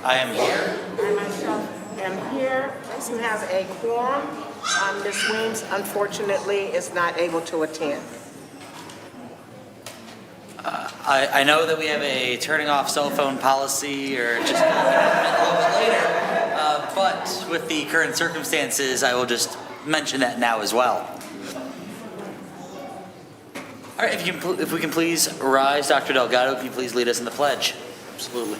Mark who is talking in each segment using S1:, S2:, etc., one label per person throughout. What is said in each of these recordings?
S1: I am here.
S2: I myself am here. You have a quorum. Ms. Weems, unfortunately, is not able to attend.
S1: I know that we have a turning off cell phone policy or just a little bit later, but with the current circumstances, I will just mention that now as well. All right, if we can please rise, Dr. Delgado, can you please lead us in the pledge? Absolutely.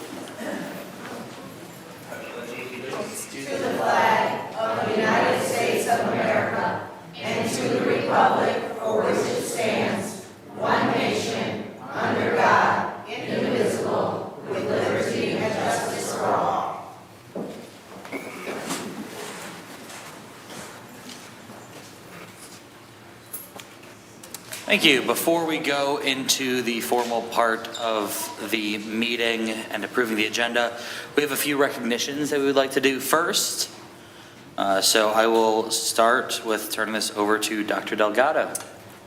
S3: To the flag of the United States of America and to the republic for which it stands, one nation, under God, indivisible, with liberty and justice for all.
S1: Thank you. Before we go into the formal part of the meeting and approving the agenda, we have a few recognitions that we would like to do first. So I will start with turning this over to Dr. Delgado.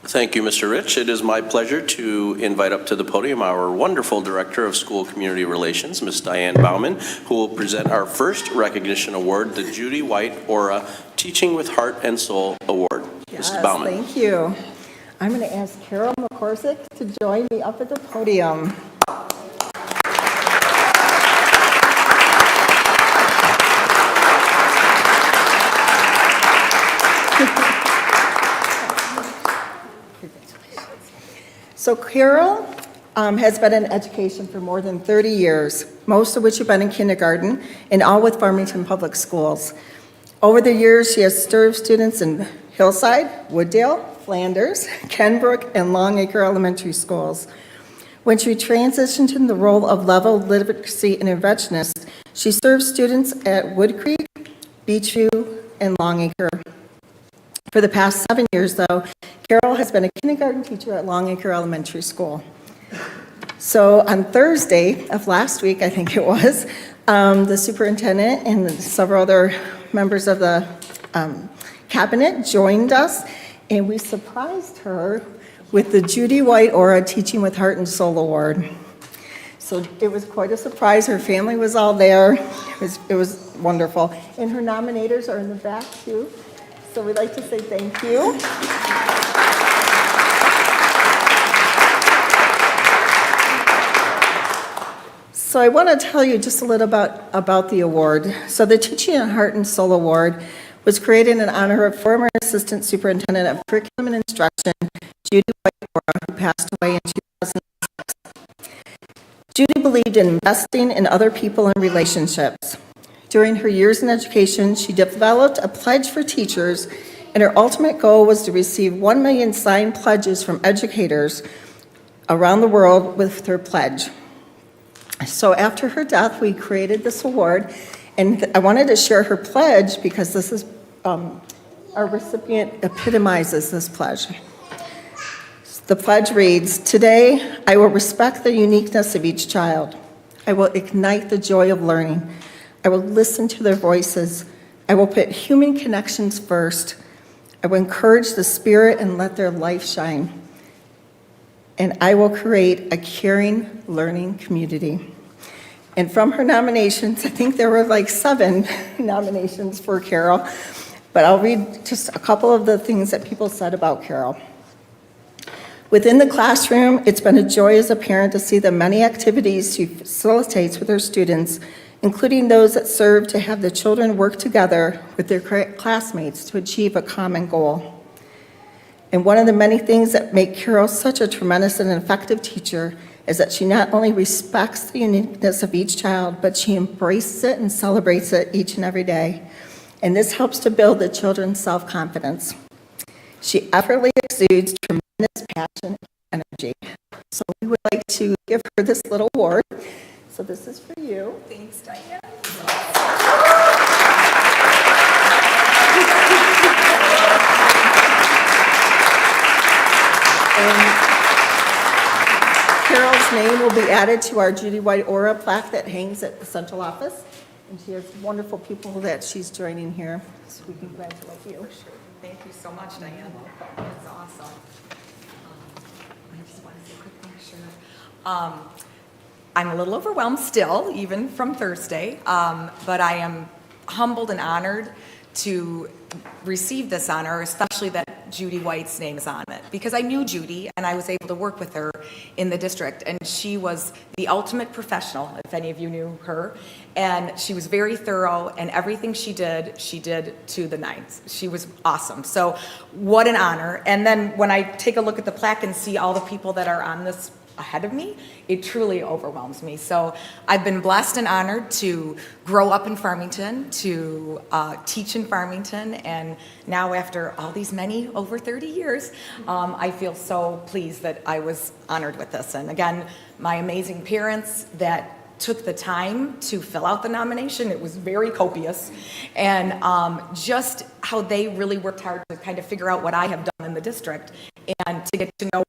S4: Thank you, Mr. Rich. It is my pleasure to invite up to the podium our wonderful Director of School Community Relations, Ms. Diane Bauman, who will present our first recognition award, the Judy White Aura Teaching with Heart and Soul Award.
S5: Yes,
S4: Mrs. Bauman.
S5: thank you. I'm going to ask Carol McCorsick to join me up at the podium. So Carol has been in education for more than 30 years, most of which have been in kindergarten, and all with Farmington Public Schools. Over the years, she has served students in Hillside, Wooddale, Flanders, Kenbrook, and Longacre Elementary Schools. When she transitioned in the role of level literacy interventionist, she served students at Wood Creek, Beachview, and Longacre. For the past 7 years, though, Carol has been a kindergarten teacher at Longacre Elementary School. So on Thursday of last week, I think it was, the superintendent and several other members of the cabinet joined us, and we surprised her with the Judy White Aura Teaching with Heart and Soul Award. So it was quite a surprise. Her family was all there. It was wonderful. And her nominators are in the back, too. So we'd like to say thank you. So I want to tell you just a little about the award. So the Teaching in Heart and Soul Award was created in honor of former Assistant Superintendent of Curriculum and Instruction, Judy White Aura, who passed away in 2006. Judy believed in investing in other people and relationships. During her years in education, she developed a pledge for teachers, and her ultimate goal was to receive 1 million signed pledges from educators around the world with her pledge. So after her death, we created this award, and I wanted to share her pledge because this is, our recipient epitomizes this pledge. The pledge reads, "Today, I will respect the uniqueness of each child. I will ignite the joy of learning. I will listen to their voices. I will put human connections first. I will encourage the spirit and let their life shine. And I will create a caring, learning community." And from her nominations, I think there were like 7 nominations for Carol, but I'll read just a couple of the things that people said about Carol. Within the classroom, it's been a joy as a parent to see the many activities she facilitates with her students, including those that serve to have the children work together with their classmates to achieve a common goal. And one of the many things that make Carol such a tremendous and effective teacher is that she not only respects the uniqueness of each child, but she embraces it and celebrates it each and every day. And this helps to build the children's self-confidence. She effortlessly exudes tremendous passion and energy. So we would like to give her this little award. So this is for you.
S3: Thanks, Diane.
S5: And Carol's name will be added to our Judy White Aura plaque that hangs at the central office. And she has wonderful people that she's joining here, so we congratulate you.
S3: Sure. Thank you so much, Diane. That's awesome. I just want to say a quick thing, sure.
S6: I'm a little overwhelmed still, even from Thursday, but I am humbled and honored to receive this honor, especially that Judy White's name is on it, because I knew Judy and I was able to work with her in the district, and she was the ultimate professional, if any of you knew her, and she was very thorough, and everything she did to the nines. She was awesome. So what an honor. And then when I take a look at the plaque and see all the people that are on this ahead of me, it truly overwhelms me. So I've been blessed and honored to grow up in Farmington, to teach in Farmington, and now after all these over 30 years, I feel so pleased that I was honored with this. And again, my amazing parents that took the time to fill out the nomination. It was very copious, and just how they really worked hard to kind of figure out what I have done in the district and to get to know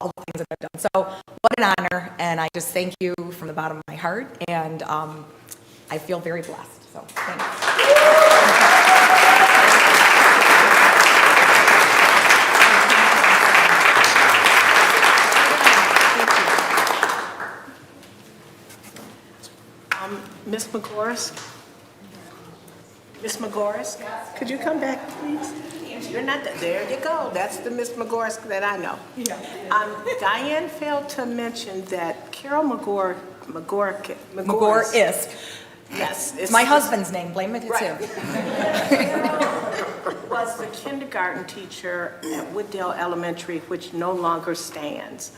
S6: all the things that I've done. So what an honor, and I just thank you from the bottom of my heart, and I feel very blessed. So thanks.
S2: Ms. McGorris? Ms. McGorris, could you come back, please? You're not, there you go. That's the Ms. McGorris that I know. Diane failed to mention that Carol McGorris. Yes.
S6: It's my husband's name. Blame it, it's him.
S2: Was the kindergarten teacher at Wooddale Elementary, which no longer stands.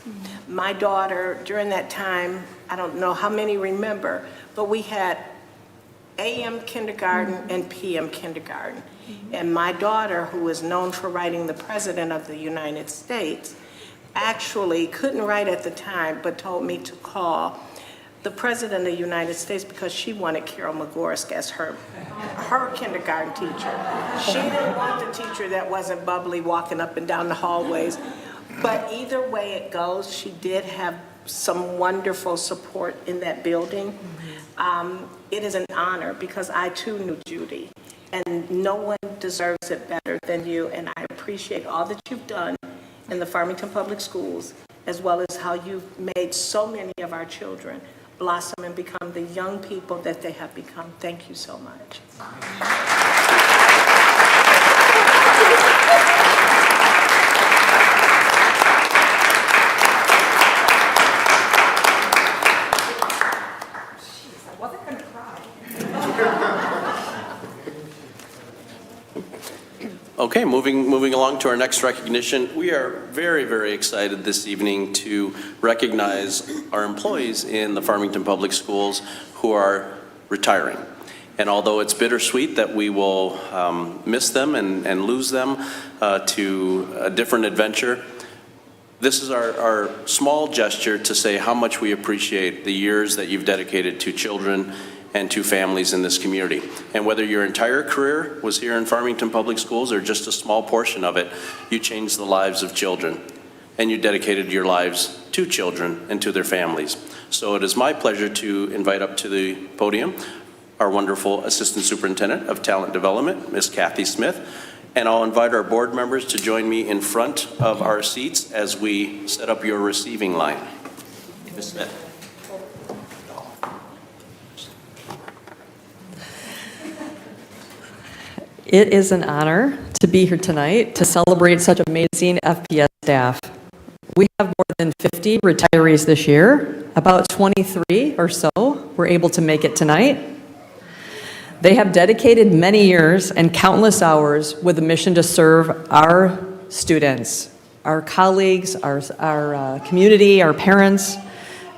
S2: My daughter, during that time, I don't know how many remember, but we had AM kindergarten and PM kindergarten. And my daughter, who is known for writing the President of the United States, actually couldn't write at the time, but told me to call the President of the United States because she wanted Carol McGorsk as her kindergarten teacher. She didn't want the teacher that wasn't bubbly walking up and down the hallways. But either way it goes, she did have some wonderful support in that building. It is an honor because I too knew Judy, and no one deserves it better than you, and I appreciate all that you've done in the Farmington Public Schools, as well as how you've made so many of our children blossom and become the young people that they have become. Thank you so much.
S4: Okay, moving along to our next recognition. We are very, very excited this evening to recognize our employees in the Farmington Public Schools who are retiring. And although it's bittersweet that we will miss them and lose them to a different adventure, this is our small gesture to say how much we appreciate the years that you've dedicated to children and to families in this community. And whether your entire career was here in Farmington Public Schools or just a small portion of it, you changed the lives of children and you dedicated your lives to children and to their families. So it is my pleasure to invite up to the podium our wonderful Assistant Superintendent of Talent Development, Ms. Kathy Smith, and I'll invite our board members to join me in front of our seats as we set up your receiving line. Ms. Smith.
S7: It is an honor to be here tonight to celebrate such amazing FPS staff. We have more than 50 retirees this year. About 23 or so were able to make it tonight. They have dedicated many years and countless hours with a mission to serve our students, our colleagues, our community, our parents,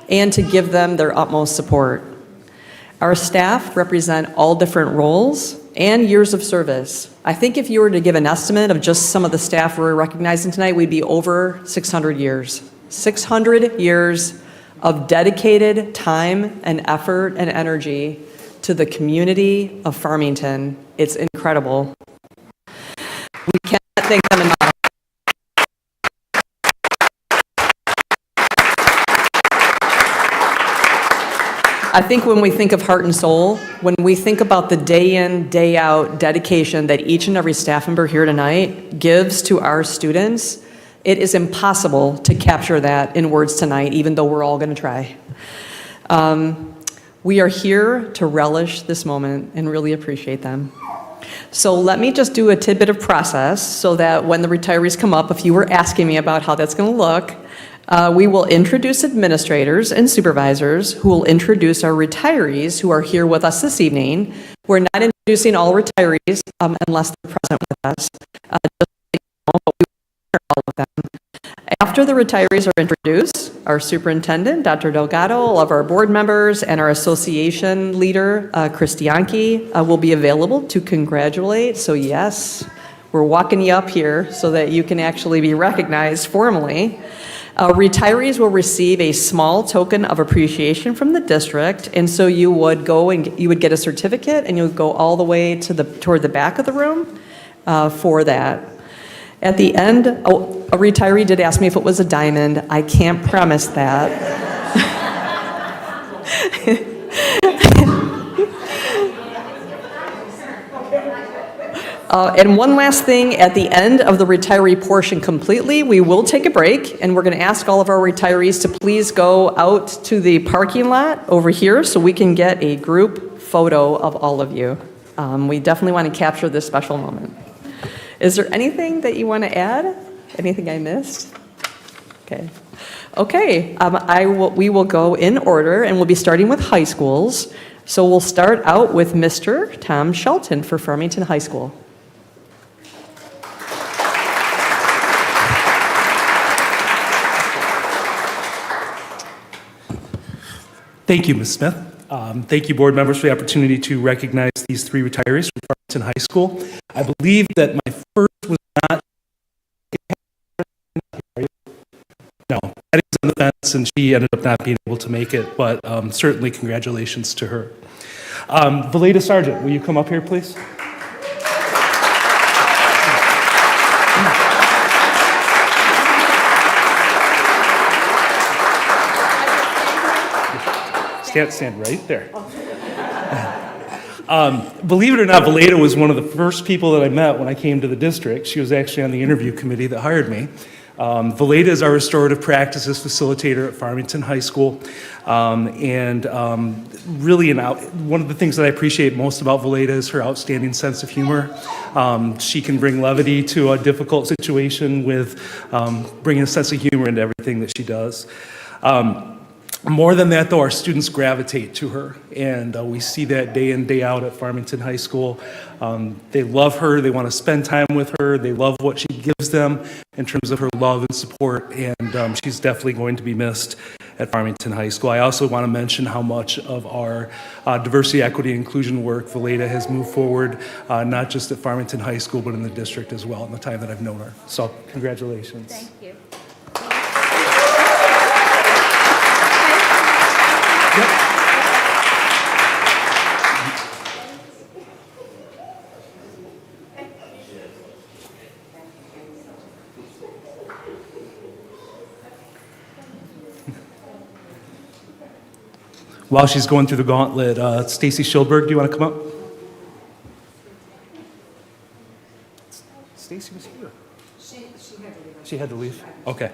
S7: and to give them their utmost support. Our staff represent all different roles and years of service. I think if you were to give an estimate of just some of the staff we're recognizing tonight, we'd be over 600 years. 600 years of dedicated time and effort and energy to the community of Farmington. It's incredible. We cannot thank them enough. I think when we think of heart and soul, when we think about the day in, day out dedication that each and every staff member here tonight gives to our students, it is impossible to capture that in words tonight, even though we're all going to try. We are here to relish this moment and really appreciate them. So let me just do a tidbit of process so that when the retirees come up, if you were asking me about how that's going to look, we will introduce administrators and supervisors who will introduce our retirees who are here with us this evening. We're not introducing all retirees unless they're present with us, just so you know, but we will honor all of them. After the retirees are introduced, our superintendent, Dr. Delgado, all of our board members, and our association leader, Christianki, will be available to congratulate. So yes, we're walking you up here so that you can actually be recognized formally. Retirees will receive a small token of appreciation from the district, and so you would go and you would get a certificate, and you would go all the way to toward the back of the room for that. At the end, a retiree did ask me if it was a diamond. I can't promise that. And one last thing, at the end of the retiree portion completely, we will take a break, and we're going to ask all of our retirees to please go out to the parking lot over here so we can get a group photo of all of you. We definitely want to capture this special moment. Is there anything that you want to add? Anything I missed? Okay. Okay, we will go in order, and we'll be starting with high schools. So we'll start out with Mr. Tom Shelton for Farmington High School.
S8: Thank you, Ms. Smith. Thank you, board members, for the opportunity to recognize these three retirees from Farmington High School. I believe that my first was not... No, Eddie was on the fence, and she ended up not being able to make it, but certainly congratulations to her. Valeda Sargent, will you come up here, please? Stand right there. Believe it or not, Valeda was one of the first people that I met when I came to the district. She was actually on the interview committee that hired me. Valeda is our restorative practices facilitator at Farmington High School. Really, one of the things that I appreciate most about Valeda is her outstanding sense of humor. She can bring levity to a difficult situation with bringing a sense of humor into everything that she does. More than that, though, our students gravitate to her, and we see that day in, day out at Farmington High School. They love her, they want to spend time with her, they love what she gives them in terms of her love and support, and she's definitely going to be missed at Farmington High School. I also want to mention how much of our diversity, equity, and inclusion work Valeda has moved forward, not just at Farmington High School, but in the district as well in the time that I've known her. So, congratulations.
S3: Thank you.
S8: While she's going through the gauntlet, Stacy Schildberg, do you want to come up? Stacy was here. She had to leave. Okay.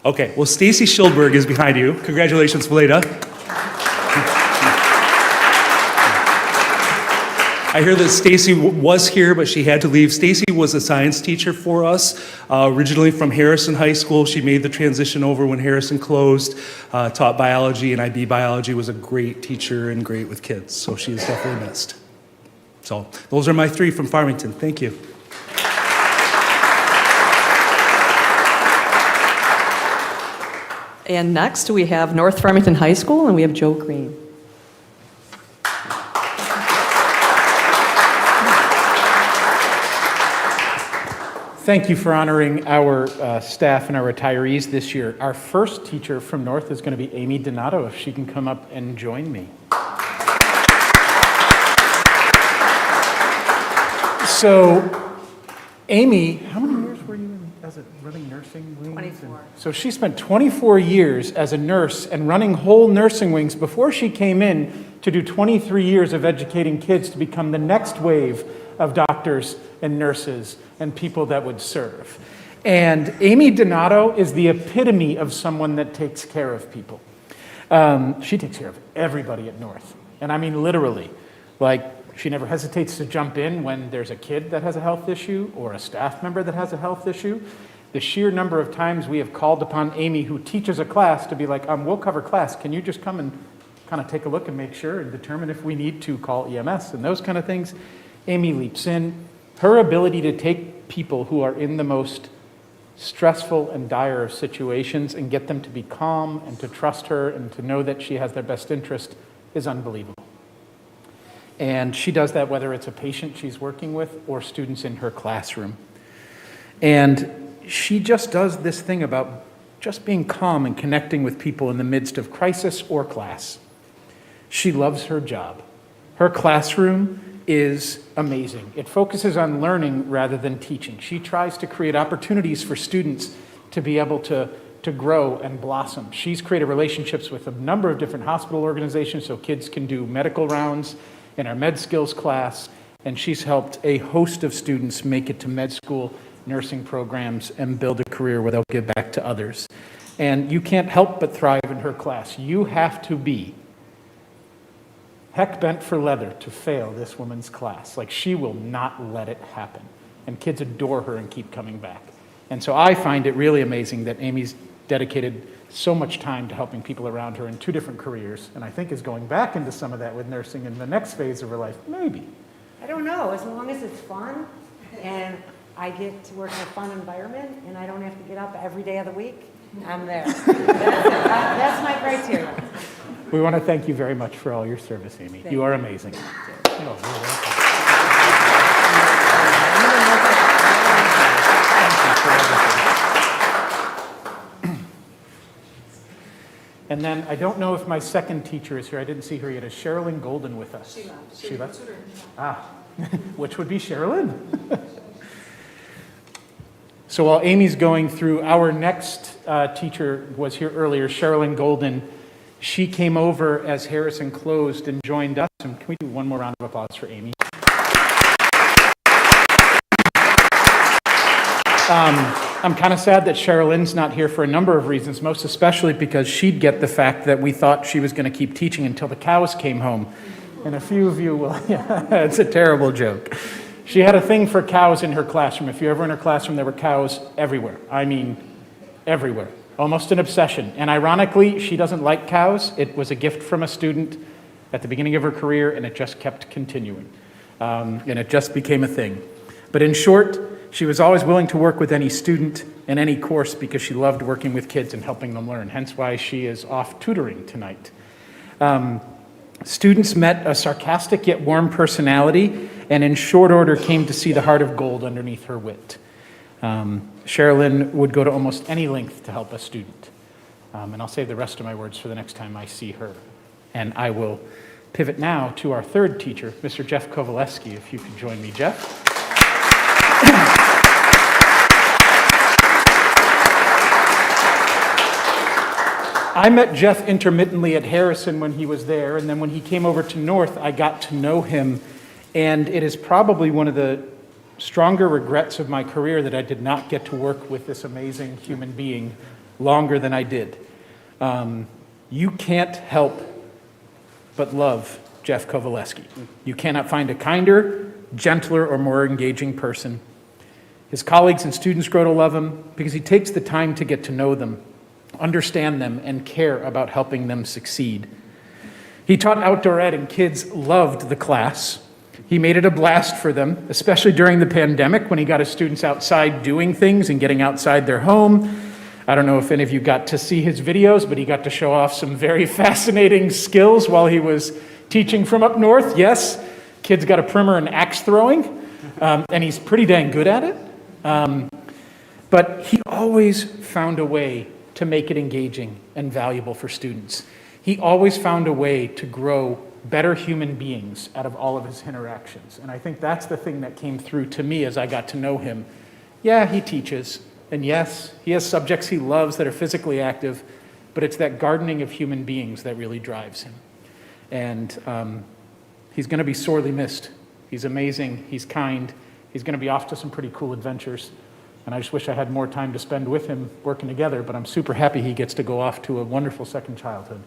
S8: Okay, well, Stacy Schildberg is behind you. Congratulations, Valeda. I hear that Stacy was here, but she had to leave. Stacy was a science teacher for us, originally from Harrison High School. She made the transition over when Harrison closed, taught biology and IB biology, was a great teacher and great with kids, so she is definitely missed. So those are my three from Farmington. Thank you.
S7: And next, we have North Farmington High School, and we have Joe Green.
S9: Thank you for honoring our staff and our retirees this year. Our first teacher from North is going to be Amy Donato, if she can come up and join me. So, Amy, how many years were you as a running nursing wings? 24. So she spent 24 years as a nurse and running whole nursing wings before she came in to do 23 years of educating kids to become the next wave of doctors and nurses and people that would serve. And Amy Donato is the epitome of someone that takes care of people. She takes care of everybody at North. And I mean literally, like she never hesitates to jump in when there's a kid that has a health issue or a staff member that has a health issue. The sheer number of times we have called upon Amy, who teaches a class, to be like, we'll cover class. Can you just come and kind of take a look and make sure and determine if we need to call EMS and those kind of things? Amy leaps in. Her ability to take people who are in the most stressful and dire of situations and get them to be calm and to trust her and to know that she has their best interest is unbelievable. And she does that whether it's a patient she's working with or students in her classroom. And she just does this thing about just being calm and connecting with people in the midst of crisis or class. She loves her job. Her classroom is amazing. It focuses on learning rather than teaching. She tries to create opportunities for students to be able to grow and blossom. She's created relationships with a number of different hospital organizations so kids can do medical rounds in our med skills class, and she's helped a host of students make it to med school, nursing programs, and build a career where they'll give back to others. And you can't help but thrive in her class. You have to be heck bent for leather to fail this woman's class. Like, she will not let it happen. And kids adore her and keep coming back. And so I find it really amazing that Amy's dedicated so much time to helping people around her in 2 different careers, and I think is going back into some of that with nursing in the next phase of her life, maybe.
S10: I don't know, as long as it's fun and I get to work in a fun environment and I don't have to get up every day of the week, I'm there. That's my criteria.
S9: We want to thank you very much for all your service, Amy. You are amazing. And then, I don't know if my second teacher is here. I didn't see her yet. Is Sherilyn Golden with us? She left. Which would be Sherilyn. So while Amy's going through, our next teacher was here earlier, Sherilyn Golden. She came over as Harrison closed and joined us. And can we do one more round of applause for Amy? I'm kind of sad that Sherilyn's not here for a number of reasons, most especially because she'd get the fact that we thought she was going to keep teaching until the cows came home. And a few of you will, yeah, it's a terrible joke. She had a thing for cows in her classroom. If you're ever in her classroom, there were cows everywhere. I mean, everywhere. Almost an obsession. And ironically, she doesn't like cows. It was a gift from a student at the beginning of her career, and it just kept continuing. And it just became a thing. But in short, she was always willing to work with any student in any course because she loved working with kids and helping them learn, hence why she is off tutoring tonight. Students met a sarcastic yet warm personality, and in short order came to see the heart of gold underneath her wit. Sherilyn would go to almost any length to help a student. And I'll save the rest of my words for the next time I see her. And I will pivot now to our third teacher, Mr. Jeff Kovalesky, if you could join me, Jeff. I met Jeff intermittently at Harrison when he was there, and then when he came over to North, I got to know him, and it is probably one of the stronger regrets of my career that I did not get to work with this amazing human being longer than I did. You can't help but love Jeff Kovalesky. You cannot find a kinder, gentler, or more engaging person. His colleagues and students grow to love him because he takes the time to get to know them, understand them, and care about helping them succeed. He taught outdoor ed, and kids loved the class. He made it a blast for them, especially during the pandemic when he got his students outside doing things and getting outside their home. I don't know if any of you got to see his videos, but he got to show off some very fascinating skills while he was teaching from up north. Yes, kid's got a primer in axe throwing, and he's pretty dang good at it. But he always found a way to make it engaging and valuable for students. He always found a way to grow better human beings out of all of his interactions. And I think that's the thing that came through to me as I got to know him. Yeah, he teaches, and yes, he has subjects he loves that are physically active, but it's that gardening of human beings that really drives him. And he's going to be sorely missed. He's amazing, he's kind, he's going to be off to some pretty cool adventures. And I just wish I had more time to spend with him working together, but I'm super happy he gets to go off to a wonderful second childhood.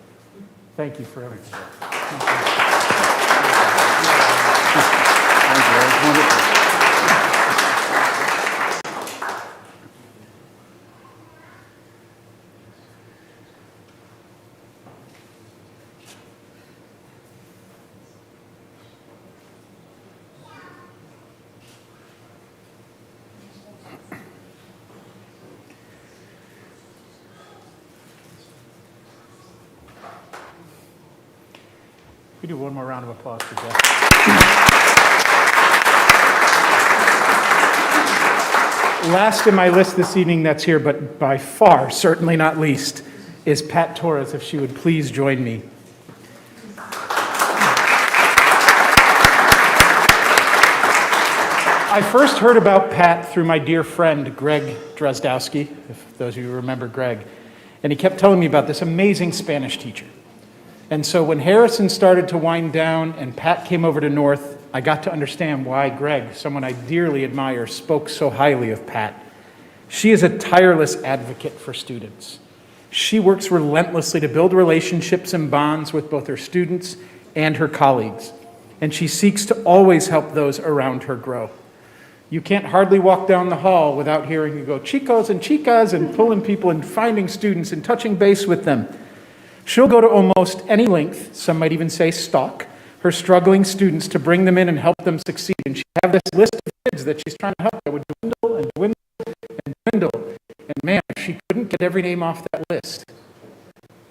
S9: Thank you for everything.
S11: Thank you. That was wonderful.
S9: We do one more round of applause for Jeff. Last in my list this evening that's here, but by far, certainly not least, is Pat Torres, if she would please join me. I first heard about Pat through my dear friend, Greg Drozdowski, if those of you remember Greg, and he kept telling me about this amazing Spanish teacher. And so when Harrison started to wind down and Pat came over to North, I got to understand why Greg, someone I dearly admire, spoke so highly of Pat. She is a tireless advocate for students. She works relentlessly to build relationships and bonds with both her students and her colleagues, and she seeks to always help those around her grow. You can't hardly walk down the hall without hearing you go, chicos and chicas, and pulling people and finding students and touching base with them. She'll go to almost any length, some might even say stalk, her struggling students to bring them in and help them succeed. And she has this list of kids that she's trying to help that would dwindle and dwindle and dwindle. And man, she couldn't get every name off that list.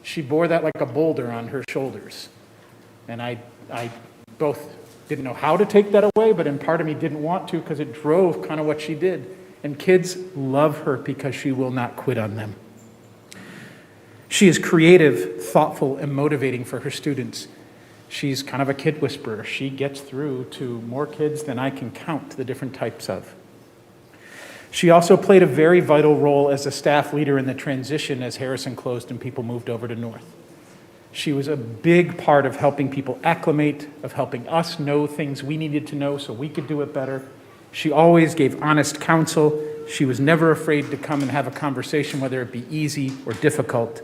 S9: She bore that like a boulder on her shoulders. And I both didn't know how to take that away, but in part of me didn't want to because it drove kind of what she did. And kids love her because she will not quit on them. She is creative, thoughtful, and motivating for her students. She's kind of a kid whisperer. She gets through to more kids than I can count the different types of. She also played a very vital role as a staff leader in the transition as Harrison closed and people moved over to North. She was a big part of helping people acclimate, of helping us know things we needed to know so we could do it better. She always gave honest counsel. She was never afraid to come and have a conversation, whether it be easy or difficult.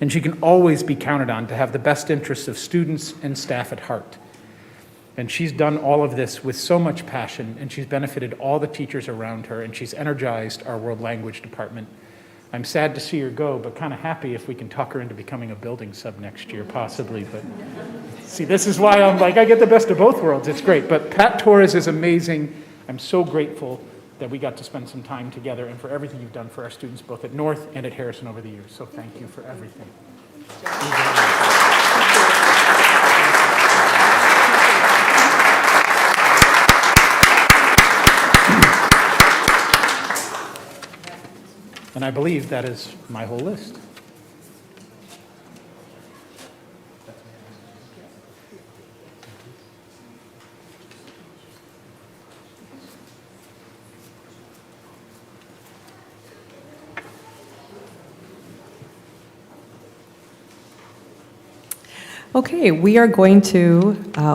S9: And she can always be counted on to have the best interests of students and staff at heart. And she's done all of this with so much passion, and she's benefited all the teachers around her, and she's energized our world language department. I'm sad to see her go, but kind of happy if we can talk her into becoming a building sub next year, possibly. But see, this is why I'm like, I get the best of both worlds. It's great. But Pat Torres is amazing. I'm so grateful that we got to spend some time together and for everything you've done for our students, both at North and at Harrison over the years. So thank you for everything. And I believe that is my whole list.
S7: Okay, we are going to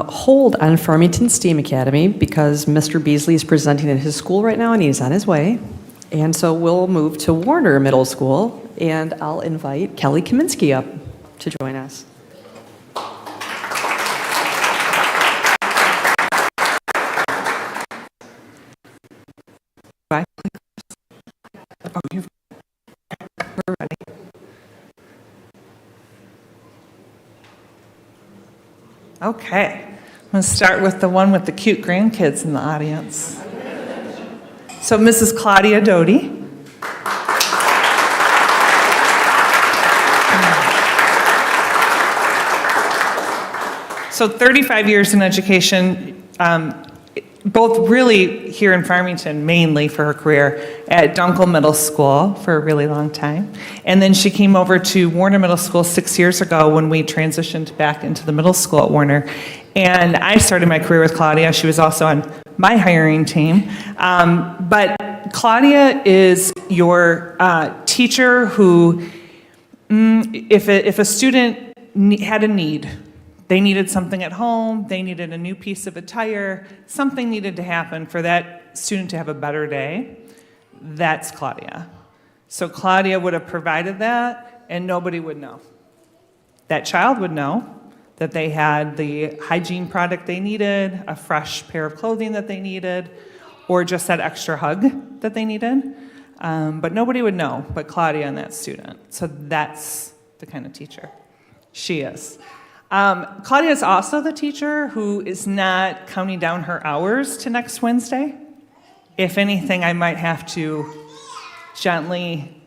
S7: hold on Farmington STEAM Academy because Mr. Beasley is presenting at his school right now and he's on his way. And so we'll move to Warner Middle School, and I'll invite Kelly Kaminsky up to join us. Bye. Oh, we're ready.
S12: Okay, I'm going to start with the one with the cute grandkids in the audience. So Mrs. Claudia Doty. So 35 years in education, both really here in Farmington, mainly for her career, at Dunkel Middle School for a really long time. And then she came over to Warner Middle School 6 years ago when we transitioned back into the middle school at Warner. And I started my career with Claudia. She was also on my hiring team. But Claudia is your teacher who, if a student had a need, they needed something at home, they needed a new piece of attire, something needed to happen for that student to have a better day, that's Claudia. So Claudia would have provided that, and nobody would know. that child would know that they had the hygiene product they needed, a fresh pair of clothing that they needed, or just that extra hug that they needed. But nobody would know but Claudia and that student. So that's the kind of teacher she is. Claudia is also the teacher who is not counting down her hours to next Wednesday. If anything, I might have to gently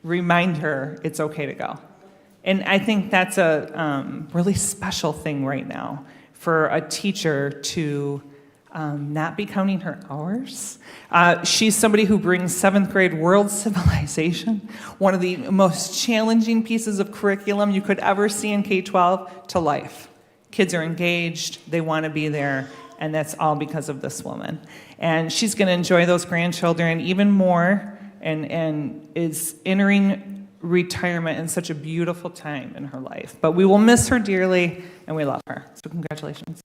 S12: remind her it's okay to go. And I think that's a really special thing right now for a teacher to not be counting her hours. She's somebody who brings 7th grade world civilization, one of the most challenging pieces of curriculum you could ever see in K-12, to life. Kids are engaged, they want to be there, and that's all because of this woman. And she's going to enjoy those grandchildren even more, and is entering retirement in such a beautiful time in her life. But we will miss her dearly, and we love her. So congratulations.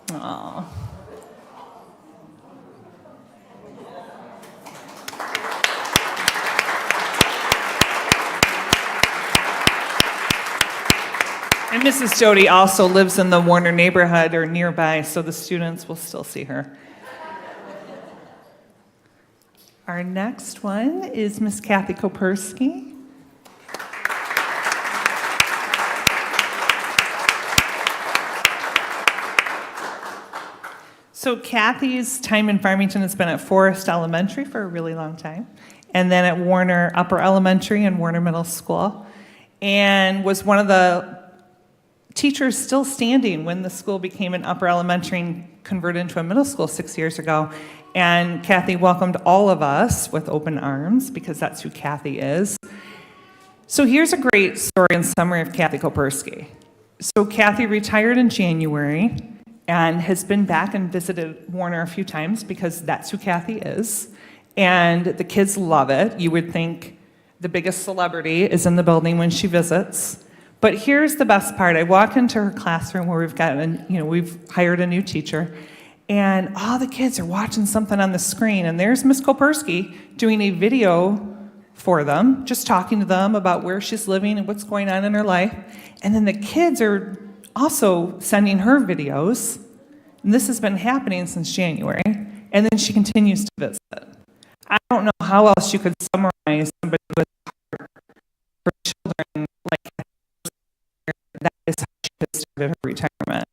S12: Aww. And Mrs. Jody also lives in the Warner neighborhood or nearby, so the students will still see her. Our next one is Miss Kathy Kopersky. So Kathy's time in Farmington has been at Forest Elementary for a really long time, and then at Warner Upper Elementary and Warner Middle School, and was one of the teachers still standing when the school became an upper elementary and converted into a middle school 6 years ago. And Kathy welcomed all of us with open arms, because that's who Kathy is. So here's a great story and summary of Kathy Kopersky. So Kathy retired in January and has been back and visited Warner a few times because that's who Kathy is. And the kids love it. You would think the biggest celebrity is in the building when she visits. But here's the best part. I walk into her classroom where we've hired a new teacher, and all the kids are watching something on the screen, and there's Miss Kopersky doing a video for them, just talking to them about where she's living and what's going on in her life. And then the kids are also sending her videos, and this has been happening since January, and then she continues to visit. I don't know how else you could summarize somebody with a heart for children like that is how she has started her retirement.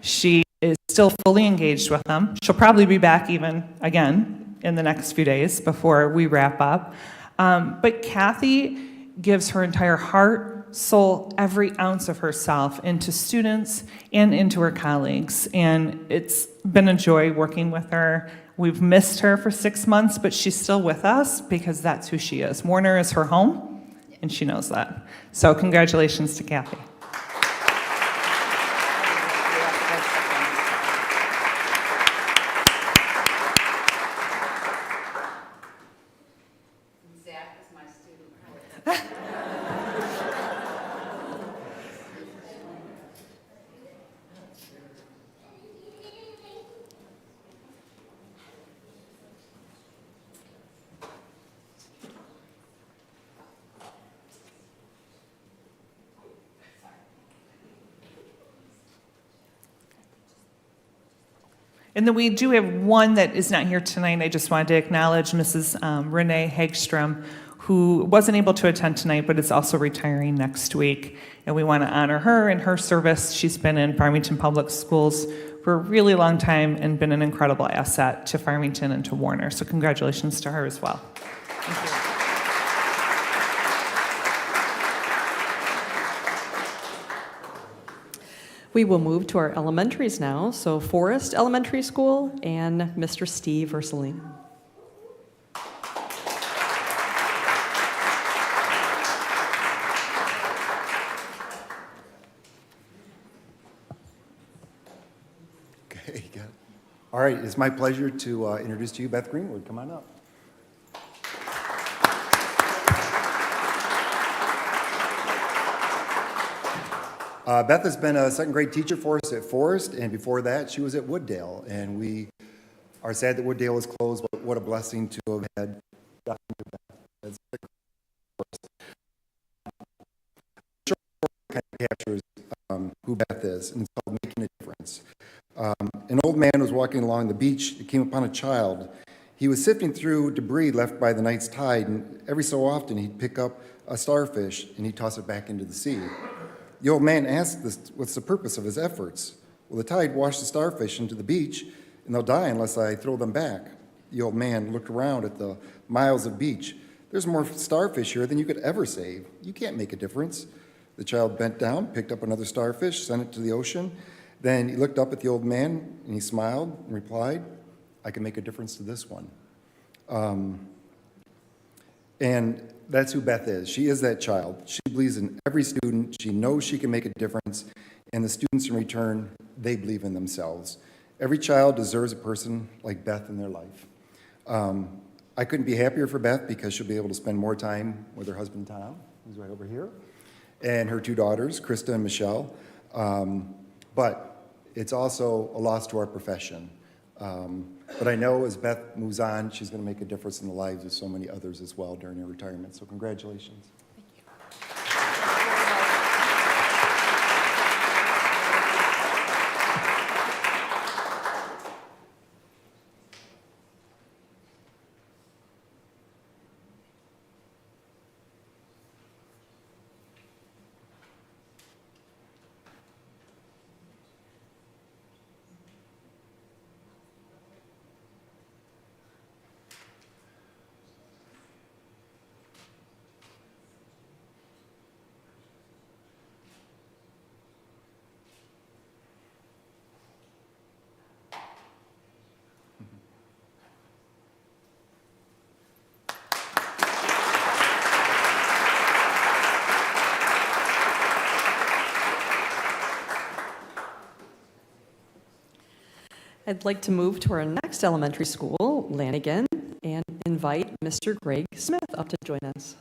S12: She is still fully engaged with them. She'll probably be back even again in the next few days before we wrap up. But Kathy gives her entire heart, soul, every ounce of herself into students and into her colleagues. And it's been a joy working with her. We've missed her for 6 months, but she's still with us because that's who she is. Warner is her home, and she knows that. So congratulations to Kathy. And then we do have one that is not here tonight. I just wanted to acknowledge Mrs. Renee Hagstrom, who wasn't able to attend tonight, but is also retiring next week. And we want to honor her and her service. She's been in Farmington Public Schools for a really long time and been an incredible asset to Farmington and to Warner. So congratulations to her as well. Thank you.
S7: We will move to our elementaries now. So Forest Elementary School and Mr. Steve Ursulino.
S11: Okay, got it. All right, it's my pleasure to introduce to you Beth Greenwood. Come on up. Beth has been a second grade teacher for us at Forest, and before that, she was at Wooddale. And we are sad that Wooddale is closed, but what a blessing to have had Dr. Beth as a short kind of captures who Beth is, and it's called Making a Difference. An old man was walking along the beach. He came upon a child. He was sifting through debris left by the night's tide, and every so often he'd pick up a starfish and he'd toss it back into the sea. The old man asked what's the purpose of his efforts. Well, the tide washed the starfish into the beach, and they'll die unless I throw them back. The old man looked around at the miles of beach. There's more starfish here than you could ever save. You can't make a difference. The child bent down, picked up another starfish, sent it to the ocean. Then he looked up at the old man, and he smiled and replied, I can make a difference to this one. And that's who Beth is. She is that child. She believes in every student. She knows she can make a difference. And the students in return, they believe in themselves. Every child deserves a person like Beth in their life. I couldn't be happier for Beth because she'll be able to spend more time with her husband, Tom, who's right over here, and her two daughters, Krista and Michelle. But it's also a loss to our profession. But I know as Beth moves on, she's going to make a difference in the lives of so many others as well during her retirement. So congratulations.
S7: I'd like to move to our next elementary school, Lanigan, and invite Mr. Greg Smith up to join us.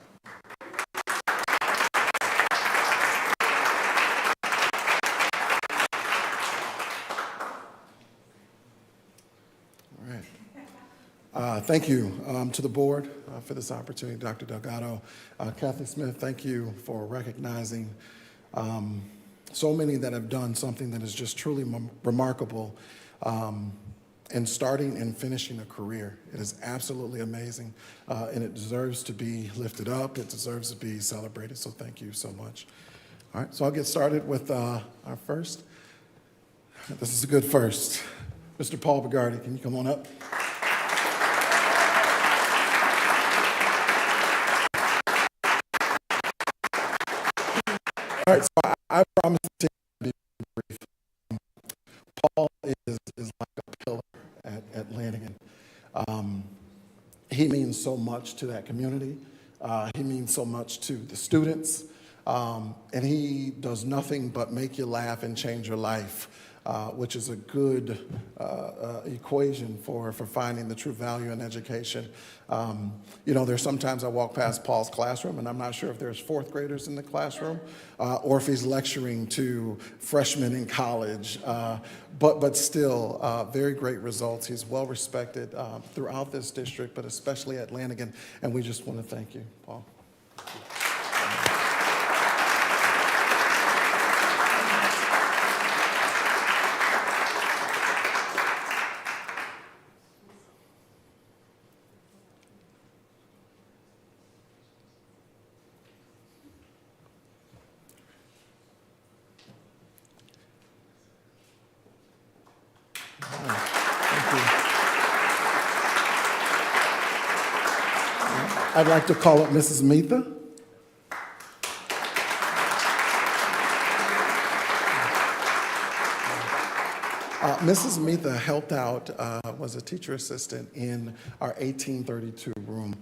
S13: All right. Thank you to the board for this opportunity, Dr. Delgado. Kathy Smith, thank you for recognizing so many that have done something that is just truly remarkable in starting and finishing a career. It is absolutely amazing, and it deserves to be lifted up. It deserves to be celebrated, so thank you so much. All right, so I'll get started with our first. This is a good first. Mr. Paul Bagardi, can you come on up? All right, so I promise to be brief. Paul is like a pillar at Lanigan. He means so much to that community. He means so much to the students. And he does nothing but make you laugh and change your life, which is a good equation for finding the true value in education. You know, there's sometimes I walk past Paul's classroom and I'm not sure if there's fourth graders in the classroom or if he's lecturing to freshmen in college, but still very great results. He's well respected throughout this district, but especially at Lanigan, and we just want to thank you, Paul. I'd like to call up Mrs. Metha. Mrs. Mitha helped out, was a teacher assistant in our 1832 room.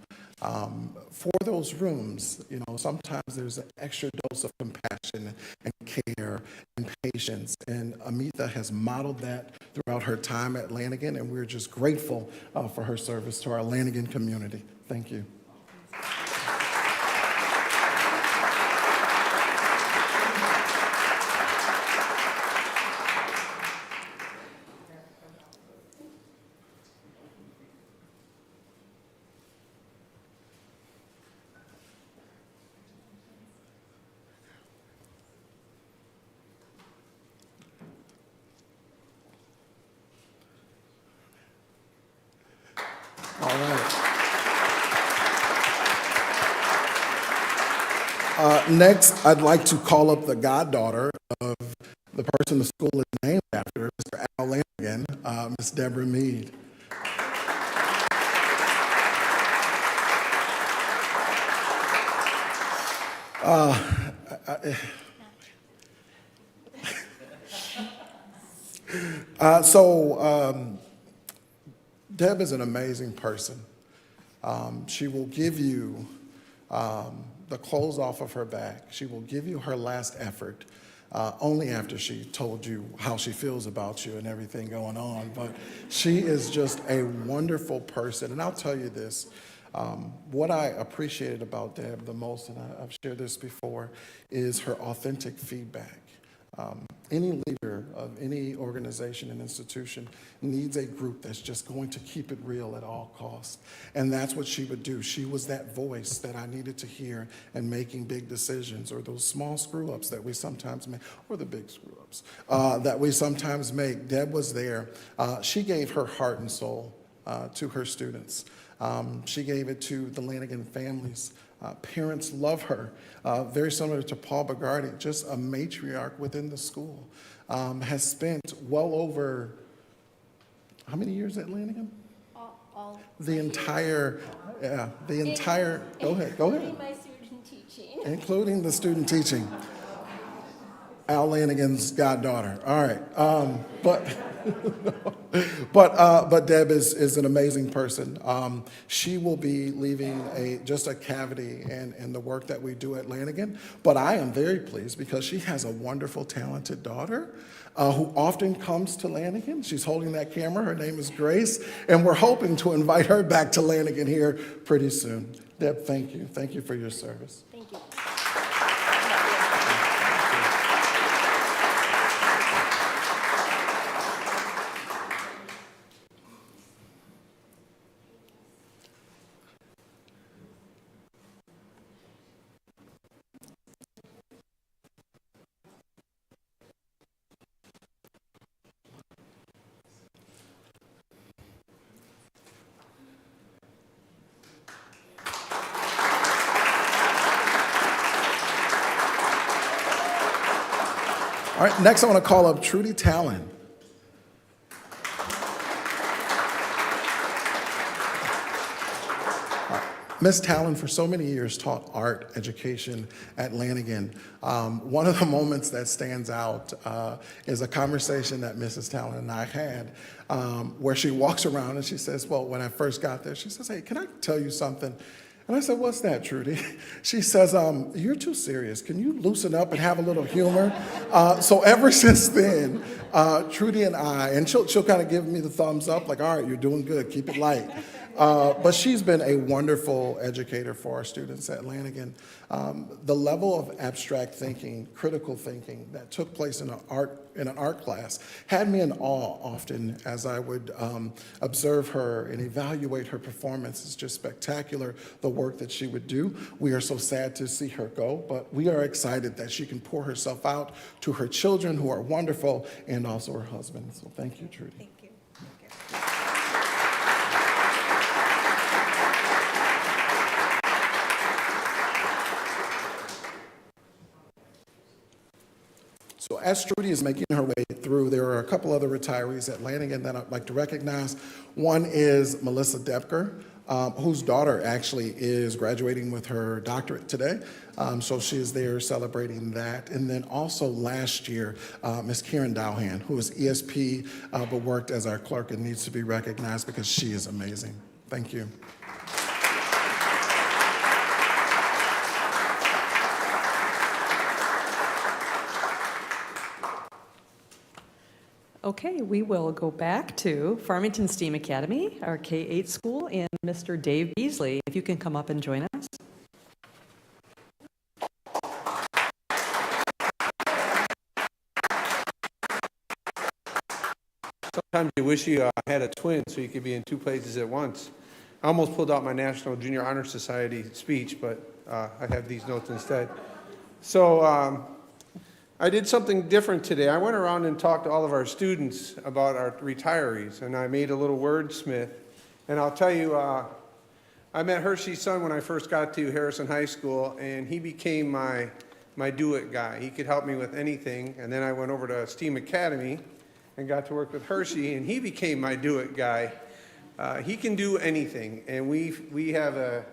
S13: For those rooms, you know, sometimes there's an extra dose of compassion and care and patience, and Amitha has modeled that throughout her time at Lanigan, and we're just grateful for her service to our Lanigan community. Thank you. All right. Next, I'd like to call up the goddaughter of the person the school is named after, Mr. Al Lanigan, Ms. Deborah Mead. Deb is an amazing person. She will give you the clothes off of her back. She will give you her last effort only after she told you how she feels about you and everything going on. But she is just a wonderful person. And I'll tell you this, what I appreciated about Deb the most, and I've shared this before, is her authentic feedback. Any leader of any organization and institution needs a group that's just going to keep it real at all costs. And that's what she would do. She was that voice that I needed to hear in making big decisions, or those small screw-ups that we sometimes make, or the big screw-ups that we sometimes make. Deb was there. She gave her heart and soul to her students. She gave it to the Lanigan families. Parents love her, very similar to Paul Bagardi, just a matriarch within the school. Has spent well over, how many years at Lanigan? The entire, go ahead.
S3: Including my student teaching.
S13: Including the student teaching. Al Lanigan's goddaughter. All right, but Deb is an amazing person. She will be leaving just a cavity in the work that we do at Lanigan. But I am very pleased because she has a wonderful, talented daughter who often comes to Lanigan. She's holding that camera. Her name is Grace, and we're hoping to invite her back to Lanigan here pretty soon. Deb, thank you. Thank you for your service.
S3: Thank you.
S13: All right, next I want to call up Trudy Talon. Ms. Talon, for so many years, taught art education at Lanigan. One of the moments that stands out is a conversation that Mrs. Talon and I had where she walks around and she says, well, when I first got there, she says, hey, can I tell you something? And I said, what's that, Trudy? She says, you're too serious. Can you loosen up and have a little humor? So ever since then, Trudy and I, and she'll kind of give me the thumbs up, like, all right, you're doing good, keep it light. But she's been a wonderful educator for our students at Lanigan. The level of abstract thinking, critical thinking that took place in an art class had me in awe often as I would observe her and evaluate her performance. It's just spectacular, the work that she would do. We are so sad to see her go, but we are excited that she can pour herself out to her children, who are wonderful, and also her husband. So thank you, Trudy.
S6: Thank you.
S13: So as Trudy is making her way through, there are a couple other retirees at Lanigan that I'd like to recognize. One is Melissa Depker. whose daughter actually is graduating with her doctorate today. So she is there celebrating that. And then also last year, Ms. Karen Dowhan, who is ESP, but worked as our clerk and needs to be recognized because she is amazing. Thank you.
S7: Okay, we will go back to Farmington STEAM Academy, our K-8 school, and Mr. Dave Beasley, if you can come up and join us.
S14: Sometimes you wish you had a twin so you could be in two places at once. I almost pulled out my National Junior Honor Society speech, but I have these notes instead. So I did something different today. I went around and talked to all of our students about our retirees, and I made a little wordsmith. And I'll tell you, I met Hershey's son when I first got to Harrison High School, and he became my do-it guy. He could help me with anything. And then I went over to STEAM Academy and got to work with Hershey, and he became my do-it guy. He can do anything, and we have a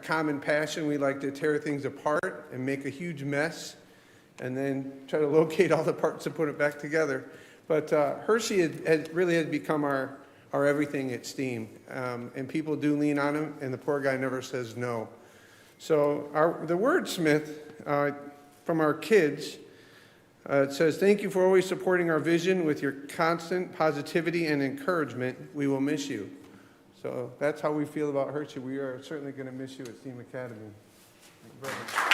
S14: common passion. We like to tear things apart and make a huge mess, and then try to locate all the parts and put it back together. But Hershey really has become our everything at STEAM, and people do lean on him, and the poor guy never says no. So the wordsmith from our kids, it says, "Thank you for always supporting our vision with your constant positivity and encouragement. We will miss you." So that's how we feel about Hershey. We are certainly going to miss you at STEAM Academy. Thank you very much.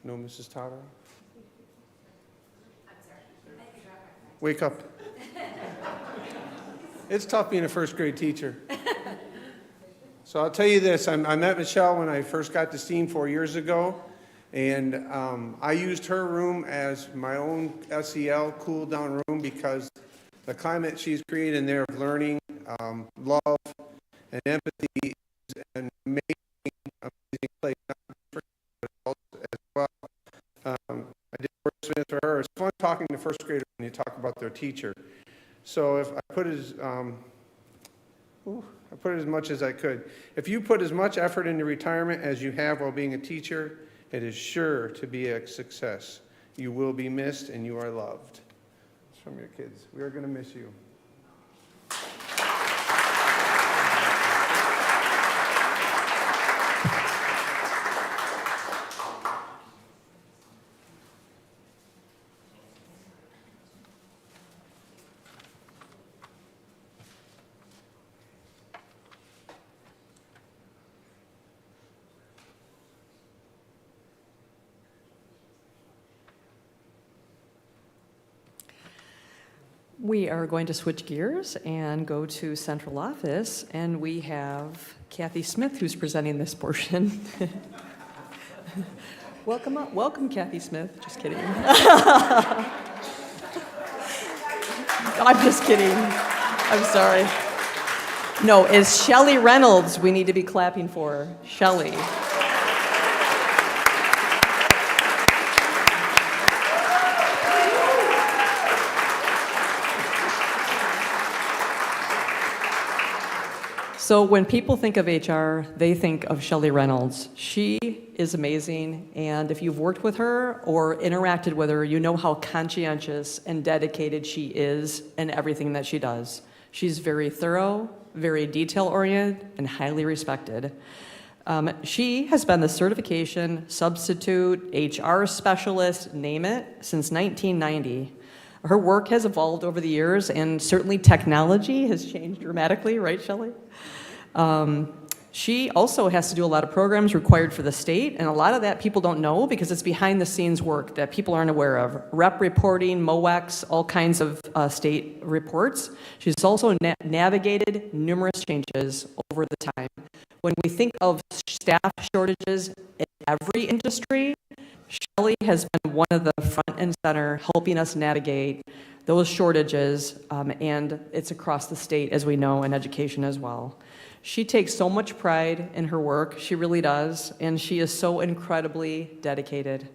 S14: No, Mrs. Tara? Wake up. It's tough being a first grade teacher. So I'll tell you this, I met Michelle when I first got to STEAM 4 years ago, and I used her room as my own SEL cool down room because the climate she's created in there of learning, love, and empathy is an amazing place for adults as well. I did wordsmith for her. It's fun talking to first graders when you talk about their teacher. So if I put as much as I could. If you put as much effort into retirement as you have while being a teacher, it is sure to be a success. You will be missed and you are loved. It's from your kids. We are going to miss you.
S7: We are going to switch gears and go to central office, and we have Kathy Smith, who's presenting this portion. Welcome up. Welcome, Kathy Smith. Just kidding. I'm just kidding. I'm sorry. No, it's Shelly Reynolds we need to be clapping for. Shelly. So when people think of HR, they think of Shelly Reynolds. She is amazing, and if you've worked with her or interacted with her, you know how conscientious and dedicated she is in everything that she does. She's very thorough, very detail-oriented, and highly respected. She has been the certification, substitute, HR specialist, name it, since 1990. Her work has evolved over the years, and certainly technology has changed dramatically, right, Shelly? She also has to do a lot of programs required for the state, and a lot of that people don't know because it's behind the scenes work that people aren't aware of. Rep reporting, MOEX, all kinds of state reports. She's also navigated numerous changes over the time. When we think of staff shortages in every industry, Shelly has been one of the front and center helping us navigate those shortages, and it's across the state, as we know, in education as well. She takes so much pride in her work, she really does, and she is so incredibly dedicated.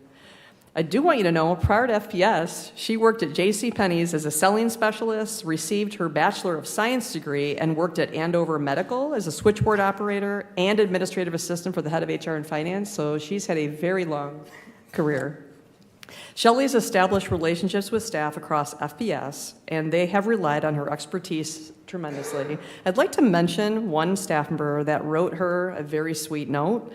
S7: I do want you to know, prior to FPS, she worked at JCPenney's as a selling specialist, received her Bachelor of Science degree, and worked at Andover Medical as a switchboard operator and administrative assistant for the head of HR and finance, so she's had a very long career. Shelly's established relationships with staff across FPS, and they have relied on her expertise tremendously. I'd like to mention one staff member that wrote her a very sweet note,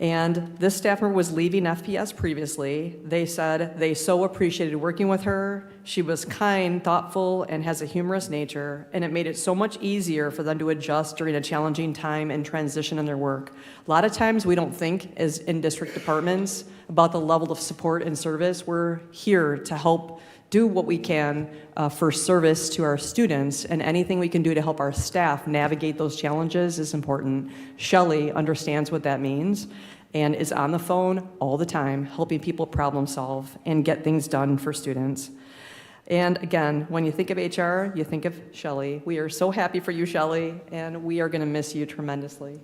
S7: and this staff member was leaving FPS previously. They said they so appreciated working with her. She was kind, thoughtful, and has a humorous nature, and it made it so much easier for them to adjust during a challenging time and transition in their work. A lot of times we don't think, as in district departments, about the level of support and service. We're here to help do what we can for service to our students, and anything we can do to help our staff navigate those challenges is important. Shelly understands what that means and is on the phone all the time, helping people problem solve and get things done for students. And again, when you think of HR, you think of Shelly. We are so happy for you, Shelly, and we are going to miss you tremendously.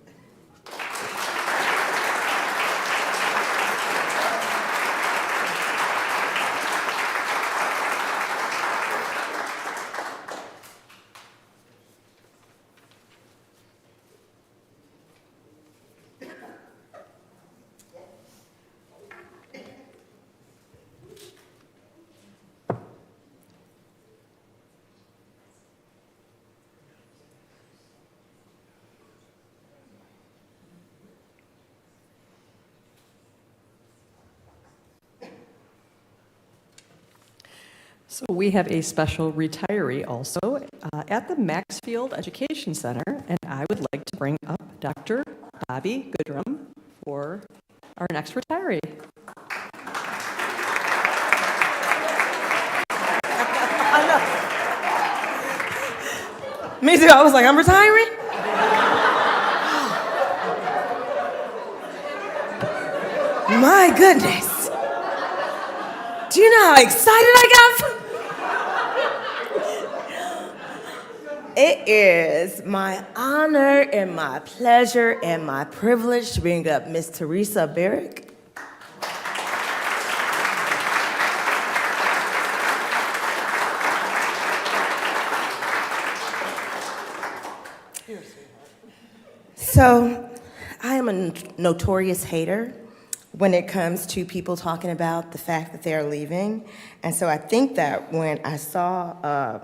S7: So we have a special retiree also at the Maxfield Education Center, and I would like to bring up Dr. Bobby Goodrum for our next retiree.
S15: Me too. I was like, I'm retiring? My goodness. Do you know how excited I got? It is my honor and my pleasure and my privilege to bring up Miss Teresa Barrick. So, I am a notorious hater when it comes to people talking about the fact that they're leaving. And so I think that when I saw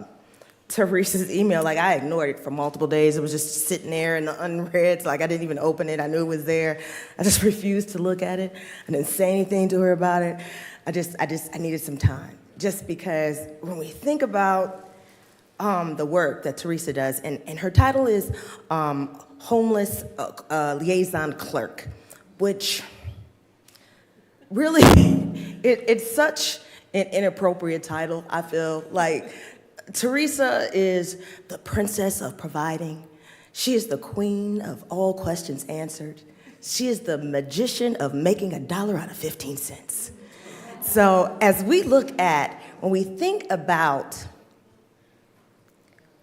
S15: Teresa's email, like I ignored it for multiple days. It was just sitting there in the unread, like I didn't even open it. I knew it was there. I just refused to look at it. I didn't say anything to her about it. I needed some time. Just because when we think about the work that Teresa does, and her title is Homeless Liaison Clerk, which really, it's such an inappropriate title, I feel. Like, Teresa is the princess of providing. She is the queen of all questions answered. She is the magician of making $1 out of 15 cents. So as we look at, when we think about,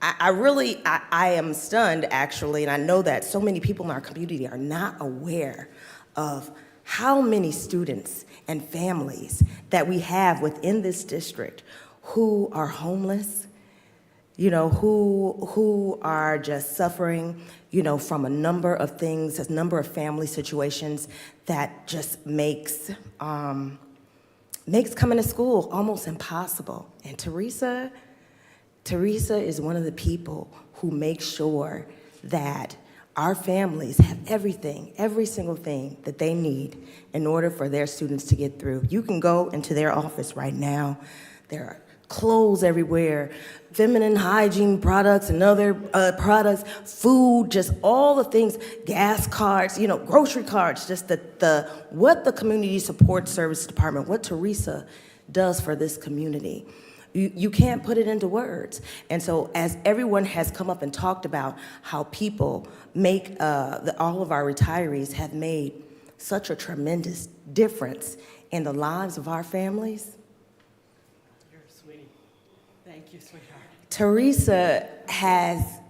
S15: I am stunned actually, and I know that so many people in our community are not aware of how many students and families that we have within this district who are homeless, you know, who are just suffering, you know, from a number of things, a number of family situations that just makes coming to school almost impossible. And Teresa is one of the people who makes sure that our families have everything, every single thing that they need in order for their students to get through. You can go into their office right now. There are clothes everywhere, feminine hygiene products and other products, food, just all the things, gas cards, grocery cards, just what the Community Support Service Department, what Teresa does for this community. You can't put it into words. And so as everyone has come up and talked about how people make, all of our retirees have made such a tremendous difference in the lives of our families.
S7: You're a sweetie. Thank you, sweetheart.
S15: Teresa has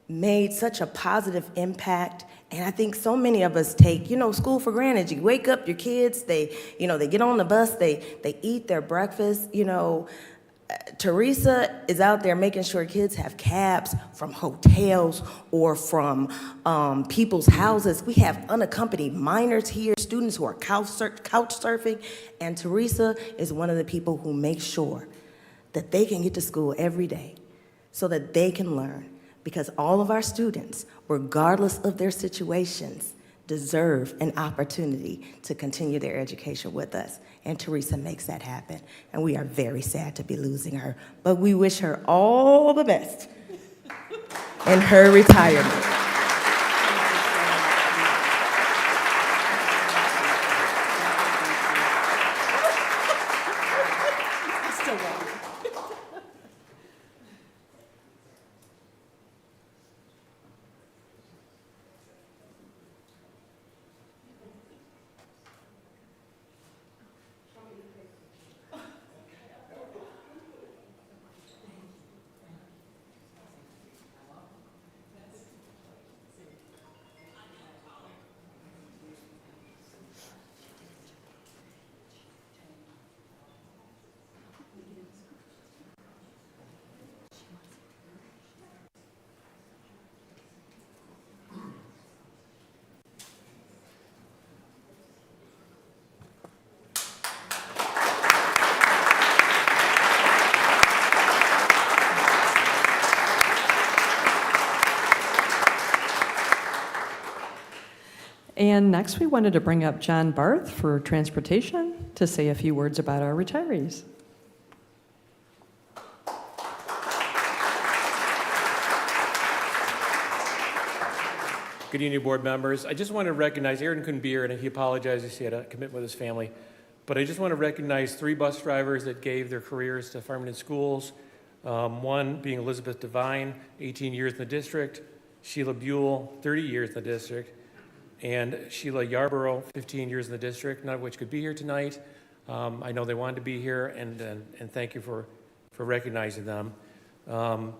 S15: made such a positive impact, and I think so many of us take, school for granted. You wake up, your kids, they get on the bus, they eat their breakfast, Teresa is out there making sure kids have cabs from hotels or from people's houses. We have unaccompanied minors here, students who are couch surfing, and Teresa is one of the people who makes sure that they can get to school every day so that they can learn. Because all of our students, regardless of their situations, deserve an opportunity to continue their education with us. And Teresa makes that happen. And we are very sad to be losing her, but we wish her all the best in her retirement.
S7: And next, we wanted to bring up John Barth for transportation to say a few words about our retirees.
S16: Good evening, board members. I just want to recognize, Aaron couldn't be here, and he apologizes, he had a commitment with his family. But I just want to recognize 3 bus drivers that gave their careers to Farmington schools. One being Elizabeth Devine, 18 years in the district, Sheila Buell, 30 years in the district, and Sheila Yarborough, 15 years in the district, none of which could be here tonight. I know they wanted to be here, and thank you for recognizing them.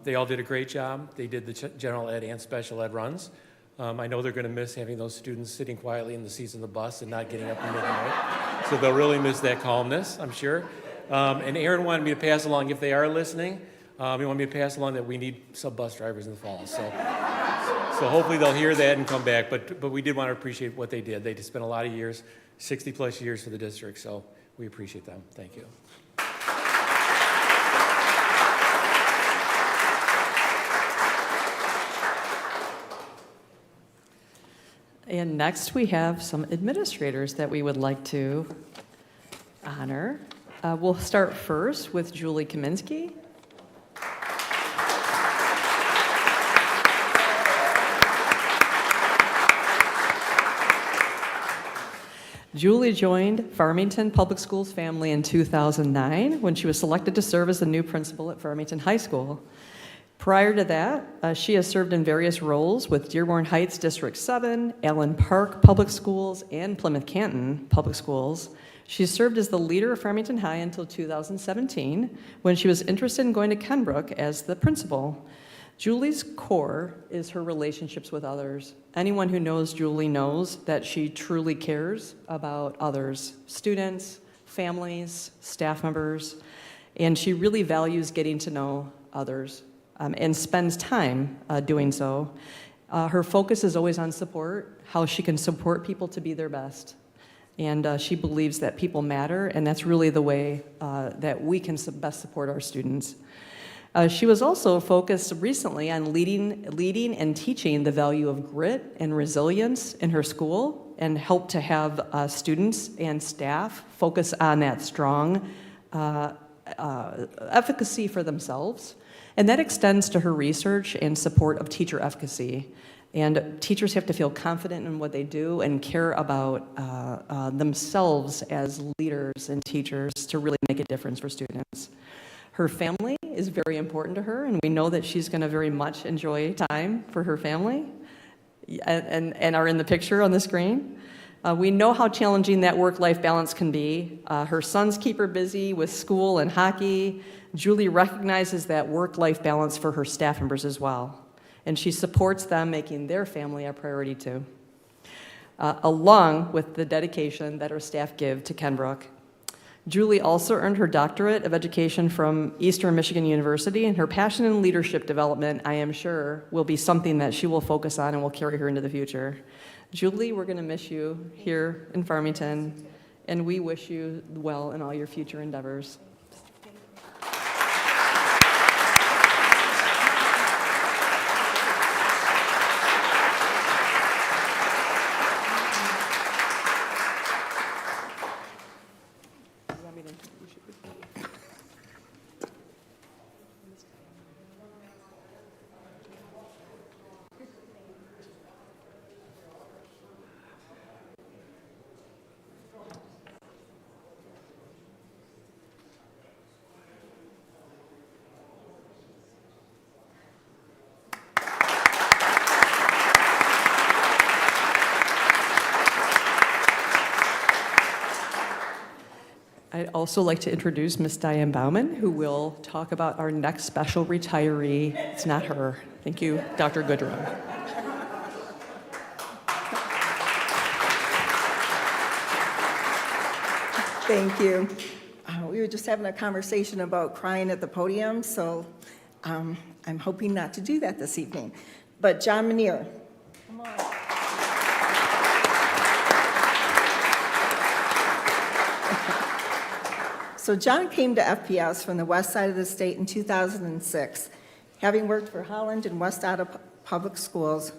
S16: They all did a great job. They did the general ed and special ed runs. I know they're going to miss having those students sitting quietly in the seats of the bus and not getting up in the middle of the night. So they'll really miss that calmness, I'm sure. And Aaron wanted me to pass along, if they are listening, he wanted me to pass along that we need some bus drivers in the fall. So hopefully they'll hear that and come back. But we did want to appreciate what they did. They spent a lot of years, 60-plus years for the district, so we appreciate them. Thank you.
S7: And next, we have some administrators that we would like to honor. We'll start first with Julie Kaminsky. Julie joined Farmington Public Schools family in 2009 when she was selected to serve as the new principal at Farmington High School. Prior to that, she has served in various roles with Dearborn Heights District 7, Allen Park Public Schools, and Plymouth Canton Public Schools. She served as the leader of Farmington High until 2017, when she was interested in going to Kenbrook as the principal. Julie's core is her relationships with others. Anyone who knows Julie knows that she truly cares about others, students, families, staff members, and she really values getting to know others and spends time doing so. Her focus is always on support, how she can support people to be their best. And she believes that people matter, and that's really the way that we can best support our students. She was also focused recently on leading and teaching the value of grit and resilience in her school, and helped to have students and staff focus on that strong efficacy for themselves, and that extends to her research and support of teacher efficacy. And teachers have to feel confident in what they do and care about themselves as leaders and teachers to really make a difference for students. Her family is very important to her, and we know that she's going to very much enjoy time for her family and are in the picture on the screen. We know how challenging that work-life balance can be. Her sons keep her busy with school and hockey. Julie recognizes that work-life balance for her staff members as well, and she supports them, making their family a priority too, along with the dedication that her staff give to Kenbrook. Julie also earned her doctorate of education from Eastern Michigan University, and her passion in leadership development, I am sure, will be something that she will focus on and will carry her into the future. Julie, we're going to miss you here in Farmington, and we wish you well in all your future endeavors. I'd also like to introduce Miss Diane Bauman, who will talk about our next special retiree. It's not her. Thank you, Dr. Goodrum.
S5: Thank you. We were just having a conversation about crying at the podium, so I'm hoping not to do that this evening. But John Manier. Come on. So John came to FPS from the west side of the state in 2006, having worked for Holland and West Ottawa Public Schools,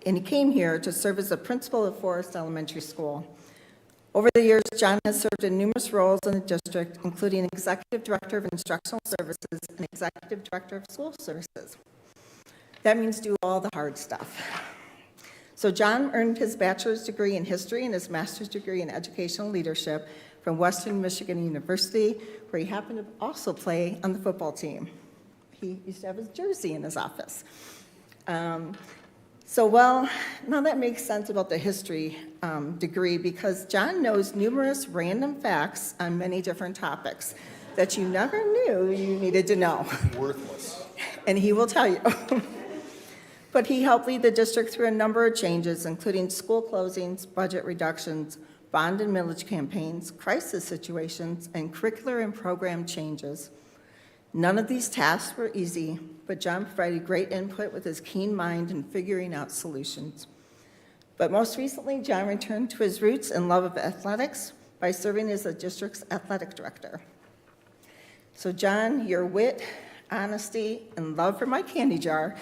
S5: and he came here to serve as a principal of Forest Elementary School. Over the years, John has served in numerous roles in the district, including Executive Director of Instructional Services and Executive Director of School Services. That means do all the hard stuff. So John earned his bachelor's degree in history and his master's degree in educational leadership from Western Michigan University, where he happened to also play on the football team. He used to have his jersey in his office. Now that makes sense about the history degree, because John knows numerous random facts on many different topics that you never knew you needed to know.
S11: Worthless.
S5: And he will tell you. But he helped lead the district through a number of changes, including school closings, budget reductions, bond and millage campaigns, crisis situations, and curricular and program changes. None of these tasks were easy, but John provided great input with his keen mind in figuring out solutions. But most recently, John returned to his roots and love of athletics by serving as the district's athletic director. So John, your wit, honesty, and love for my candy jar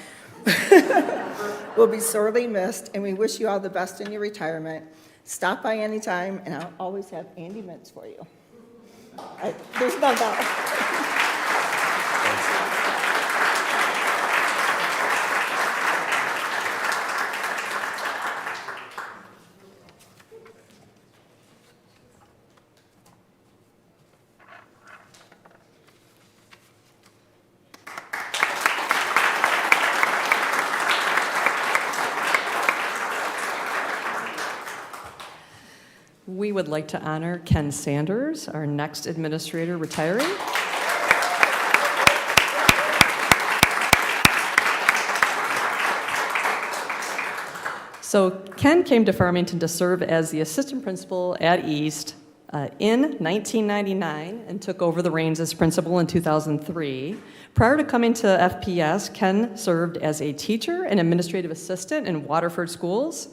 S5: will be sorely missed, and we wish you all the best in your retirement. Stop by anytime, and I'll always have Andy Mints for you. There's no doubt.
S7: We would like to honor Ken Sanders, our next administrator retiree. So Ken came to Farmington to serve as the assistant principal at East in 1999 and took over the reins as principal in 2003. Prior to coming to FPS, Ken served as a teacher and administrative assistant in Waterford Schools.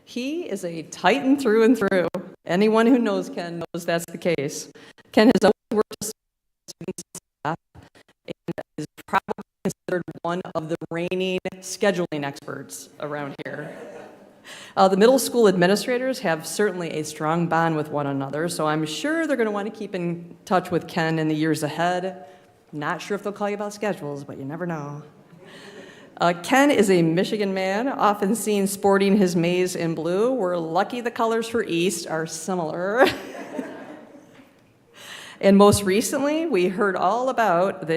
S7: He is a Titan through and through. Anyone who knows Ken knows that's the case. Ken has always worked with students and staff and is probably considered one of the reigning scheduling experts around here. The middle school administrators have certainly a strong bond with one another, so I'm sure they're going to want to keep in touch with Ken in the years ahead. Not sure if they'll call you about schedules, but you never know. Ken is a Michigan man, often seen sporting his maize in blue. We're lucky the colors for East are similar. And most recently, we heard all about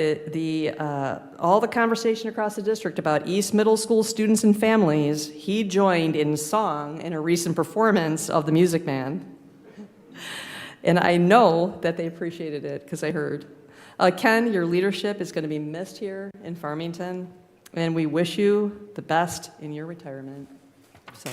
S7: all the conversation across the district about East Middle School students and families. He joined in song in a recent performance of The Music Man. And I know that they appreciated it because I heard. Ken, your leadership is going to be missed here in Farmington, and we wish you the best in your retirement. So.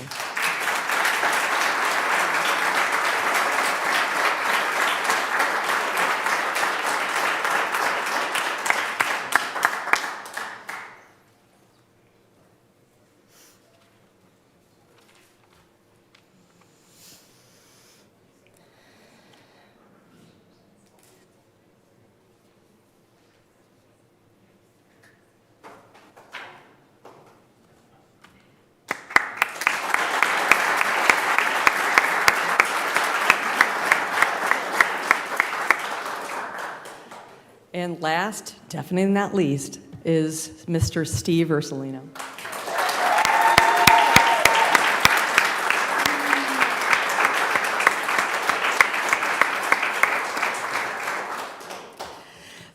S7: And last, definitely not least, is Mr. Steve Ursulino.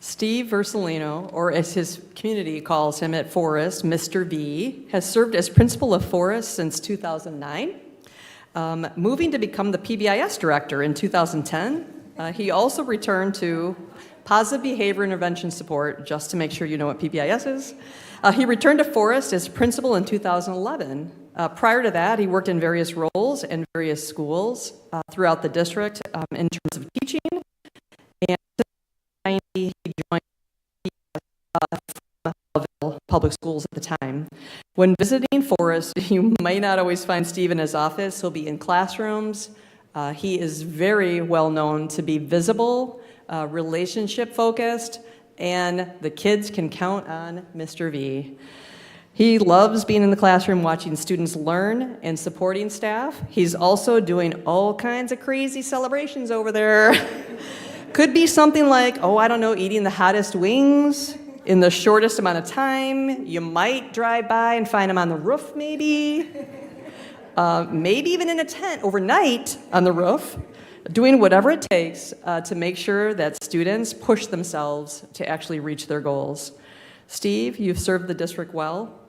S7: Steve Ursulino, or as his community calls him at Forest, Mr. V, has served as principal of Forest since 2009, moving to become the PBIS director in 2010. He also returned to Positive Behavior Intervention Support, just to make sure you know what PBIS is. He returned to Forest as principal in 2011. Prior to that, he worked in various roles in various schools throughout the district in terms of teaching. And in 1990, he joined public schools at the time. When visiting Forest, you might not always find Steve in his office. He'll be in classrooms. He is very well known to be visible, relationship focused, and the kids can count on Mr. V. He loves being in the classroom, watching students learn and supporting staff. He's also doing all kinds of crazy celebrations over there. Could be something like, oh, I don't know, eating the hottest wings in the shortest amount of time. You might drive by and find him on the roof, maybe. Maybe even in a tent overnight on the roof, doing whatever it takes to make sure that students push themselves to actually reach their goals. Steve, you've served the district well,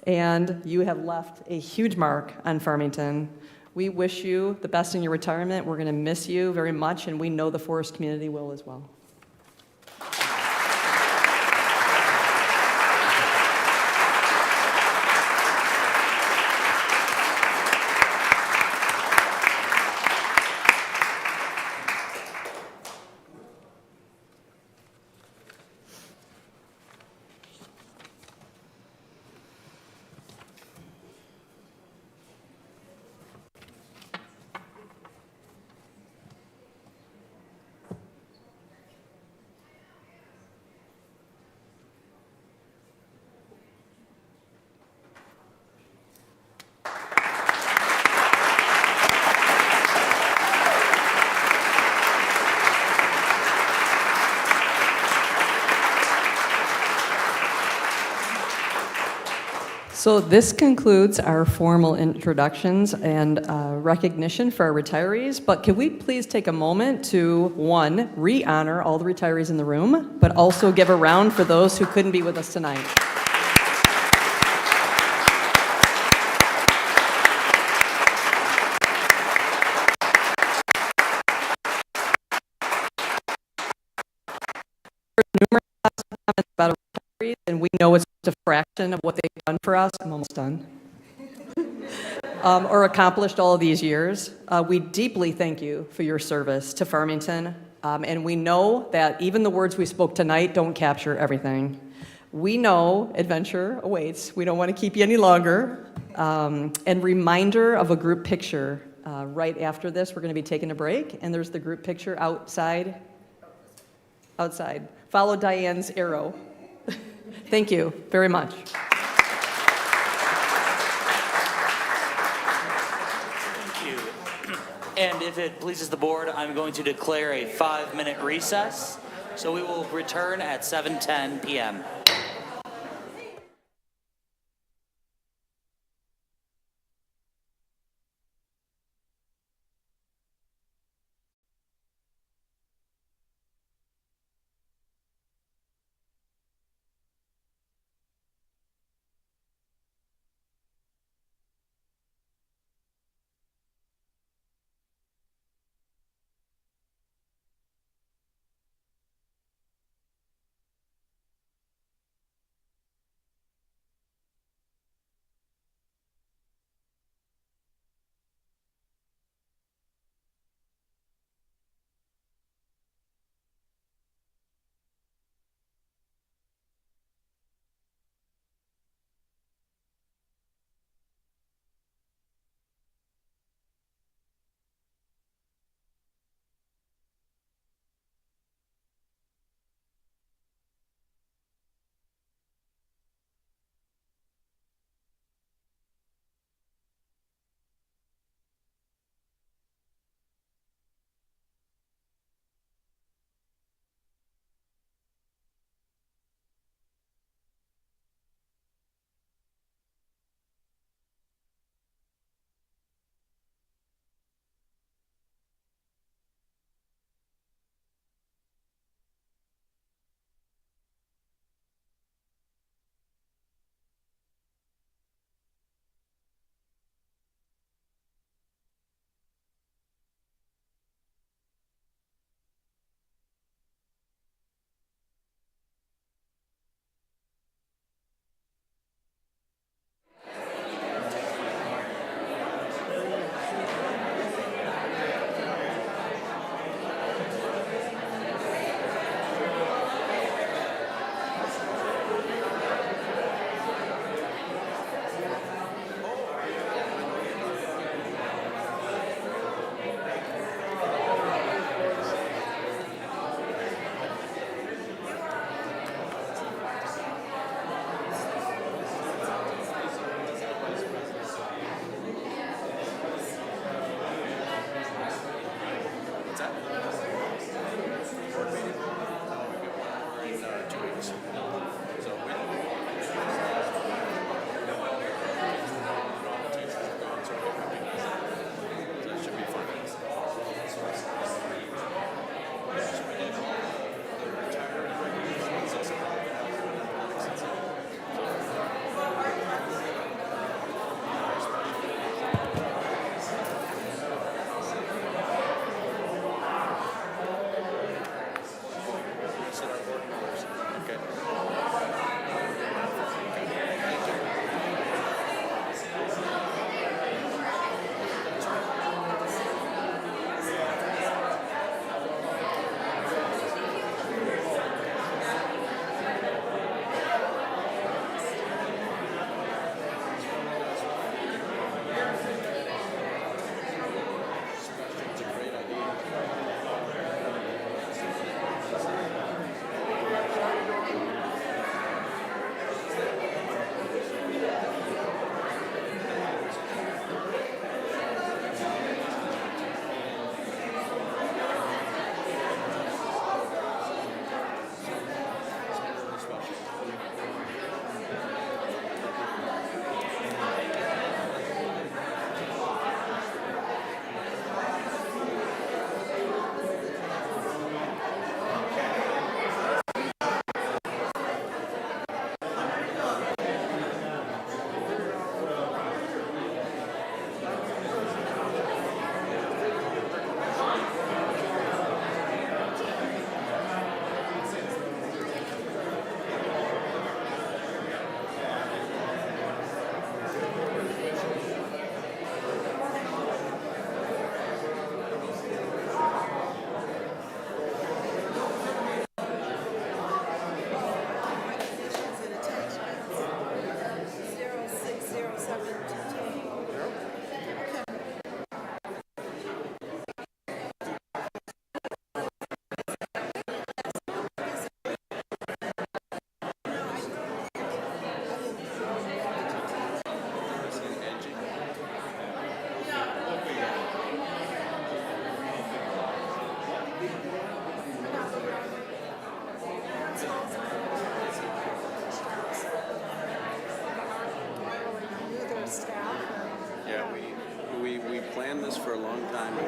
S7: and you have left a huge mark on Farmington. We wish you the best in your retirement. We're going to miss you very much, and we know the Forest community will as well. So this concludes our formal introductions and recognition for our retirees, but can we please take a moment to, one, re-honor all the retirees in the room, but also give a round for those who couldn't be with us tonight. Numerous comments about retirees, and we know it's a fraction of what they've done for us. I'm almost done. Or accomplished all of these years. We deeply thank you for your service to Farmington, and we know that even the words we spoke tonight don't capture everything. We know adventure awaits. We don't want to keep you any longer. And reminder of a group picture. Right after this, we're going to be taking a break, and there's the group picture outside. Outside. Follow Diane's arrow. Thank you very much.
S1: And if it pleases the board, I'm going to declare a 5-minute recess. So we will return at 7:10 p.m.
S4: Yeah, we planned this for a long time.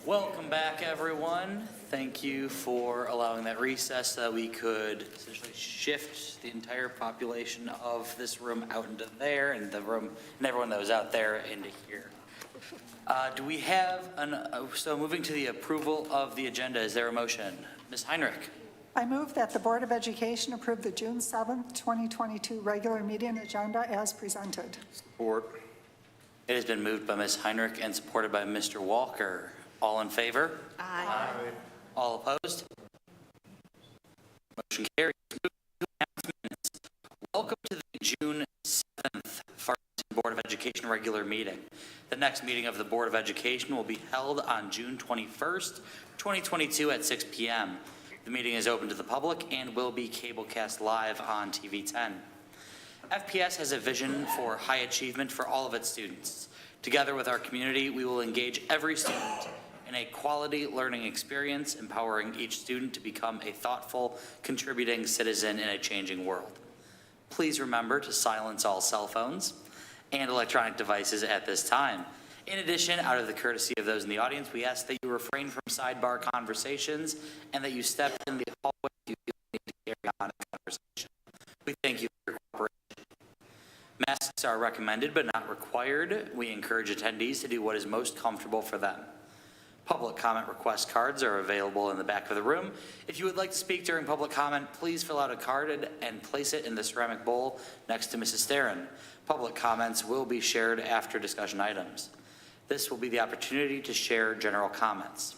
S1: Welcome back, everyone. Thank you for allowing that recess so that we could essentially shift the entire population of this room out into there and the room and everyone that was out there into here. Do we have so moving to the approval of the agenda, is there a motion? Ms. Heinrich.
S17: I move that the Board of Education approve the June 7th, 2022 regular meeting agenda as presented.
S4: Support.
S1: It has been moved by Ms. Heinrich and supported by Mr. Walker. All in favor? Aye. All opposed? Motion carries. Announcements. Welcome to the June 7th Farmington Board of Education regular meeting. The next meeting of the Board of Education will be held on June 21st, 2022 at 6 p.m. The meeting is open to the public and will be cablecast live on TV 10. FPS has a vision for high achievement for all of its students. Together with our community, we will engage every student in a quality learning experience, empowering each student to become a thoughtful, contributing citizen in a changing world. Please remember to silence all cell phones and electronic devices at this time. In addition, out of the courtesy of those in the audience, we ask that you refrain from sidebar conversations and that you step in the hallway if you feel the need to carry on a conversation. We thank you for your cooperation. Masks are recommended but not required. We encourage attendees to do what is most comfortable for them. Public comment request cards are available in the back of the room. If you would like to speak during public comment, please fill out a card and place it in the ceramic bowl next to Mrs. Theron. Public comments will be shared after discussion items. This will be the opportunity to share general comments.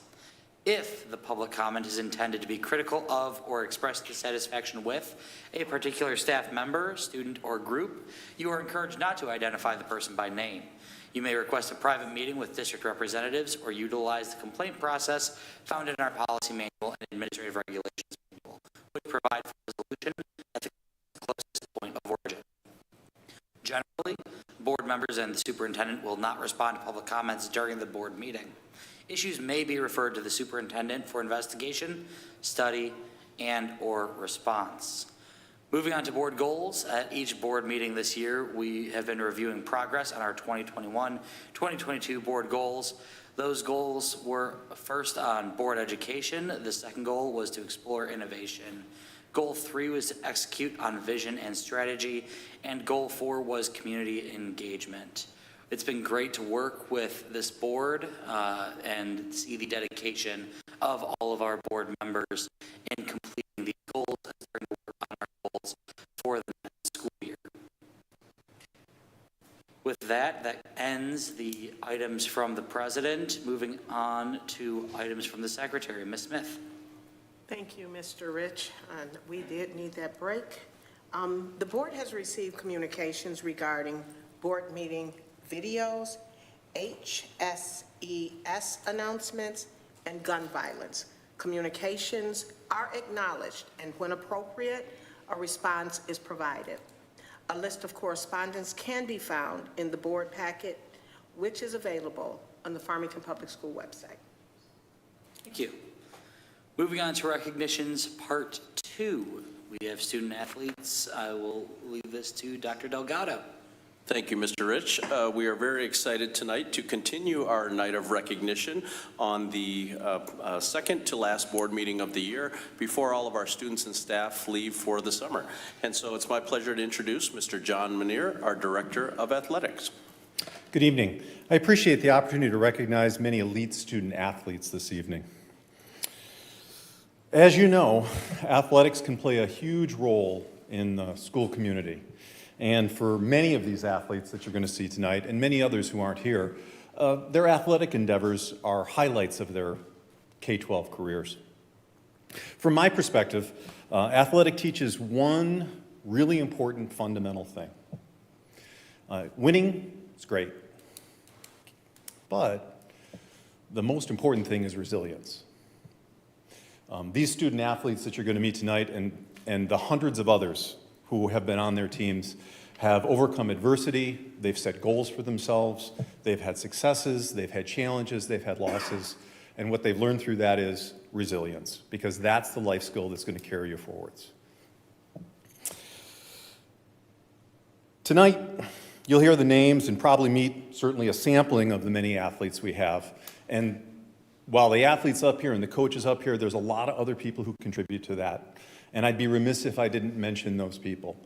S1: If the public comment is intended to be critical of or express dissatisfaction with a particular staff member, student, or group, you are encouraged not to identify the person by name. You may request a private meeting with district representatives or utilize the complaint process found in our policy manual and administrative regulations manual, which provide for resolution at the closest point of origin. Generally, board members and the superintendent will not respond to public comments during the board meeting. Issues may be referred to the superintendent for investigation, study, and/or response. Moving on to board goals, at each board meeting this year, we have been reviewing progress on our 2021-2022 board goals. Those goals were first on board education. The second goal was to explore innovation. Goal 3 was to execute on vision and strategy, and goal 4 was community engagement. It's been great to work with this board and see the dedication of all of our board members in completing these goals and starting to work on our goals for the next school year. With that, that ends the items from the president. Moving on to items from the secretary. Ms. Smith.
S2: Thank you, Mr. Rich. We did need that break. The board has received communications regarding board meeting videos, HSES announcements, and gun violence. Communications are acknowledged, and when appropriate, a response is provided. A list of correspondence can be found in the board packet, which is available on the Farmington Public School website.
S1: Thank you. Moving on to recognitions, part 2. We have student athletes. I will leave this to Dr. Delgado.
S4: Thank you, Mr. Rich. We are very excited tonight to continue our night of recognition on the second to last board meeting of the year before all of our students and staff leave for the summer. And so it's my pleasure to introduce Mr. John Manier, our Director of Athletics.
S18: Good evening. I appreciate the opportunity to recognize many elite student athletes this evening. As you know, athletics can play a huge role in the school community. And for many of these athletes that you're going to see tonight, and many others who aren't here, their athletic endeavors are highlights of their K-12 careers. From my perspective, athletic teaches one really important fundamental thing. Winning is great, but the most important thing is resilience. These student athletes that you're going to meet tonight and the hundreds of others who have been on their teams have overcome adversity, they've set goals for themselves, they've had successes, they've had challenges, they've had losses, and what they've learned through that is resilience, because that's the life skill that's going to carry you forwards. Tonight, you'll hear the names and probably meet certainly a sampling of the many athletes we have. And while the athletes up here and the coaches up here, there's a lot of other people who contribute to that. And I'd be remiss if I didn't mention those people.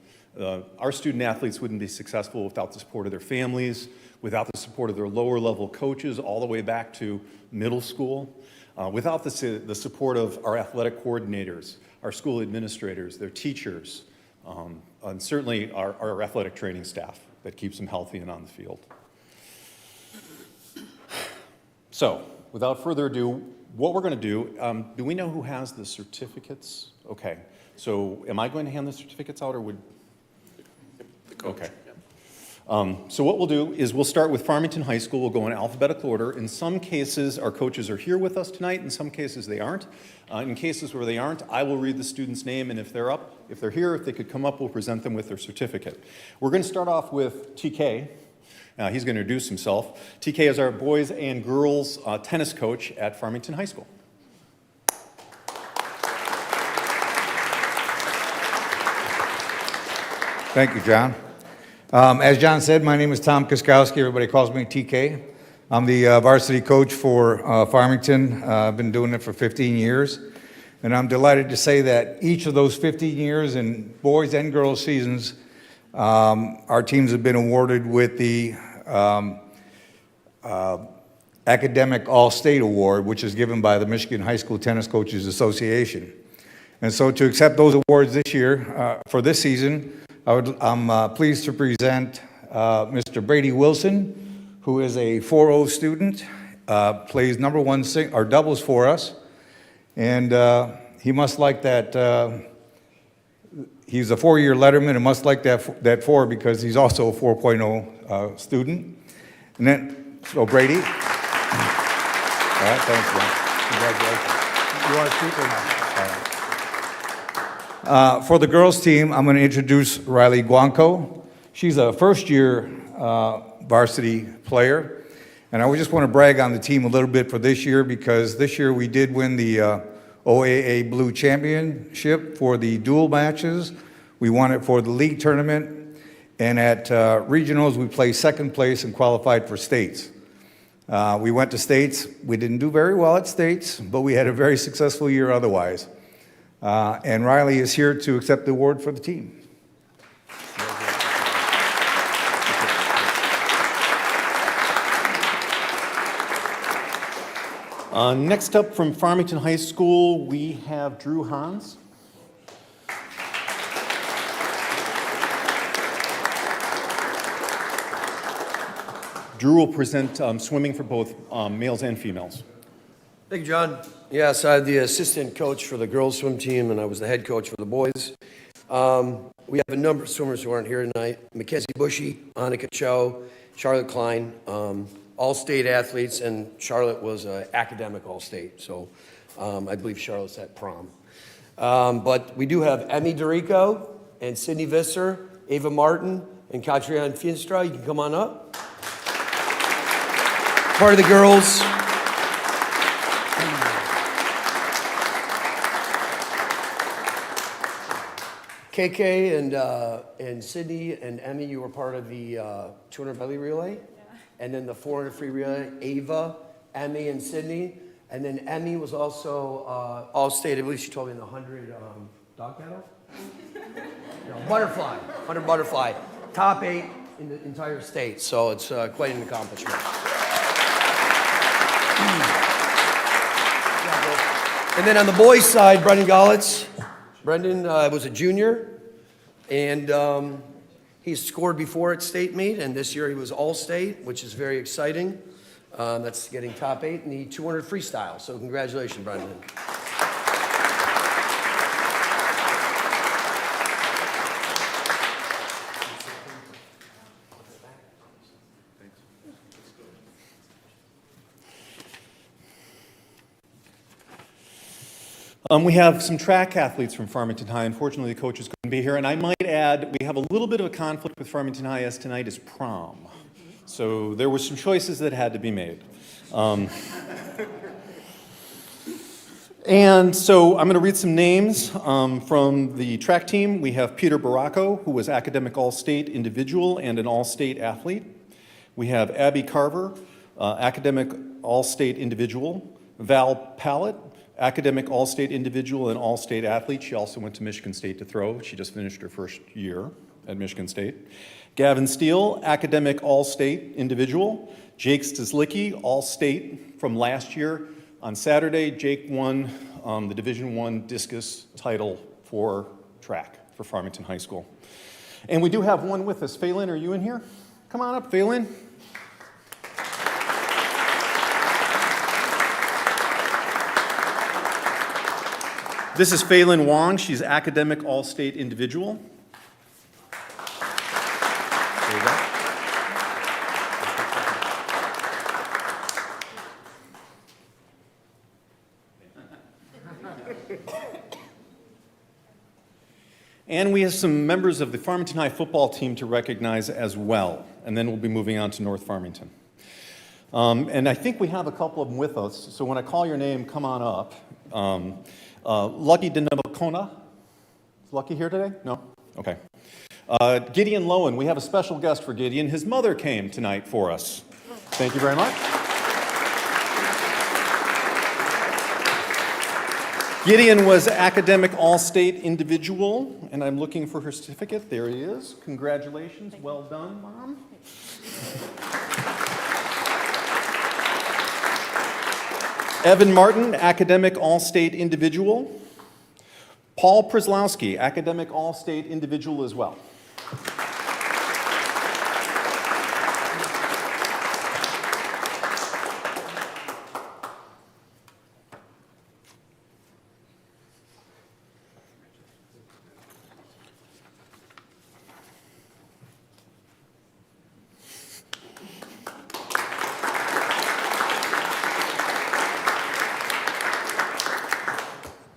S18: Our student athletes wouldn't be successful without the support of their families, without the support of their lower level coaches all the way back to middle school, without the support of our athletic coordinators, our school administrators, their teachers, and certainly our athletic training staff that keeps them healthy and on the field. So, without further ado, what we're going to do we know who has the certificates? Okay, so am I going to hand the certificates out, or would... Okay. So what we'll do is we'll start with Farmington High School. We'll go in alphabetical order. In some cases, our coaches are here with us tonight. In some cases, they aren't. In cases where they aren't, I will read the student's name, and if they're here, if they could come up, we'll present them with their certificate. We're going to start off with TK. He's going to introduce himself. TK is our boys and girls tennis coach at Farmington High School.
S19: Thank you, John. As John said, my name is Tom Koskowski. Everybody calls me TK. I'm the varsity coach for Farmington. I've been doing it for 15 years. And I'm delighted to say that each of those 15 years in boys and girls seasons, our teams have been awarded with the Academic All-State Award, which is given by the Michigan High School Tennis Coaches Association. And so to accept those awards this year, for this season, I'm pleased to present Mr. Brady Wilson, who is a 4.0 student, plays number one or doubles for us, and he must like that. He's a four-year letterman and must like that four because he's also a 4.0 student. And then, so Brady. All right, thanks, John. Congratulations. You want to speak or not? For the girls team, I'm going to introduce Riley Guanco. She's a first-year varsity player. And I just want to brag on the team a little bit for this year because this year we did win the OAA Blue Championship for the dual matches. We won it for the league tournament. And at regionals, we placed second place and qualified for states. We went to states. We didn't do very well at states, but we had a very successful year otherwise. And Riley is here to accept the award for the team.
S18: Next up from Farmington High School, we have Drew Hans. Drew will present swimming for both males and females.
S20: Thank you, John. Yes, I'm the assistant coach for the girls swim team, and I was the head coach for the boys. We have a number of swimmers who aren't here tonight. Mackenzie Bushy, Annika Cho, Charlotte Klein, all-state athletes, and Charlotte was an academic all-state, so I believe Charlotte's at prom. But we do have Emmy Dorico and Sydney Visser, Ava Martin, and Katrian Finstra. You can come on up. Part of the girls. KK and Sydney and Emmy, you were part of the 200 medley relay. Yeah. And then the 400 free relay, Ava, Emmy, and Sydney. And then Emmy was also all-state, I believe she told me in the 100 dog paddle? No, butterfly, 100 butterfly. Top 8 in the entire state, so it's quite an accomplishment. And then on the boys' side, Brendan Gollitz. Brendan was a junior, and he's scored before at state meet, and this year he was all-state, which is very exciting. That's getting top 8 in the 200 freestyle, so congratulations, Brendan.
S18: We have some track athletes from Farmington High. Unfortunately, the coaches couldn't be here. And I might add, we have a little bit of a conflict with Farmington High as tonight is prom. So there were some choices that had to be made. And so I'm going to read some names from the track team. We have Peter Baracco, who was academic all-state individual and an all-state athlete. We have Abby Carver, academic all-state individual. Val Pallett, academic all-state individual and all-state athlete. She also went to Michigan State to throw. She just finished her first year at Michigan State. Gavin Steele, academic all-state individual. Jake Stislicki, all-state from last year. On Saturday, Jake won the Division I discus title for track for Farmington High School. And we do have one with us. Phelan, are you in here? Come on up, Phelan. This is Phelan Wong. She's academic all-state individual. There you go. And we have some members of the Farmington High football team to recognize as well. And then we'll be moving on to North Farmington. And I think we have a couple of them with us. So when I call your name, come on up. Lucky Dinabakona. Is Lucky here today? No? Okay. Gideon Lowen. We have a special guest for Gideon. His mother came tonight for us. Thank you very much. Gideon was academic all-state individual, and I'm looking for her certificate. There he is. Congratulations. Well done, Mom. Evan Martin, academic all-state individual. Paul Przyslowski, academic all-state individual as well.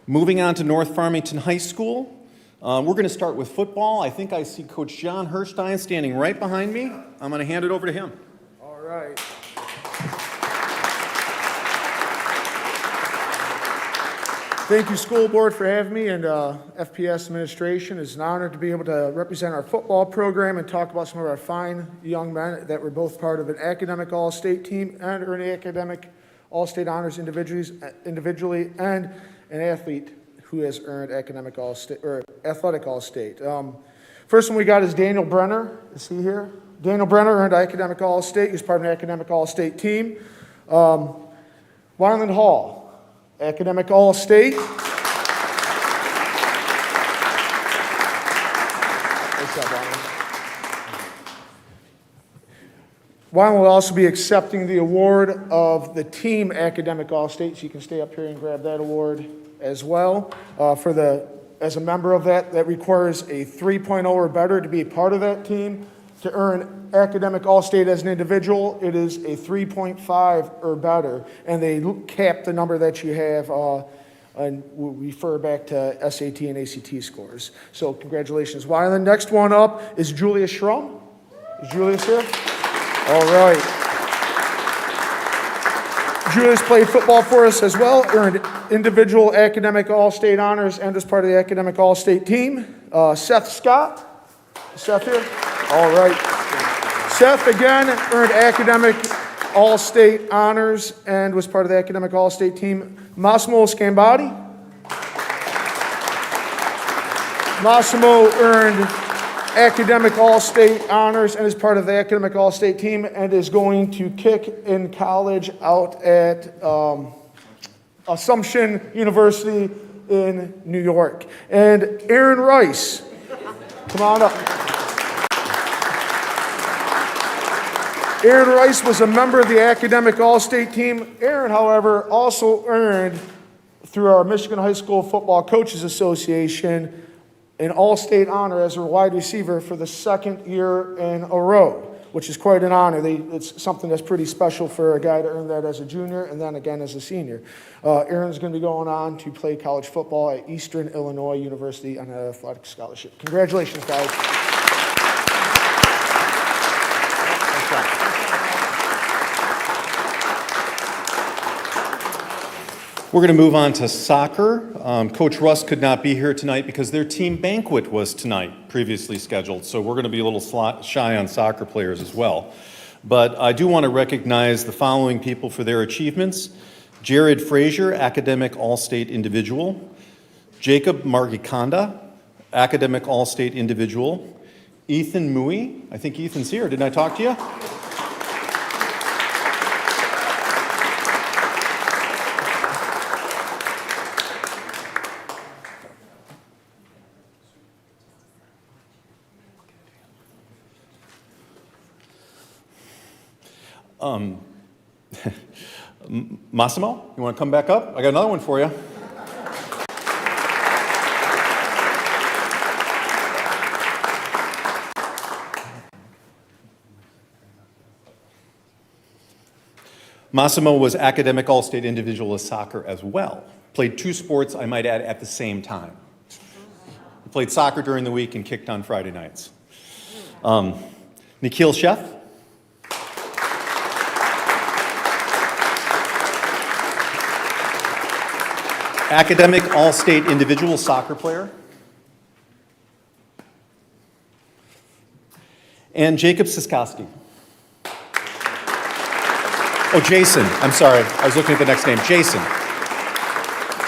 S18: Moving on to North Farmington High School, we're going to start with football. I think I see Coach John Herstein standing right behind me. I'm going to hand it over to him.
S21: All right. Thank you, school board, for having me, and FPS administration. It's an honor to be able to represent our football program and talk about some of our fine young men that were both part of an academic all-state team and earned academic all-state honors individually, and an athlete who has earned academic all-state or athletic all-state. First one we got is Daniel Brenner. Is he here? Daniel Brenner earned academic all-state. He's part of an academic all-state team. Wyland Hall, academic all-state. Wyland will also be accepting the award of the team academic all-state, so you can stay up here and grab that award as well. As a member of that requires a 3.0 or better to be a part of that team. To earn academic all-state as an individual, it is a 3.5 or better, and they cap the number that you have and we'll refer back to SAT and ACT scores. So congratulations, Wyland. Next one up is Julia Schrum. Is Julius here? All right. Julius played football for us as well, earned individual academic all-state honors and was part of the academic all-state team. Seth Scott. Is Seth here? All right. Seth, again, earned academic all-state honors and was part of the academic all-state team. Massimo Scambati. Massimo earned academic all-state honors and is part of the academic all-state team and is going to kick in college out at Assumption University in New York. And Aaron Rice, come on up. Aaron Rice was a member of the academic all-state team. Aaron, however, also earned, through our Michigan High School Football Coaches Association, an all-state honor as a wide receiver for the second year in a row. which is quite an honor. It's something that's pretty special for a guy to earn that as a junior and then again as a senior. Aaron's going to be going on to play college football at Eastern Illinois University on an athletic scholarship. Congratulations, guys.
S18: We're going to move on to soccer. Coach Russ could not be here tonight because their team banquet was tonight, previously scheduled. So we're going to be a little shy on soccer players as well. But I do want to recognize the following people for their achievements. Jared Frazier, Academic All-State Individual. Jacob Margikonda, Academic All-State Individual. Ethan Mui, I think Ethan's here. Didn't I talk to you? Massimo, you want to come back up? I got another one for you. Massimo was Academic All-State Individual of Soccer as well. Played 2 sports, I might add, at the same time. He played soccer during the week and kicked on Friday nights. Nikhil Chef. Academic All-State Individual Soccer player. And Jacob Siskowski. Oh, Jason. I'm sorry. I was looking at the next name. Jason.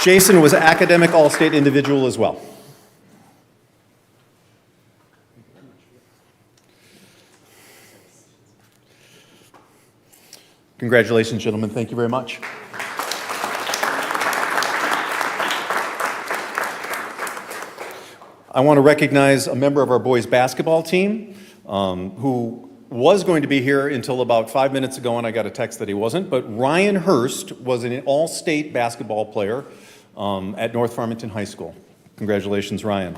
S18: Jason was Academic All-State Individual as well. Congratulations, gentlemen. Thank you very much. I want to recognize a member of our boys basketball team who was going to be here until about 5 minutes ago, and I got a text that he wasn't. But Ryan Hurst was an all-state basketball player at North Farmington High School. Congratulations, Ryan.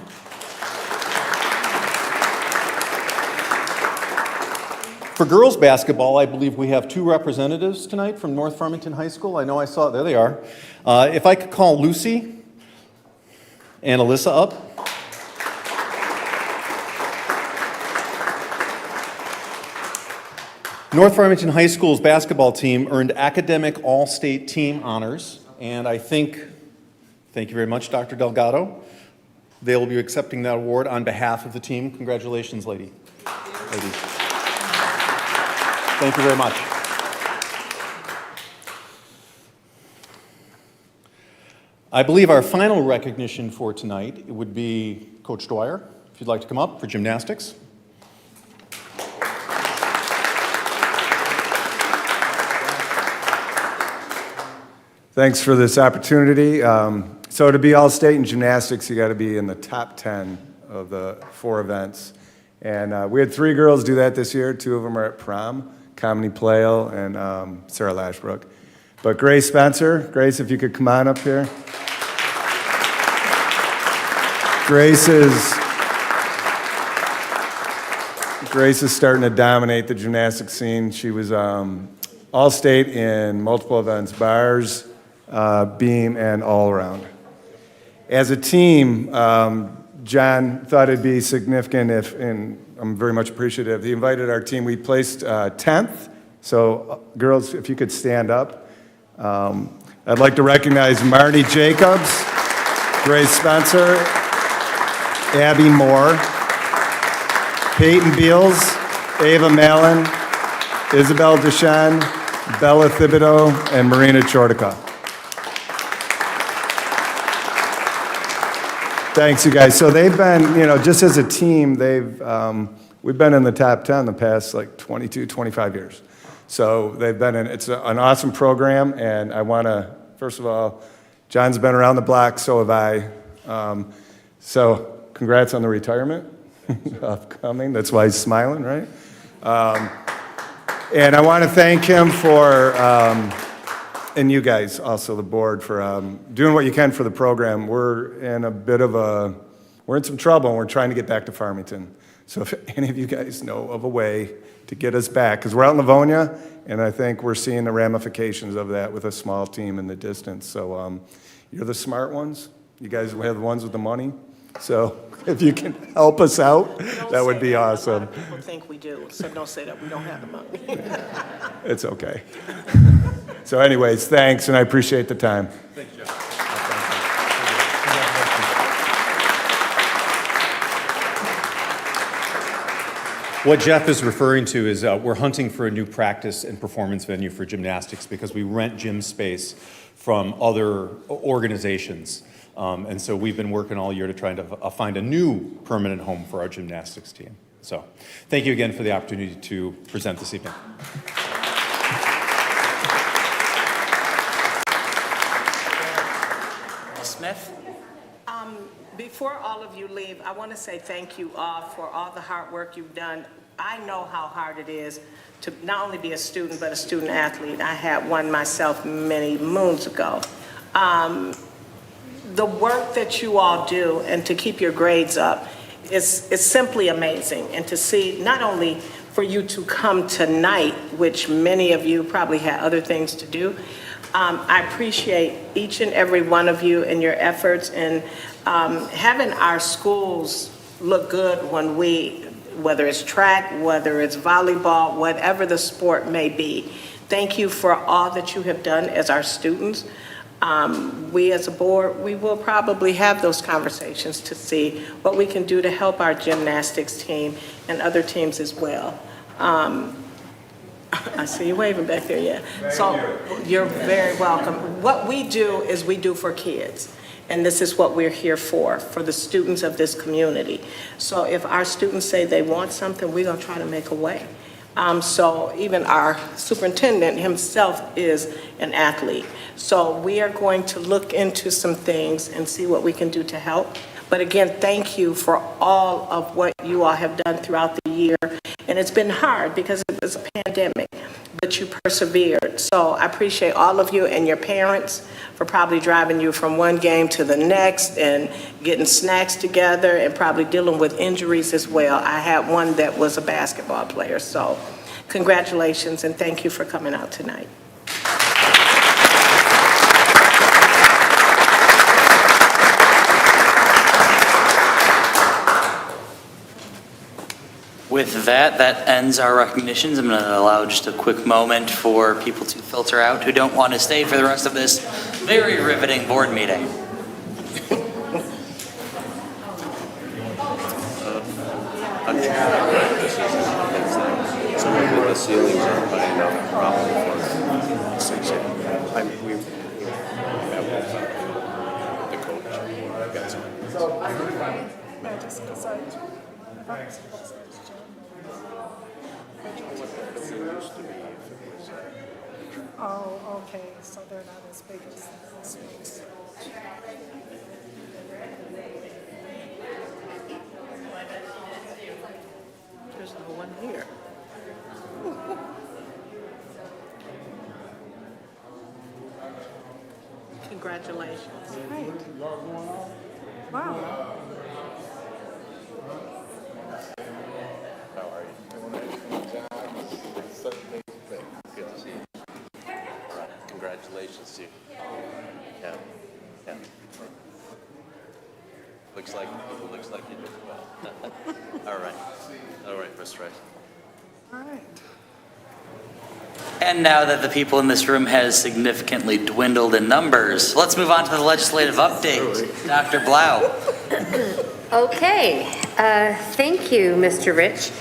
S18: For girls basketball, I believe we have 2 representatives tonight from North Farmington High School. I know I saw it. There they are. If I could call Lucy and Alyssa up. North Farmington High School's basketball team earned academic all-state team honors, and I think, thank you very much, Dr. Delgado. They will be accepting that award on behalf of the team. Congratulations, ladies. Thank you very much. I believe our final recognition for tonight would be Coach Dwyer, if you'd like to come up for gymnastics.
S8: Thanks for this opportunity. So to be all-state in gymnastics, you got to be in the top 10 of the 4 events. And we had 3 girls do that this year. 2 of them are at prom, Kamini Plail and Sarah Lashbrook. But Grace Spencer, Grace, if you could come on up here. Grace is starting to dominate the gymnastics scene. She was all-state in multiple events, bars, beam, and all-around. As a team, John thought it'd be significant if, and I'm very much appreciative, he invited our team. We placed 10th, so girls, if you could stand up. I'd like to recognize Marty Jacobs, Grace Spencer, Abby Moore, Peyton Beals, Ava Mallon, Isabel Deshawn, Bella Thibodeau, and Marina Chortica. Thanks, you guys. So they've been, just as a team, we've been in the top 10 the past 22, 25 years. So they've been it's an awesome program, and I want to, first of all, John's been around the block, so have I. So congrats on the retirement upcoming. That's why he's smiling, right? And I want to thank him for, and you guys, also the board, for doing what you can for the program. We're in some trouble, and we're trying to get back to Farmington. So if any of you guys know of a way to get us back, because we're out in Livonia, and I think we're seeing the ramifications of that with a small team in the distance. So you're the smart ones. You guys are the ones with the money. So if you can help us out, that would be awesome.
S2: A lot of people think we do, so don't say that we don't have the money.
S8: It's okay. So anyways, thanks, and I appreciate the time.
S18: Thank you, What Jeff is referring to is we're hunting for a new practice and performance venue for gymnastics because we rent gym space from other organizations. And so we've been working all year to try to find a new permanent home for our gymnastics team. So thank you again for the opportunity to present this evening.
S1: Smith?
S2: Before all of you leave, I want to say thank you all for all the hard work you've done. I know how hard it is to not only be a student, but a student athlete. I had one myself many moons ago. The work that you all do and to keep your grades up is simply amazing. And to see not only for you to come tonight, which many of you probably had other things to do, I appreciate each and every one of you and your efforts in having our schools look good when whether it's track, whether it's volleyball, whatever the sport may be. Thank you for all that you have done as our students. We as a board, we will probably have those conversations to see what we can do to help our gymnastics team and other teams as well. I see you waving back there, yeah. So you're very welcome. What we do is we do for kids. And this is what we're here for the students of this community. So if our students say they want something, we're gonna try to make a way. So even our superintendent himself is an athlete. So we are going to look into some things and see what we can do to help. But again, thank you for all of what you all have done throughout the year. And it's been hard because it was a pandemic, but you persevered. So I appreciate all of you and your parents for probably driving you from one game to the next and getting snacks together and probably dealing with injuries as well. I had one that was a basketball player. So congratulations and thank you for coming out tonight.
S1: With that, that ends our recognitions. I'm going to allow just a quick moment for people to filter out who don't want to stay for the rest of this very riveting board meeting.
S4: The ceilings aren't high enough, probably for the coach.
S17: Oh, okay, so they're not as big as this one's.
S2: There's no one here. Congratulations.
S17: Great. Wow.
S4: Good to see you. All right. Congratulations to you. Yeah. Yeah. Looks like you did well. All right. All right, Mr. Rice.
S17: All right.
S1: And now that the people in this room has significantly dwindled in numbers, let's move on to the legislative update. Dr. Blau.
S10: Okay, thank you, Mr. Rich.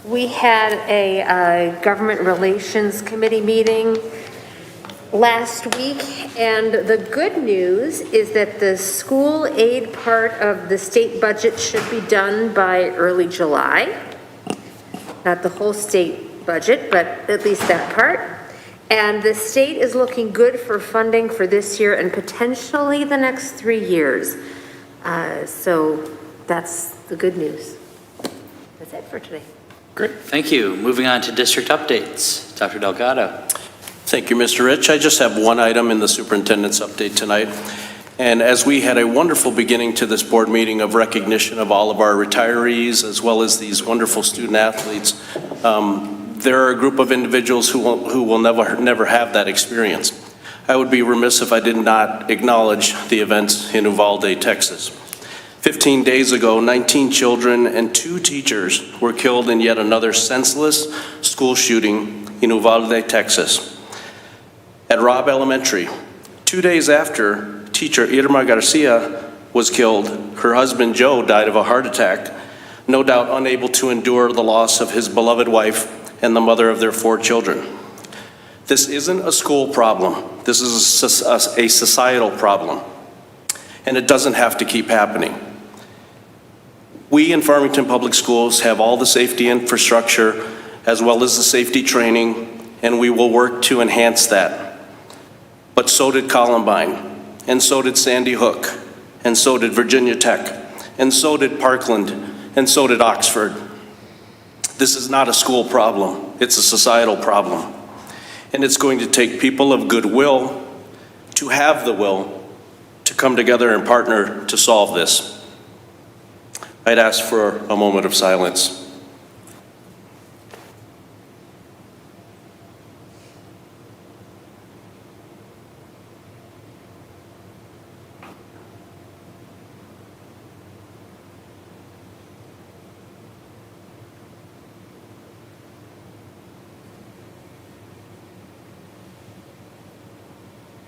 S10: We had a Government Relations Committee meeting last week, and the good news is that the school aid part of the state budget should be done by early July. Not the whole state budget, but at least that part. And the state is looking good for funding for this year and potentially the next 3 years. So that's the good news. That's it for today.
S1: Great, thank you. Moving on to district updates. Dr. Delgado.
S4: Thank you, Mr. Rich. I just have one item in the superintendent's update tonight. And as we had a wonderful beginning to this board meeting of recognition of all of our retirees, as well as these wonderful student athletes, there are a group of individuals who will never have that experience. I would be remiss if I did not acknowledge the events in Uvalde, Texas. 15 days ago, 19 children and 2 teachers were killed in yet another senseless school shooting in Uvalde, Texas. At Robb Elementary, 2 days after teacher Irma Garcia was killed, her husband Joe died of a heart attack, no doubt unable to endure the loss of his beloved wife and the mother of their 4 children. This isn't a school problem. This is a societal problem, and it doesn't have to keep happening. We in Farmington Public Schools have all the safety infrastructure as well as the safety training, and we will work to enhance that. But so did Columbine, and so did Sandy Hook, and so did Virginia Tech, and so did Parkland, and so did Oxford. This is not a school problem, it's a societal problem. And it's going to take people of goodwill to have the will to come together and partner to solve this. I'd ask for a moment of silence.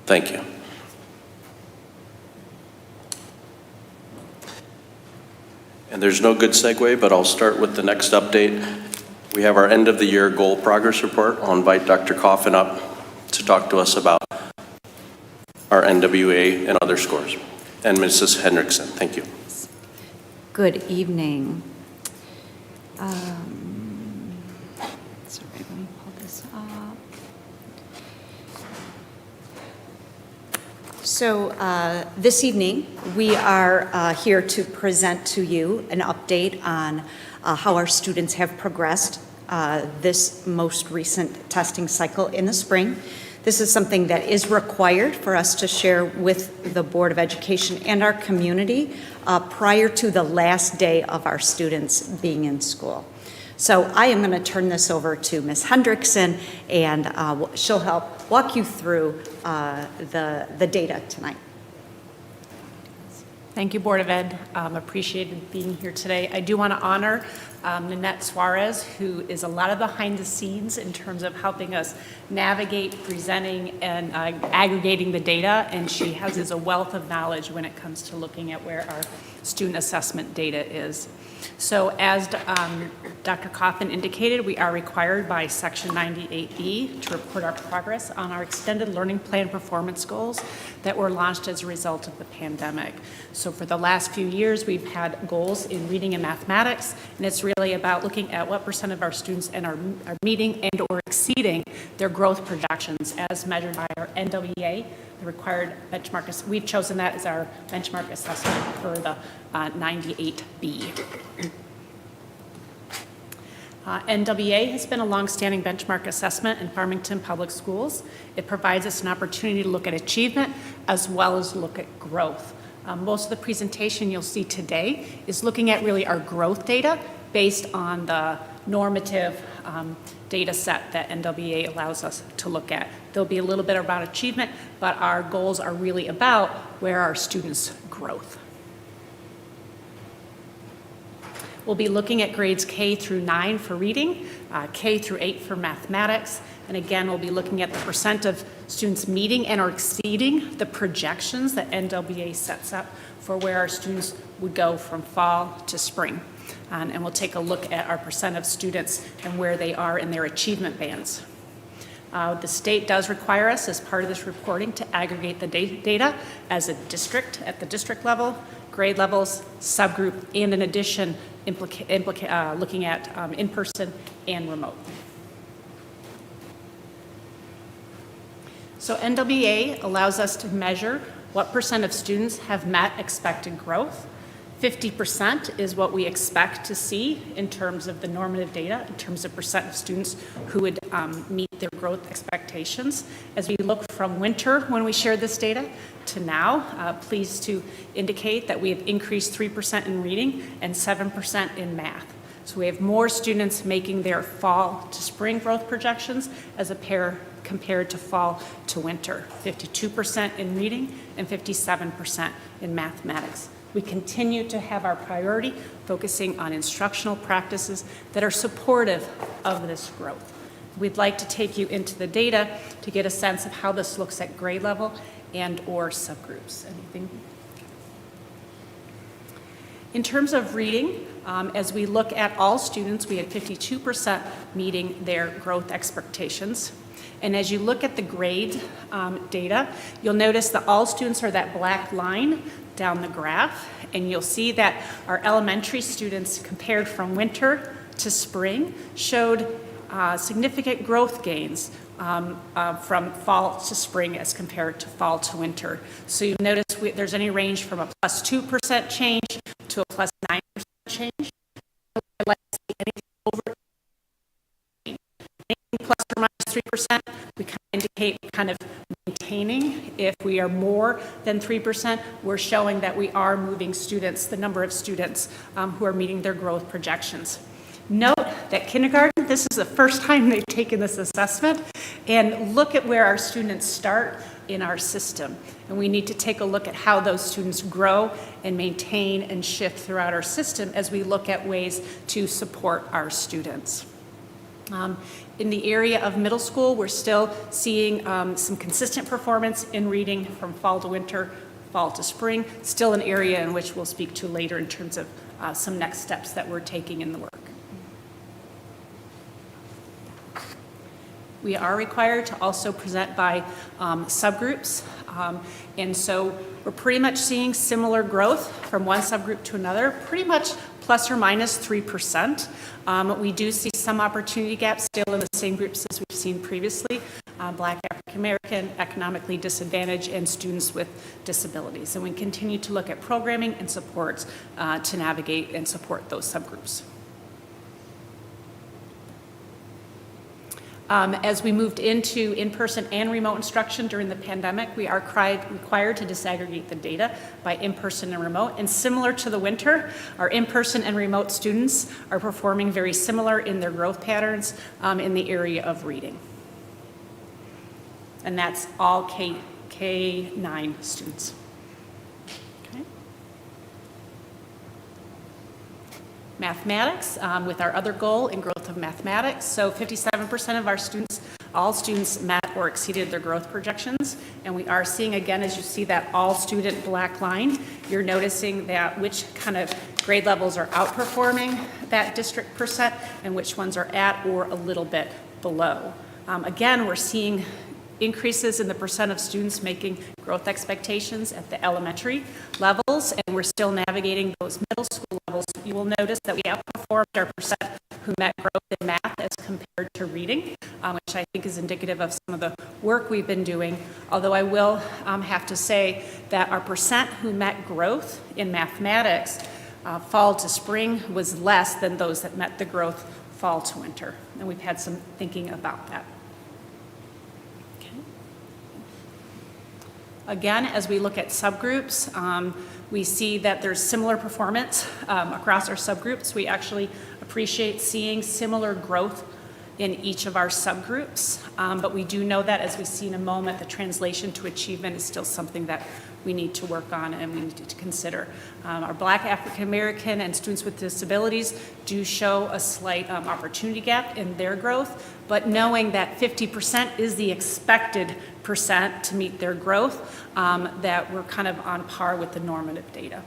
S4: Thank you. And there's no good segue, but I'll start with the next update. We have our end of the year goal progress report. I'll invite Dr. Coffin up to talk to us about our NWA and other scores. And Mrs. Hendrickson, thank you.
S9: Good evening. Sorry, let me pull this up. So this evening, we are here to present to you an update on how our students have progressed this most recent testing cycle in the spring. This is something that is required for us to share with the Board of Education and our community prior to the last day of our students being in school. So I am going to turn this over to Ms. Hendrickson, and she'll help walk you through the data tonight.
S22: Thank you, Board of Ed. Appreciated being here today. I do want to honor Nanette Suarez, who is a lot of behind the scenes in terms of helping us navigate, presenting, and aggregating the data, and she has a wealth of knowledge when it comes to looking at where our student assessment data is. So as Dr. Coffin indicated, we are required by Section 98E to report our progress on our extended learning plan performance goals that were launched as a result of the pandemic. So for the last few years, we've had goals in reading and mathematics, and it's really about looking at what % of our students are meeting and or exceeding their growth projections as measured by our NWA, the required benchmark. We've chosen that as our benchmark assessment for the 98B. NWA has been a longstanding benchmark assessment in Farmington Public Schools. It provides us an opportunity to look at achievement as well as look at growth. Most of the presentation you'll see today is looking at really our growth data based on the normative data set that NWA allows us to look at. There'll be a little bit about achievement, but our goals are really about where our students' growth. We'll be looking at grades K through 9 for reading, K through 8 for mathematics, and again, we'll be looking at the % of students meeting and or exceeding the projections that NWA sets up for where our students would go from fall to spring. And we'll take a look at our % of students and where they are in their achievement bands. The state does require us, as part of this reporting, to aggregate the data as a district, at the district level, grade levels, subgroup, and in addition, looking at in-person and remote. So NWA allows us to measure what % of students have met expected growth. 50% is what we expect to see in terms of the normative data, in terms of percent of students who would meet their growth expectations. As we look from winter when we shared this data to now, pleased to indicate that we have increased 3% in reading and 7% in math. So we have more students making their fall to spring growth projections as a pair compared to fall to winter, 52% in reading and 57% in mathematics. We continue to have our priority focusing on instructional practices that are supportive of this growth. We'd like to take you into the data to get a sense of how this looks at grade level and or subgroups. Anything? In terms of reading, as we look at all students, we had 52% meeting their growth expectations. And as you look at the grade data, you'll notice that all students are that black line down the graph, and you'll see that our elementary students compared from winter to spring showed significant growth gains from fall to spring as compared to fall to winter. So you notice there's any range from a plus 2% change to a plus 9% change. I'd like to see anything over plus or minus 3%, we kind of indicate kind of maintaining. If we are more than 3%, we're showing that we are moving students, the number of students who are meeting their growth projections. Note that kindergarten, this is the first time they've taken this assessment, and look at where our students start in our system. And we need to take a look at how those students grow and maintain and shift throughout our system as we look at ways to support our students. In the area of middle school, we're still seeing some consistent performance in reading from fall to winter, fall to spring, still an area in which we'll speak to later in terms of some next steps that we're taking in the work. We are required to also present by subgroups, and so we're pretty much seeing similar growth from one subgroup to another, pretty much plus or minus 3%. We do see some opportunity gaps still in the same groups as we've seen previously, Black, African American, economically disadvantaged, and students with disabilities. And we continue to look at programming and supports to navigate and support those subgroups. As we moved into in-person and remote instruction during the pandemic, we are required to disaggregate the data by in-person and remote. And similar to the winter, our in-person and remote students are performing very similar in their growth patterns in the area of reading. And that's all K-9 students. Mathematics, with our other goal in growth of mathematics. So 57% of our students, all students met or exceeded their growth projections. And we are seeing, again, as you see that all student black line, you're noticing that which kind of grade levels are outperforming that district percent and which ones are at or a little bit below. Again, we're seeing increases in the percent of students making growth expectations at the elementary levels, and we're still navigating those middle school levels. You will notice that we outperformed our percent who met growth in math as compared to reading, which I think is indicative of some of the work we've been doing, although I will have to say that our percent who met growth in mathematics fall to spring was less than those that met the growth fall to winter, and we've had some thinking about that. Again, as we look at subgroups, we see that there's similar performance across our subgroups. We actually appreciate seeing similar growth in each of our subgroups, but we do know that, as we see in a moment, the translation to achievement is still something that we need to work on and we need to consider. Our Black, African American, and students with disabilities do show a slight opportunity gap in their growth, but knowing that 50% is the expected percent to meet their growth, that we're kind of on par with the normative data.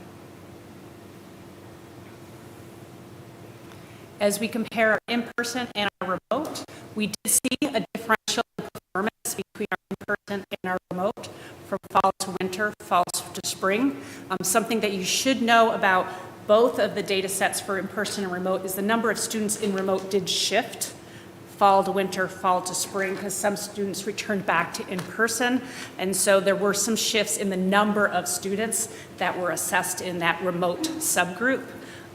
S22: As we compare our in-person and our remote, we did see a differential in performance between our in-person and our remote from fall to winter, fall to spring. Something that you should know about both of the data sets for in-person and remote is the number of students in remote did shift fall to winter, fall to spring, because some students returned back to in-person. And so there were some shifts in the number of students that were assessed in that remote subgroup.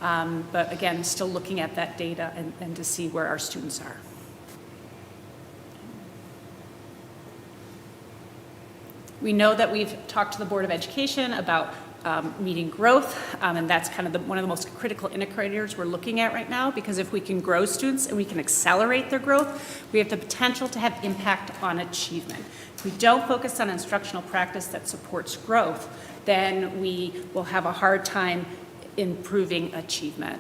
S22: But again, still looking at that data and to see where our students are. We know that we've talked to the Board of Education about meeting growth, and that's kind of one of the most critical indicators we're looking at right now, because if we can grow students and we can accelerate their growth, we have the potential to have impact on achievement. If we don't focus on instructional practice that supports growth, then we will have a hard time improving achievement.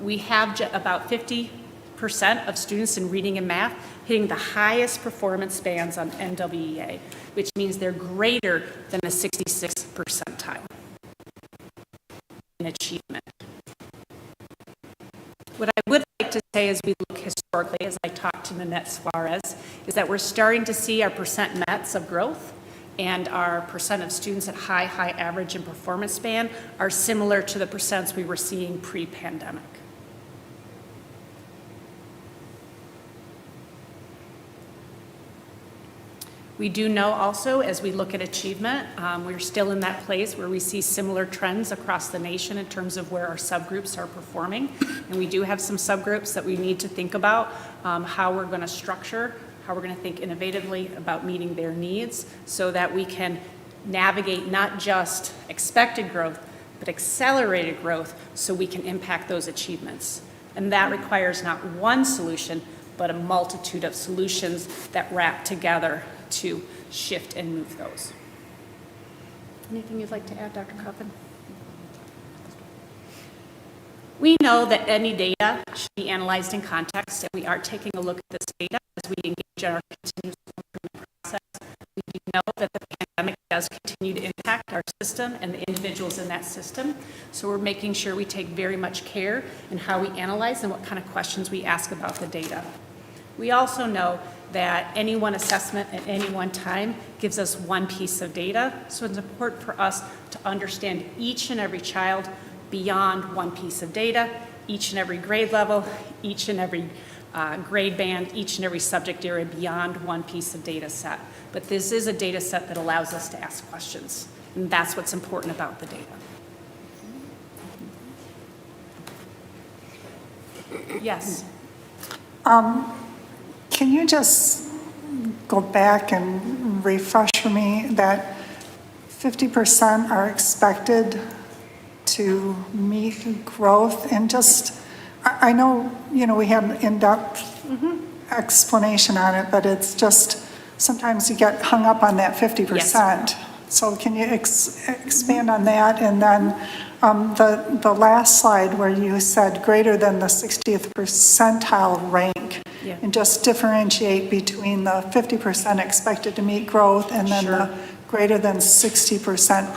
S22: We have about 50% of students in reading and math hitting the highest performance bands on NWEA, which means they're greater than the 66th percentile in achievement. What I would like to say as we look historically, as I talked to Nanette Suarez, is that we're starting to see our percent METs of growth and our percent of students at high average and performance span are similar to the percents we were seeing pre-pandemic. We do know also, as we look at achievement, we're still in that place where we see similar trends across the nation in terms of where our subgroups are performing. And we do have some subgroups that we need to think about how we're going to structure, how we're going to think innovatively about meeting their needs so that we can navigate not just expected growth, but accelerated growth so we can impact those achievements. And that requires not one solution, but a multitude of solutions that wrap together to shift and move those. Anything you'd like to add, Dr. Coppin? We know that any data should be analyzed in context, and we are taking a look at this data as we engage in our continuous improvement process. We do know that the pandemic does continue to impact our system and the individuals in that system, so we're making sure we take very much care in how we analyze and what kind of questions we ask about the data. We also know that any one assessment at any one time gives us one piece of data, so it's important for us to understand each and every child beyond one piece of data, each and every grade level, each and every grade band, each and every subject area beyond one piece of data set. But this is a data set that allows us to ask questions, and that's what's important about the data. Yes?
S17: Can you just go back and refresh for me that 50% are expected to meet growth? And just, I know, we have an in-depth explanation on it, but it's just, sometimes you get hung up on that 50%. Yes. So can you expand on that? And then the last slide where you said greater than the 60th percentile rank, yeah, and just differentiate between the 50% expected to meet growth and then the greater than 60%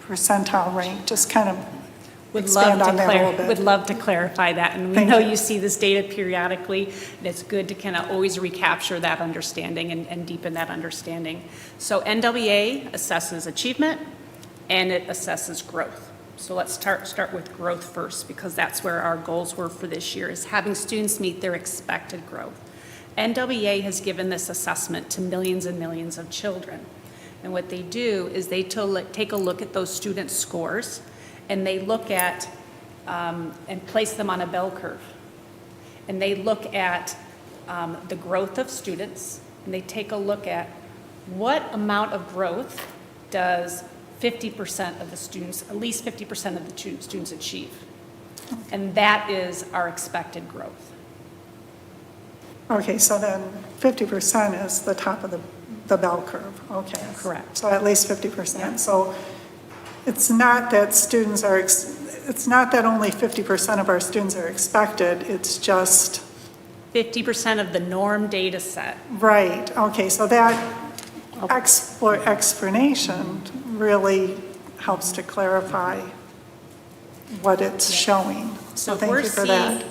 S17: percentile rank. Just kind of expand on that a little bit.
S22: Would love to clarify that. And we know you see this data periodically, and it's good to kind of always recapture that understanding and deepen that understanding. So NWEA assesses achievement and it assesses growth. So let's start with growth first, because that's where our goals were for this year, is having students meet their expected growth. NWEA has given this assessment to millions and millions of children. And what they do is they take a look at those student scores, and they look at and place them on a bell curve. And they look at the growth of students, and they take a look at what amount of growth does 50% of the students, at least 50% of the students achieve. And that is our expected growth.
S17: Okay, so then 50% is the top of the bell curve. Okay.
S22: Correct.
S17: So at least 50%. Yeah. So it's not that students are, it's not that only 50% of our students are expected, it's just
S22: 50% of the norm data set.
S17: Right, okay, so that explanation really helps to clarify what it's showing. So thank you for that.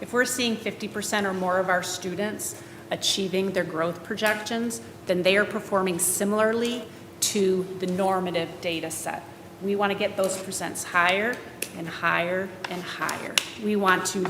S22: If we're seeing 50% or more of our students achieving their growth projections, then they are performing similarly to the normative data set. We want to get those percents higher and higher and higher. We want to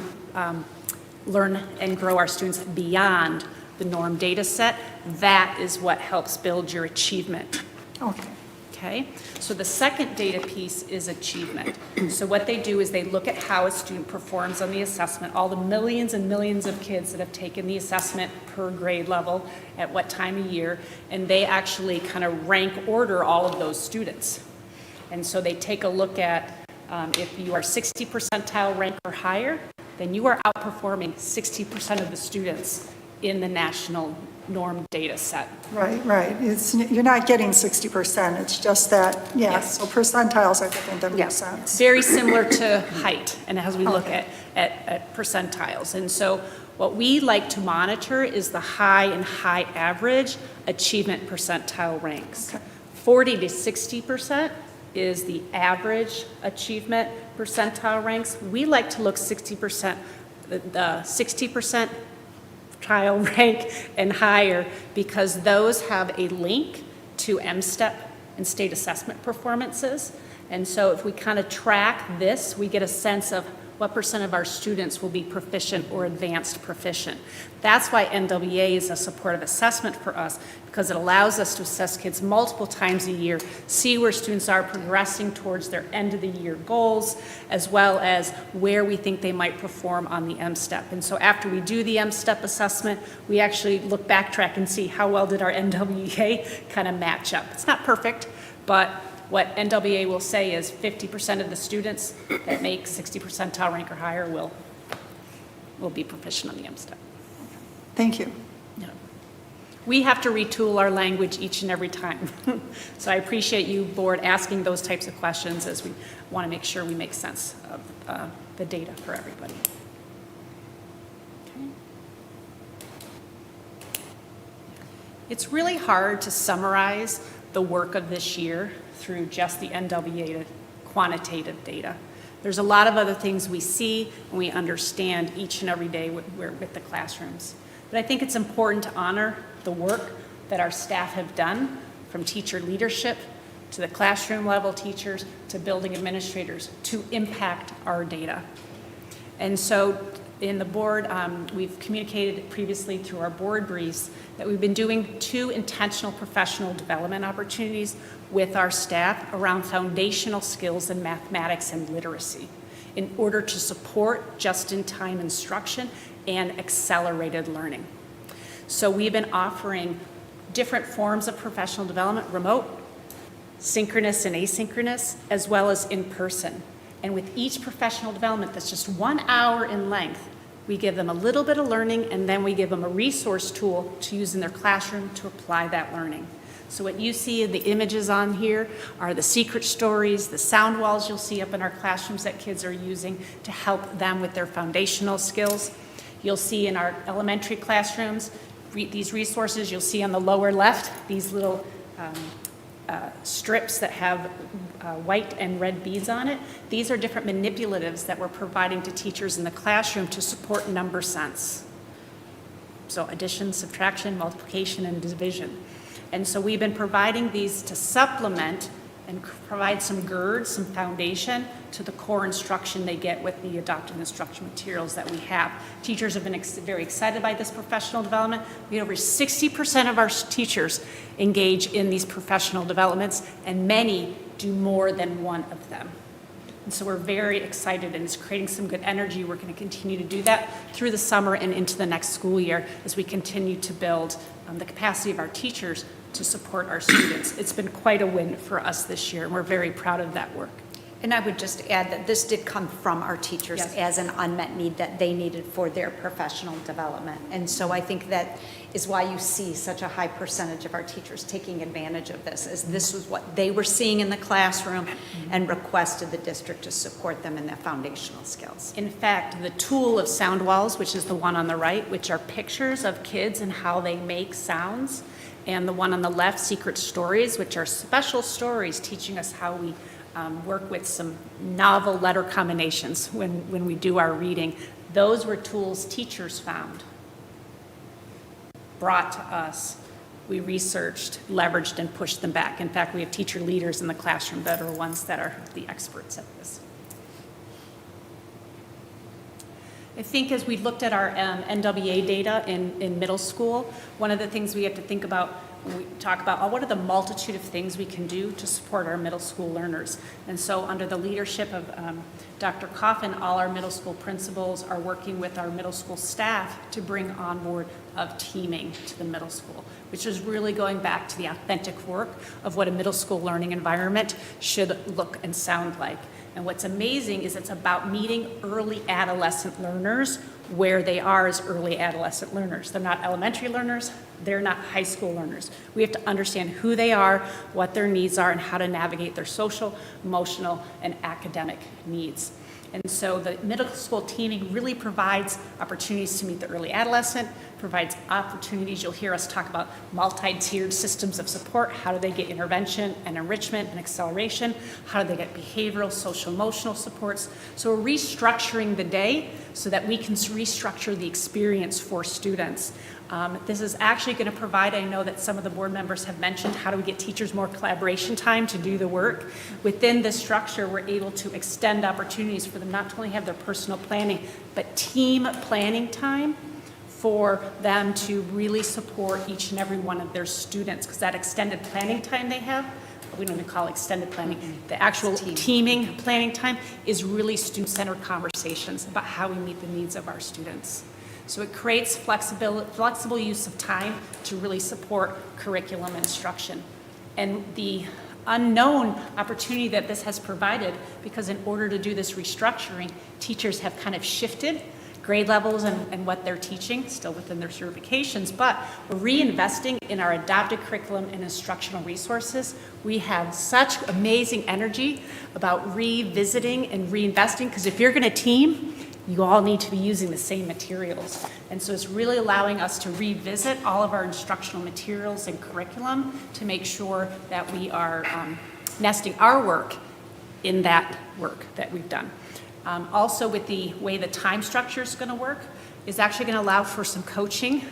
S22: learn and grow our students beyond the norm data set, that is what helps build your achievement.
S17: Okay.
S22: Okay, so the second data piece is achievement. So what they do is they look at how a student performs on the assessment, all the millions and millions of kids that have taken the assessment per grade level at what time of year, and they actually kind of rank order all of those students. And so they take a look at if you are 60 percentile rank or higher, then you are outperforming 60% of the students in the national norm data set.
S17: Right, right. You're not getting 60%. It's just that, yes. So percentiles are different than percents.
S22: Very similar to height, and as we look at percentiles. And so what we like to monitor is the high and high average achievement percentile ranks. 40 to 60% is the average achievement percentile ranks. We like to look 60%, the 60% trial rank and higher, because those have a link to MSTEP and state assessment performances. And so if we kind of track this, we get a sense of what percent of our students will be proficient or advanced proficient. That's why NWA is a supportive assessment for us, because it allows us to assess kids multiple times a year, see where students are progressing towards their end of the year goals, as well as where we think they might perform on the MSTEP. And so after we do the MSTEP assessment, we actually look backtrack and see how well did our NWA kind of match up. It's not perfect, but what NWA will say is 50% of the students that make 60 percentile rank or higher will be proficient on the MSTEP.
S17: Thank you.
S22: Yeah. We have to retool our language each and every time. So I appreciate you, board, asking those types of questions, as we want to make sure we make sense of the data for everybody. Okay. It's really hard to summarize the work of this year through just the NWA quantitative data. There's a lot of other things we see and we understand each and every day with the classrooms. But I think it's important to honor the work that our staff have done, from teacher leadership to the classroom level teachers to building administrators, to impact our data. And so in the board, we've communicated previously through our board briefs that we've been doing 2 intentional professional development opportunities with our staff around foundational skills in mathematics and literacy in order to support just-in-time instruction and accelerated learning. So we've been offering different forms of professional development, remote, synchronous and asynchronous, as well as in person. And with each professional development that's just 1 hour in length, we give them a little bit of learning, and then we give them a resource tool to use in their classroom to apply that learning. So what you see in the images on here are the secret stories, the sound walls you'll see up in our classrooms that kids are using to help them with their foundational skills. You'll see in our elementary classrooms, these resources you'll see on the lower left, these little strips that have white and red beads on it. These are different manipulatives that we're providing to teachers in the classroom to support number sense. So addition, subtraction, multiplication, and division. And so we've been providing these to supplement and provide some GERD, some foundation to the core instruction they get with the adopted instruction materials that we have. Teachers have been very excited by this professional development. We had over 60% of our teachers engage in these professional developments, and many do more than one of them. And so we're very excited, and it's creating some good energy. We're going to continue to do that through the summer and into the next school year as we continue to build the capacity of our teachers to support our students. It's been quite a win for us this year, and we're very proud of that work.
S9: And I would just add that this did come from our teachers as an unmet need that they needed for their professional development. And so I think that is why you see such a high percentage of our teachers taking advantage of this, as this was what they were seeing in the classroom and requested the district to support them in their foundational skills.
S22: In fact, the tool of sound walls, which is the one on the right, which are pictures of kids and how they make sounds, and the one on the left, secret stories, which are special stories teaching us how we work with some novel letter combinations when we do our reading. Those were tools teachers found, brought to us. We researched, leveraged, and pushed them back. In fact, we have teacher leaders in the classroom that are ones that are the experts at this. I think as we looked at our NWA data in middle school, one of the things we have to think about when we talk about what are the multitude of things we can do to support our middle school learners. And so under the leadership of Dr. Coffin, all our middle school principals are working with our middle school staff to bring on board of teaming to the middle school, which is really going back to the authentic work of what a middle school learning environment should look and sound like. And what's amazing is it's about meeting early adolescent learners where they are as early adolescent learners. They're not elementary learners, they're not high school learners. We have to understand who they are, what their needs are, and how to navigate their social, emotional, and academic needs. And so the middle school teaming really provides opportunities to meet the early adolescent, provides opportunities. You'll hear us talk about multi-tiered systems of support. How do they get intervention and enrichment and acceleration? How do they get behavioral, social, emotional supports? So we're restructuring the day so that we can restructure the experience for students. This is actually going to provide, I know that some of the board members have mentioned, how do we get teachers more collaboration time to do the work? Within this structure, we're able to extend opportunities for them not to only have their personal planning, but team planning time for them to really support each and every one of their students, because that extended planning time they have, we don't even call it extended planning, the actual teaming planning time is really student-centered conversations about how we meet the needs of our students. So it creates flexible use of time to really support curriculum instruction. And the unknown opportunity that this has provided, because in order to do this restructuring, teachers have kind of shifted grade levels and what they're teaching, still within their certifications, but we're reinvesting in our adopted curriculum and instructional resources. We have such amazing energy about revisiting and reinvesting, because if you're going to team, you all need to be using the same materials. And so it's really allowing us to revisit all of our instructional materials and curriculum to make sure that we are nesting our work in that work that we've done. Also, with the way the time structure is going to work, is actually going to allow for some coaching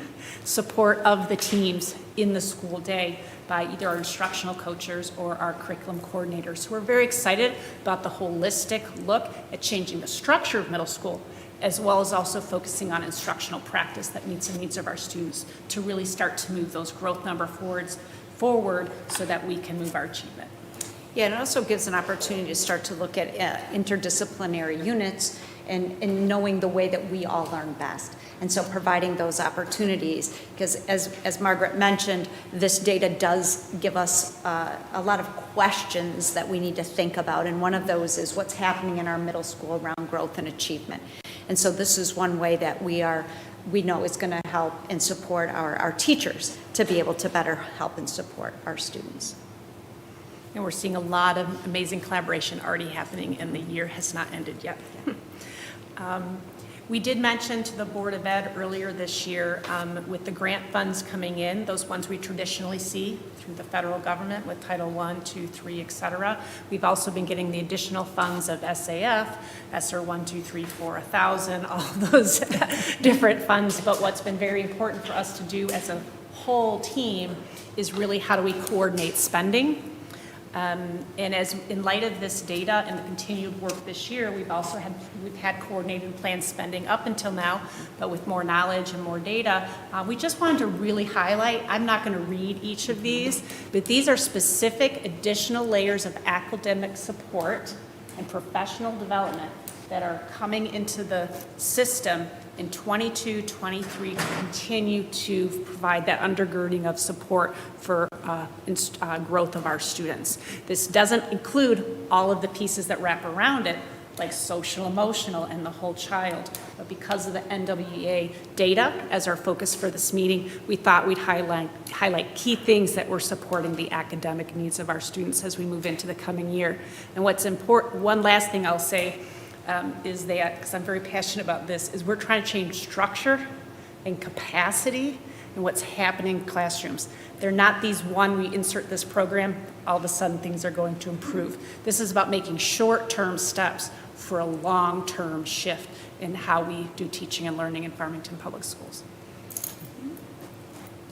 S22: support of the teams in the school day by either our instructional coaches or our curriculum coordinators. So we're very excited about the holistic look at changing the structure of middle school, as well as also focusing on instructional practice that meets the needs of our students to really start to move those growth number forward so that we can move our achievement.
S9: Yeah, and it also gives an opportunity to start to look at interdisciplinary units and knowing the way that we all learn best. And so providing those opportunities, because as Margaret mentioned, this data does give us a lot of questions that we need to think about. And one of those is what's happening in our middle school around growth and achievement. And so this is one way that we know is going to help and support our teachers to be able to better help and support our students.
S22: And we're seeing a lot of amazing collaboration already happening, and the year has not ended yet. We did mention to the Board of Ed earlier this year, with the grant funds coming in, those ones we traditionally see through the federal government with Title I, II, III, et cetera. We've also been getting the additional funds of SAF, ESSER 1, 2, 3, 4, 1,000, all those different funds. But what's been very important for us to do as a whole team is really how do we coordinate spending. And as in light of this data and the continued work this year, we've had coordinated and planned spending up until now, but with more knowledge and more data, we just wanted to really highlight, I'm not going to read each of these, but these are specific additional layers of academic support and professional development that are coming into the system in 22, 23 to continue to provide that undergirding of support for growth of our students. This doesn't include all of the pieces that wrap around it, like social, emotional, and the whole child. But because of the NWEA data as our focus for this meeting, we thought we'd highlight key things that we're supporting the academic needs of our students as we move into the coming year. And what's important, one last thing I'll say, is that, because I'm very passionate about this, is we're trying to change structure and capacity and what's happening in classrooms. They're not these we insert this program, all of a sudden things are going to improve. This is about making short-term steps for a long-term shift in how we do teaching and learning in Farmington Public Schools.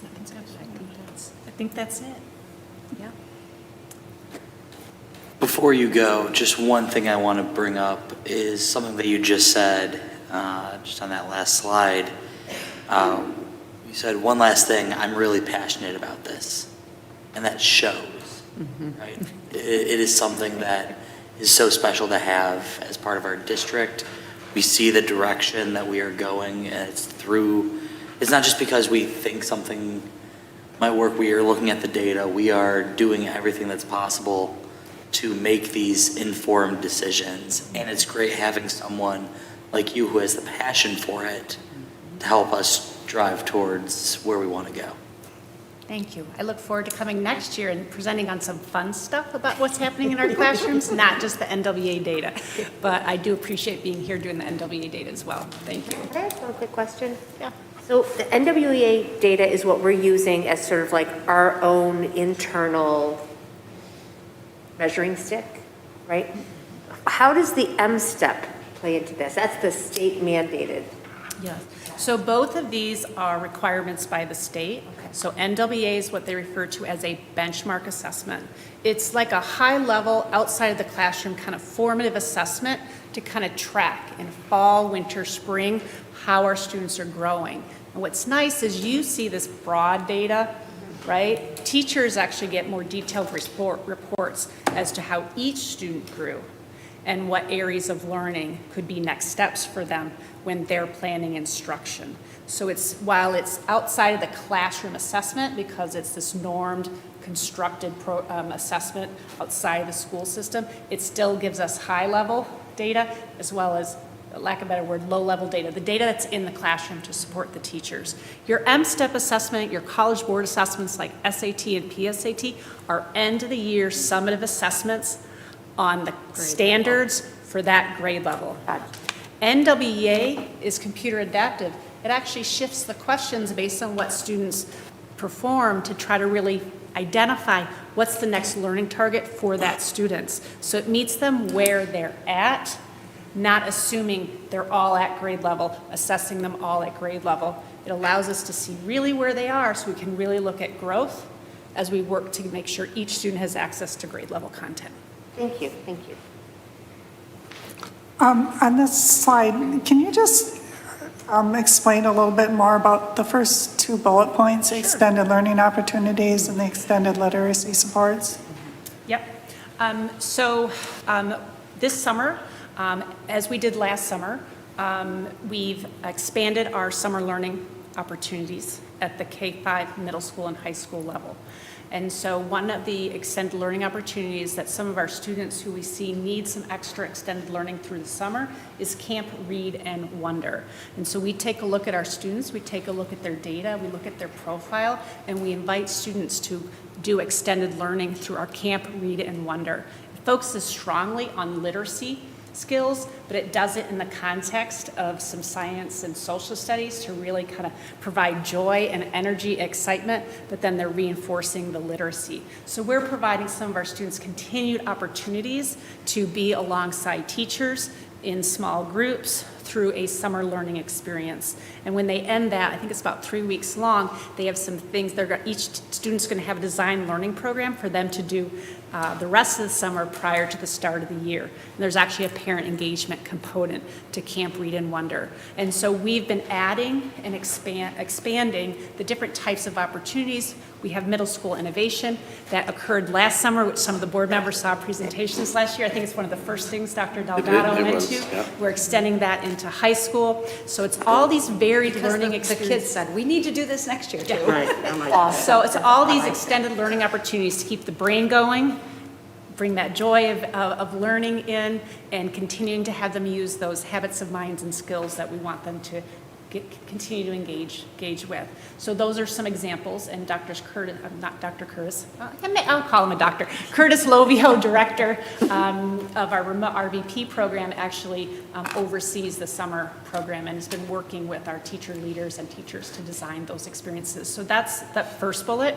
S22: I think that's it. Yeah.
S1: Before you go, just one thing I want to bring up is something that you just said, just on that last slide, you said one last thing, I'm really passionate about this. And that shows, right? It is something that is so special to have as part of our district. We see the direction that we are going, and it's not just because we think something might work, we are looking at the data, we are doing everything that's possible to make these informed decisions. And it's great having someone like you who has the passion for it to help us drive towards where we want to go.
S22: Thank you. I look forward to coming next year and presenting on some fun stuff about what's happening in our classrooms, not just the NWA data. But I do appreciate being here doing the NWA data as well. Thank you.
S10: Can I ask one quick question?
S22: Yeah.
S10: So the NWA data is what we're using as sort of like our own internal measuring stick, right? How does the M-STEP play into this? That's the state mandated.
S22: Yes. So both of these are requirements by the state. So NWA is what they refer to as a benchmark assessment. It's like a high level, outside of the classroom kind of formative assessment to kind of track in fall, winter, spring, how our students are growing. And what's nice is you see this broad data, right? Teachers actually get more detailed reports as to how each student grew and what areas of learning could be next steps for them when they're planning instruction. So while it's outside of the classroom assessment, because it's this normed, constructed assessment outside of the school system, it still gives us high-level data as well as, lack of a better word, low-level data, the data that's in the classroom to support the teachers. Your M-STEP assessment, your College Board assessments like SAT and PSAT are end-of-the-year summative assessments on the standards for that grade level. NWA is computer adaptive. It actually shifts the questions based on what students perform to try to really identify what's the next learning target for that student. So it meets them where they're at, not assuming they're all at grade level, assessing them all at grade level. It allows us to see really where they are so we can really look at growth as we work to make sure each student has access to grade level content.
S10: Thank you, thank you.
S17: On this slide, can you just explain a little bit more about the first two bullet points, the extended learning opportunities and the extended literacy supports?
S22: Yep. This summer, as we did last summer, we've expanded our summer learning opportunities at the K-5 middle school and high school level. And so one of the extended learning opportunities that some of our students who we see need some extra extended learning through the summer is Camp Read and Wonder. And so we take a look at our students, we take a look at their data, we look at their profile, and we invite students to do extended learning through our Camp Read and Wonder. It focuses strongly on literacy skills, but it does it in the context of some science and social studies to really kind of provide joy and energy, excitement, but then they're reinforcing the literacy. So we're providing some of our students continued opportunities to be alongside teachers in small groups through a summer learning experience. And when they end that, I think it's about 3 weeks long, they have some things, each student's gonna have a design learning program for them to do the rest of the summer prior to the start of the year. And there's actually a parent engagement component to Camp Read and Wonder. And so we've been adding and expanding the different types of opportunities. We have middle school innovation that occurred last summer, which some of the board members saw presentations last year. I think it's one of the first things Dr. Delgado went to. Yeah. We're extending that into high school. So it's all these varied learning experiences.
S9: The kids said, we need to do this next year too.
S22: Yeah. Right. So it's all these extended learning opportunities to keep the brain going, bring that joy of learning in, and continuing to have them use those habits of minds and skills that we want them to continue to engage with. So those are some examples, and I'll call him a doctor. Curtis Lovio, director of our remote RVP program, actually oversees the summer program and has been working with our teacher leaders and teachers to design those experiences. So that's that first bullet.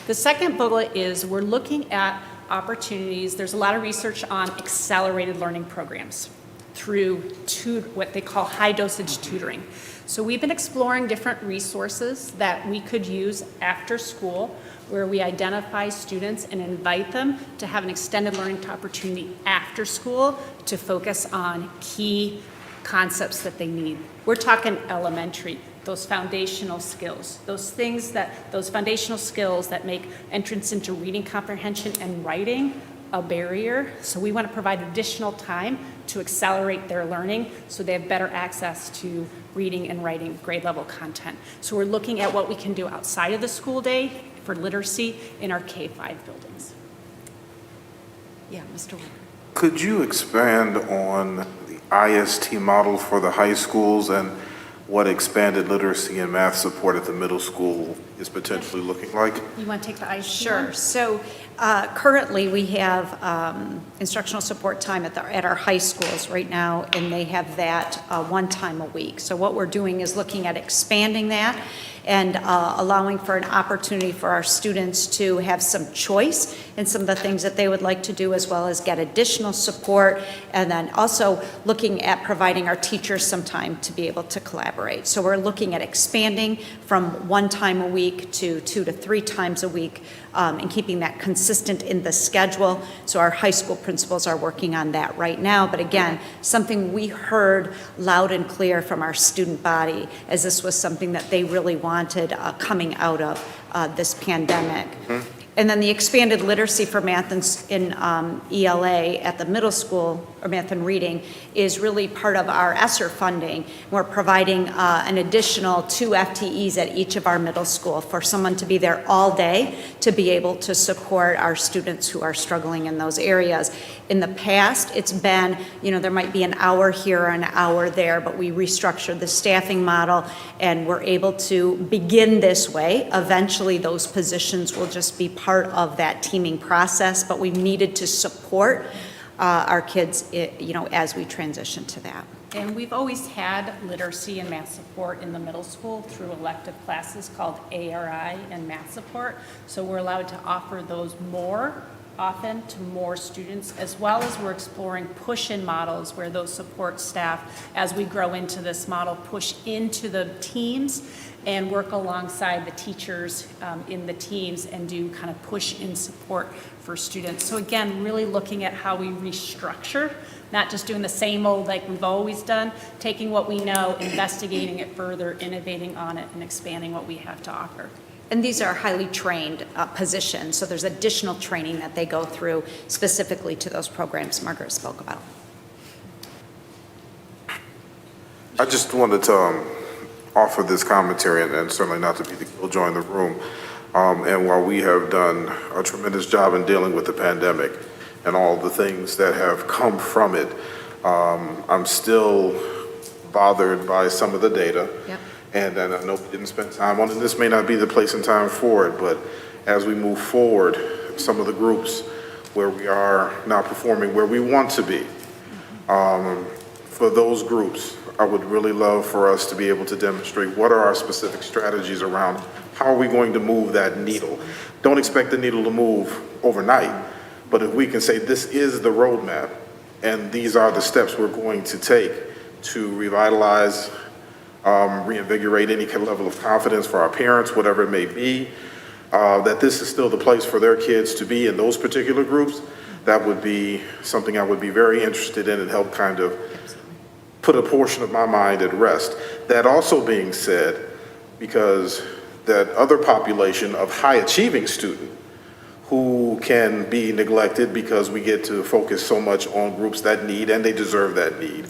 S22: The second bullet is we're looking at opportunities. There's a lot of research on accelerated learning programs through what they call high dosage tutoring. So we've been exploring different resources that we could use after school where we identify students and invite them to have an extended learning opportunity after school to focus on key concepts that they need. We're talking elementary, those foundational skills, those foundational skills that make entrance into reading comprehension and writing a barrier. So we want to provide additional time to accelerate their learning so they have better access to reading and writing grade level content. So we're looking at what we can do outside of the school day for literacy in our K-5 buildings. Yeah, Mr. Walker.
S3: Could you expand on the IST model for the high schools and what expanded literacy and math support at the middle school is potentially looking like?
S22: You want to take the IC?
S9: Sure. So currently, we have instructional support time at our high schools right now, and they have that one time a week. So what we're doing is looking at expanding that and allowing for an opportunity for our students to have some choice in some of the things that they would like to do, as well as get additional support, and then also looking at providing our teachers some time to be able to collaborate. So we're looking at expanding from one time a week to 2 to 3 times a week, and keeping that consistent in the schedule. So our high school principals are working on that right now. But again, something we heard loud and clear from our student body, as this was something that they really wanted coming out of this pandemic. And then the expanded literacy for math in ELA at the middle school, or math and reading, is really part of our ESSER funding. We're providing an additional 2 FTEs at each of our middle school for someone to be there all day to be able to support our students who are struggling in those areas. In the past, it's been, there might be an hour here or an hour there, but we restructured the staffing model and we're able to begin this way. Eventually, those positions will just be part of that teaming process, but we needed to support our kids, as we transition to that.
S22: And we've always had literacy and math support in the middle school through elective classes called ARI and math support. So we're allowed to offer those more often to more students, as well as we're exploring push-in models where those support staff, as we grow into this model, push into the teams and work alongside the teachers in the teams and do kind of push-in support for students. So again, really looking at how we restructure, not just doing the same old like we've always done, taking what we know, investigating it further, innovating on it, and expanding what we have to offer.
S9: And these are highly trained positions, so there's additional training that they go through specifically to those programs Margaret spoke about.
S3: I just wanted to offer this commentary, and certainly not to be the killjoy in the room. And while we have done a tremendous job in dealing with the pandemic and all the things that have come from it, I'm still bothered by some of the data.
S9: Yep.
S3: And I know we didn't spend time on it. This may not be the place and time for it, but as we move forward, some of the groups where we are not performing where we want to be, for those groups, I would really love for us to be able to demonstrate what are our specific strategies around how are we going to move that needle. Don't expect the needle to move overnight, but if we can say this is the roadmap and these are the steps we're going to take to revitalize, reinvigorate any kind of level of confidence for our parents, whatever it may be, that this is still the place for their kids to be in those particular groups, that would be something I would be very interested in and help kind of put a portion of my mind at rest. That also being said, because that other population of high achieving student who can be neglected because we get to focus so much on groups that need and they deserve that need.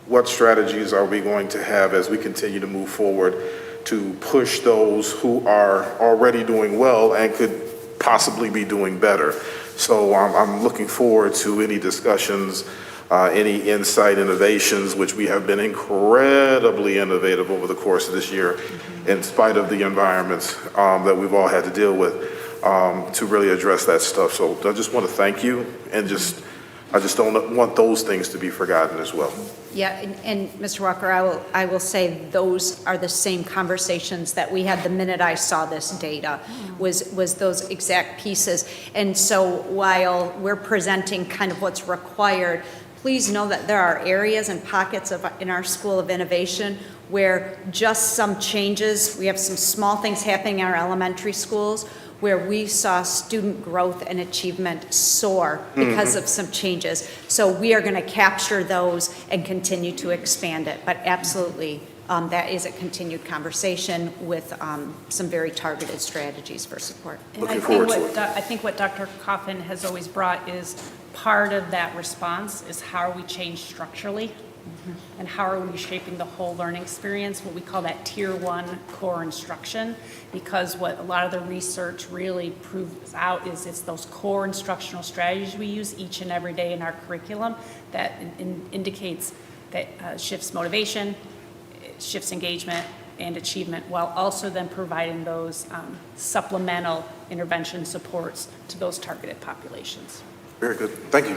S3: What strategies are we going to have as we continue to move forward to push those who are already doing well and could possibly be doing better? So I'm looking forward to any discussions, any insight, innovations, which we have been incredibly innovative over the course of this year, in spite of the environments that we've all had to deal with, to really address that stuff. So I just want to thank you, and I just don't want those things to be forgotten as well.
S9: Yeah, and Mr. Walker, I will say those are the same conversations that we had the minute I saw this data, was those exact pieces. And so while we're presenting kind of what's required, please know that there are areas and pockets in our School of Innovation where just some changes, we have some small things happening in our elementary schools where we saw student growth and achievement soar because of some changes. So we are going to capture those and continue to expand it. But absolutely, that is a continued conversation with some very targeted strategies for support.
S22: And I think what Dr. Coffin has always brought is part of that response is how are we changed structurally and how are we shaping the whole learning experience, what we call that tier 1 core instruction, because what a lot of the research really proves out is it's those core instructional strategies we use each and every day in our curriculum that indicates that shifts motivation, shifts engagement and achievement, while also then providing those supplemental intervention supports to those targeted populations.
S3: Very good. Thank you.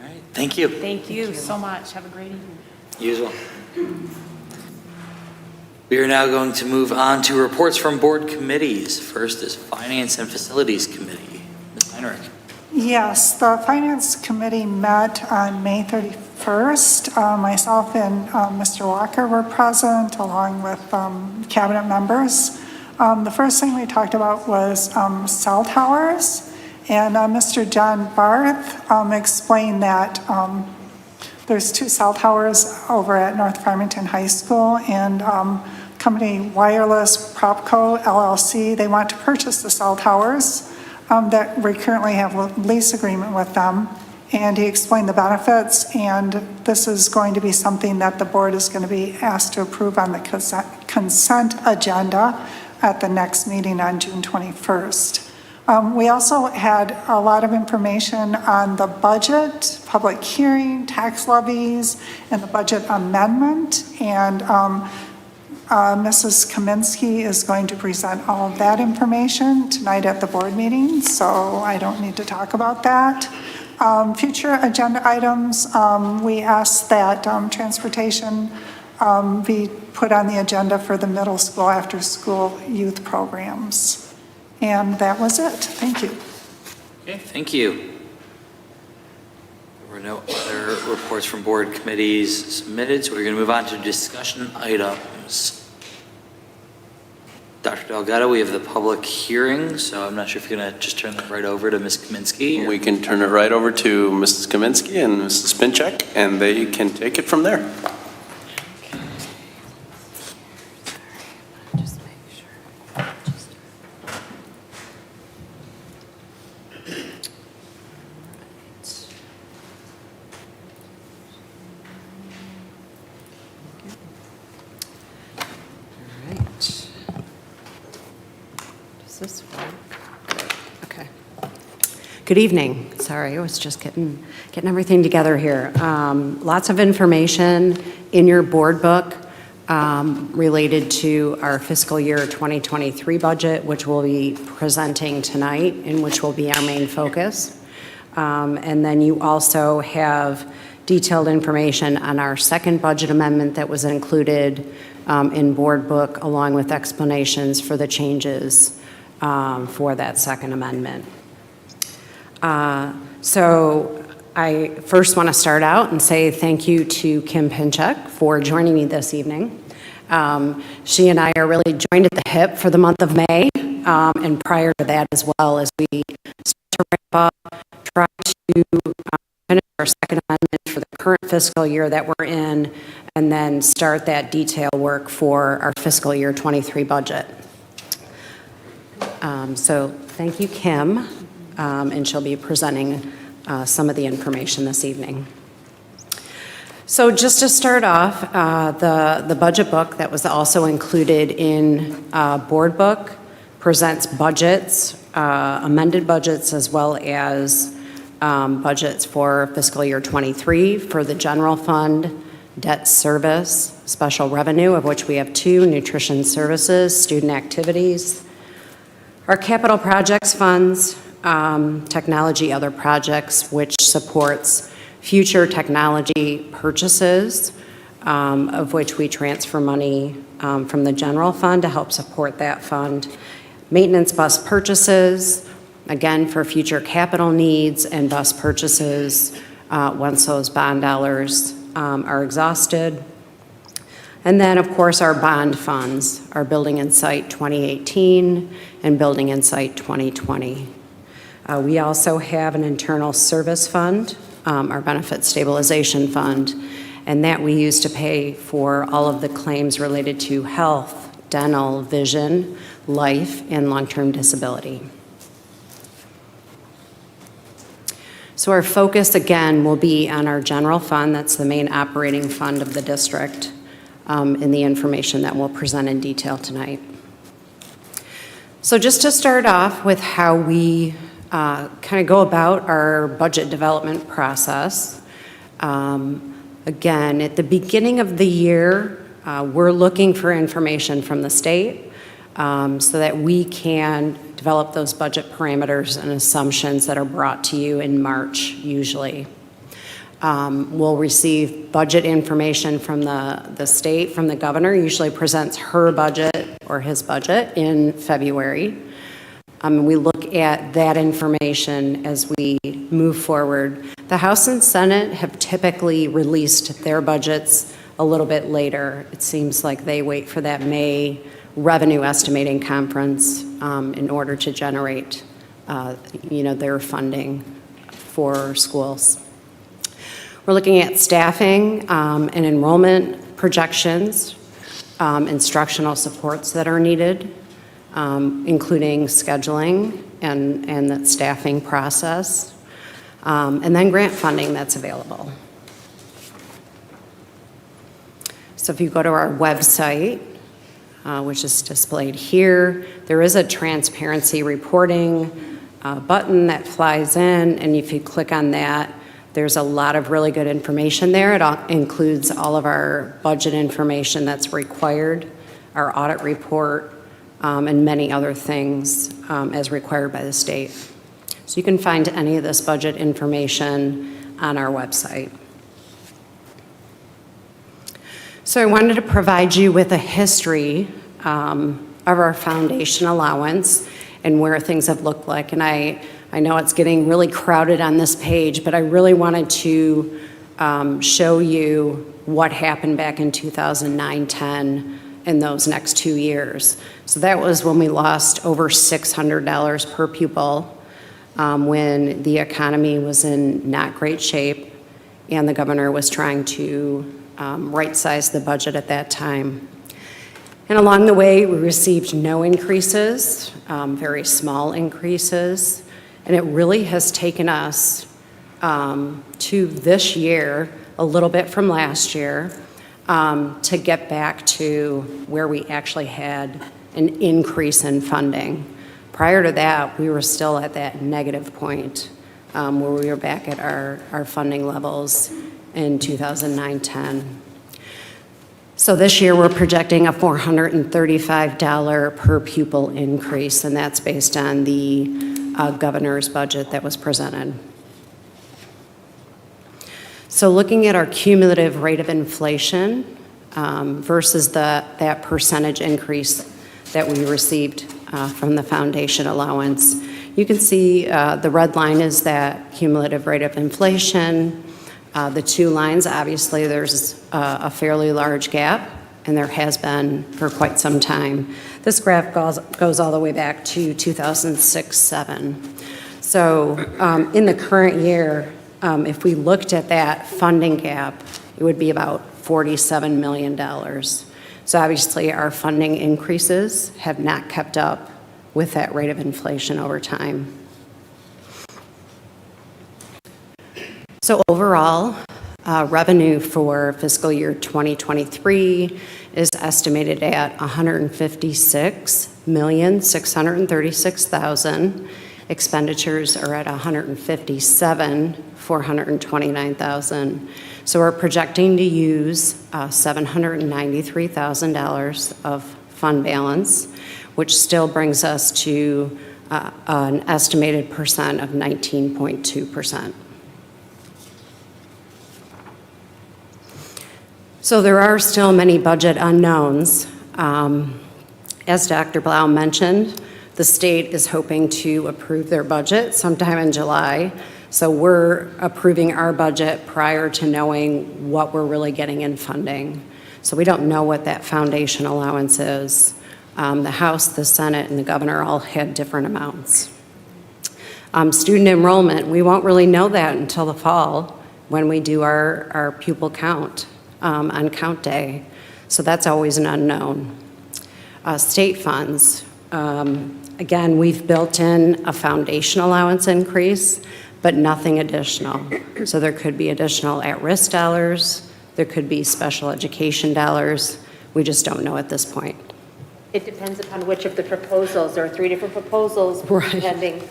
S1: All right, thank you.
S22: Thank you so much. Have a great evening.
S1: You as well. We are now going to move on to reports from board committees. First is Finance and Facilities Committee. Ms. Heinrich.
S17: Yes, the Finance Committee met on May 31st. Myself and Mr. Walker were present, along with cabinet members. The first thing we talked about was cell towers, and Mr. John Barth explained that there's 2 cell towers over at North Farmington High School, and company Wireless Propco LLC, they want to purchase the cell towers that we currently have a lease agreement with them. And he explained the benefits, and this is going to be something that the board is going to be asked to approve on the consent agenda at the next meeting on June 21st. We also had a lot of information on the budget, public hearing, tax levies, and the budget amendment. And Mrs. Kaminsky is going to present all of that information tonight at the board meeting, so I don't need to talk about that. Future agenda items, we asked that transportation be put on the agenda for the middle school after-school youth programs. And that was it. Thank you.
S1: Okay, thank you. There were no other reports from board committees submitted, so we're going to move on to discussion items. Dr. Delgado, we have the public hearing, so I'm not sure if you're going to just turn that right over to Ms. Kaminsky.
S4: We can turn it right over to Mrs. Kaminsky and Mrs. Spincheck, and they can take it from there.
S6: Good evening. Sorry, I was just getting everything together here. Lots of information in your board book related to our fiscal year 2023 budget, which we'll be presenting tonight and which will be our main focus. And then you also have detailed information on our second budget amendment that was included in board book, along with explanations for the changes for that second amendment. So I first want to start out and say thank you to Kim Pinchuk for joining me this evening. She and I are really joined at the hip for the month of May, and prior to that as well, as we start to wrap up, try to finish our second amendment for the current fiscal year that we're in, and then start that detail work for our fiscal year 23 budget. So thank you, Kim. And she'll be presenting some of the information this evening. So just to start off, the budget book that was also included in board book presents budgets, amended budgets, as well as budgets for fiscal year 23 for the general fund, debt service, special revenue, of which we have 2, nutrition services, student activities, our capital projects funds, technology other projects, which supports future technology purchases, of which we transfer money from the general fund to help support that fund. Maintenance bus purchases, again for future capital needs and bus purchases once those bond dollars are exhausted. And then, of course, our bond funds, our Building and Site 2018 and Building and Site 2020. We also have an internal service fund, our benefit stabilization fund, and that we use to pay for all of the claims related to health, dental, vision, life, and long-term disability. So our focus, again, will be on our general fund. That's the main operating fund of the district, in the information that we'll present in detail tonight. So just to start off with how we kind of go about our budget development process. Again, at the beginning of the year, we're looking for information from the state so that we can develop those budget parameters and assumptions that are brought to you in March, usually. We'll receive budget information from the state, from the governor, usually presents her budget or his budget in February. We look at that information as we move forward. The House and Senate have typically released their budgets a little bit later. It seems like they wait for that May revenue estimating conference in order to generate, their funding for schools. We're looking at staffing and enrollment projections, instructional supports that are needed, including scheduling and the staffing process, and then grant funding that's available. So if you go to our website, which is displayed here, there is a transparency reporting button that flies in, and if you click on that, there's a lot of really good information there. It includes all of our budget information that's required, our audit report, and many other things as required by the state. So you can find any of this budget information on our website. So I wanted to provide you with a history of our foundation allowance and where things have looked like. And I know it's getting really crowded on this page, but I really wanted to show you what happened back in 2009-10 in those next 2 years. So that was when we lost over $600 per pupil, when the economy was in not great shape, and the governor was trying to right-size the budget at that time. And along the way, we received no increases, very small increases, and it really has taken us to this year, a little bit from last year, to get back to where we actually had an increase in funding. Prior to that, we were still at that negative point where we were back at our funding levels in 2009-10. So this year, we're projecting a $435 per pupil increase, and that's based on the governor's budget that was presented. So looking at our cumulative rate of inflation versus that percentage increase that we received from the foundation allowance, you can see the red line is that cumulative rate of inflation. The two lines, obviously, there's a fairly large gap, and there has been for quite some time. This graph goes all the way back to 2006-07. So in the current year, if we looked at that funding gap, it would be about $47 million. So obviously, our funding increases have not kept up with that rate of inflation over time. So overall, revenue for fiscal year 2023 is estimated at $156,636,000. Expenditures are at $157,429,000. So we're projecting to use $793,000 of fund balance, which still brings us to an estimated percent of 19.2%. So there are still many budget unknowns. As Dr. Blau mentioned, the state is hoping to approve their budget sometime in July. So we're approving our budget prior to knowing what we're really getting in funding. So we don't know what that foundation allowance is. The House, the Senate, and the governor all had different amounts. Student enrollment, we won't really know that until the fall when we do our pupil count on count day. So that's always an unknown. State funds, again, we've built in a foundation allowance increase, but nothing additional. So there could be additional at-risk dollars, there could be special education dollars. We just don't know at this point.
S10: It depends upon which of the proposals. There are 3 different proposals
S6: Right.
S10: pending.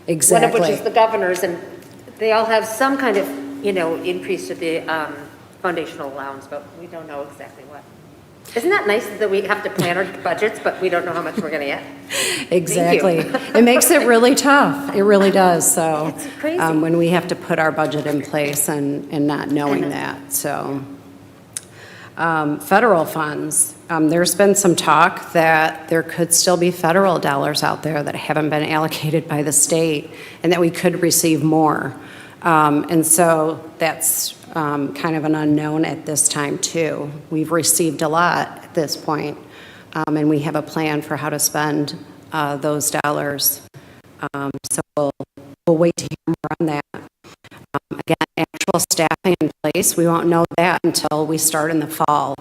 S6: Exactly.
S10: One of which is the governor's, and they all have some kind of, increase to the foundational allowance, but we don't know exactly what. Isn't that nice that we have to plan our budgets, but we don't know how much we're going to get?
S6: Exactly.
S10: Thank you.
S6: It makes it really tough. It really does. So
S10: It's crazy.
S6: when we have to put our budget in place and not knowing that. So federal funds, there's been some talk that there could still be federal dollars out there that haven't been allocated by the state and that we could receive more. And so that's kind of an unknown at this time too. We've received a lot at this point, and we have a plan for how to spend those dollars. So we'll wait to hear more on that. Again, actual staffing in place, we won't know that until we start in the fall.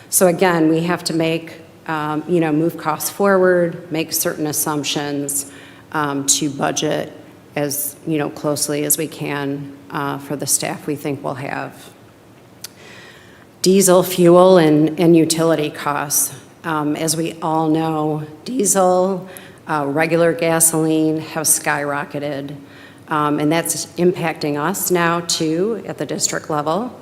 S6: So again, we have to make, move costs forward, make certain assumptions to budget as closely as we can for the staff we think we'll have. Diesel, fuel, and utility costs. As we all know, diesel, regular gasoline have skyrocketed, and that's impacting us now too at the district level.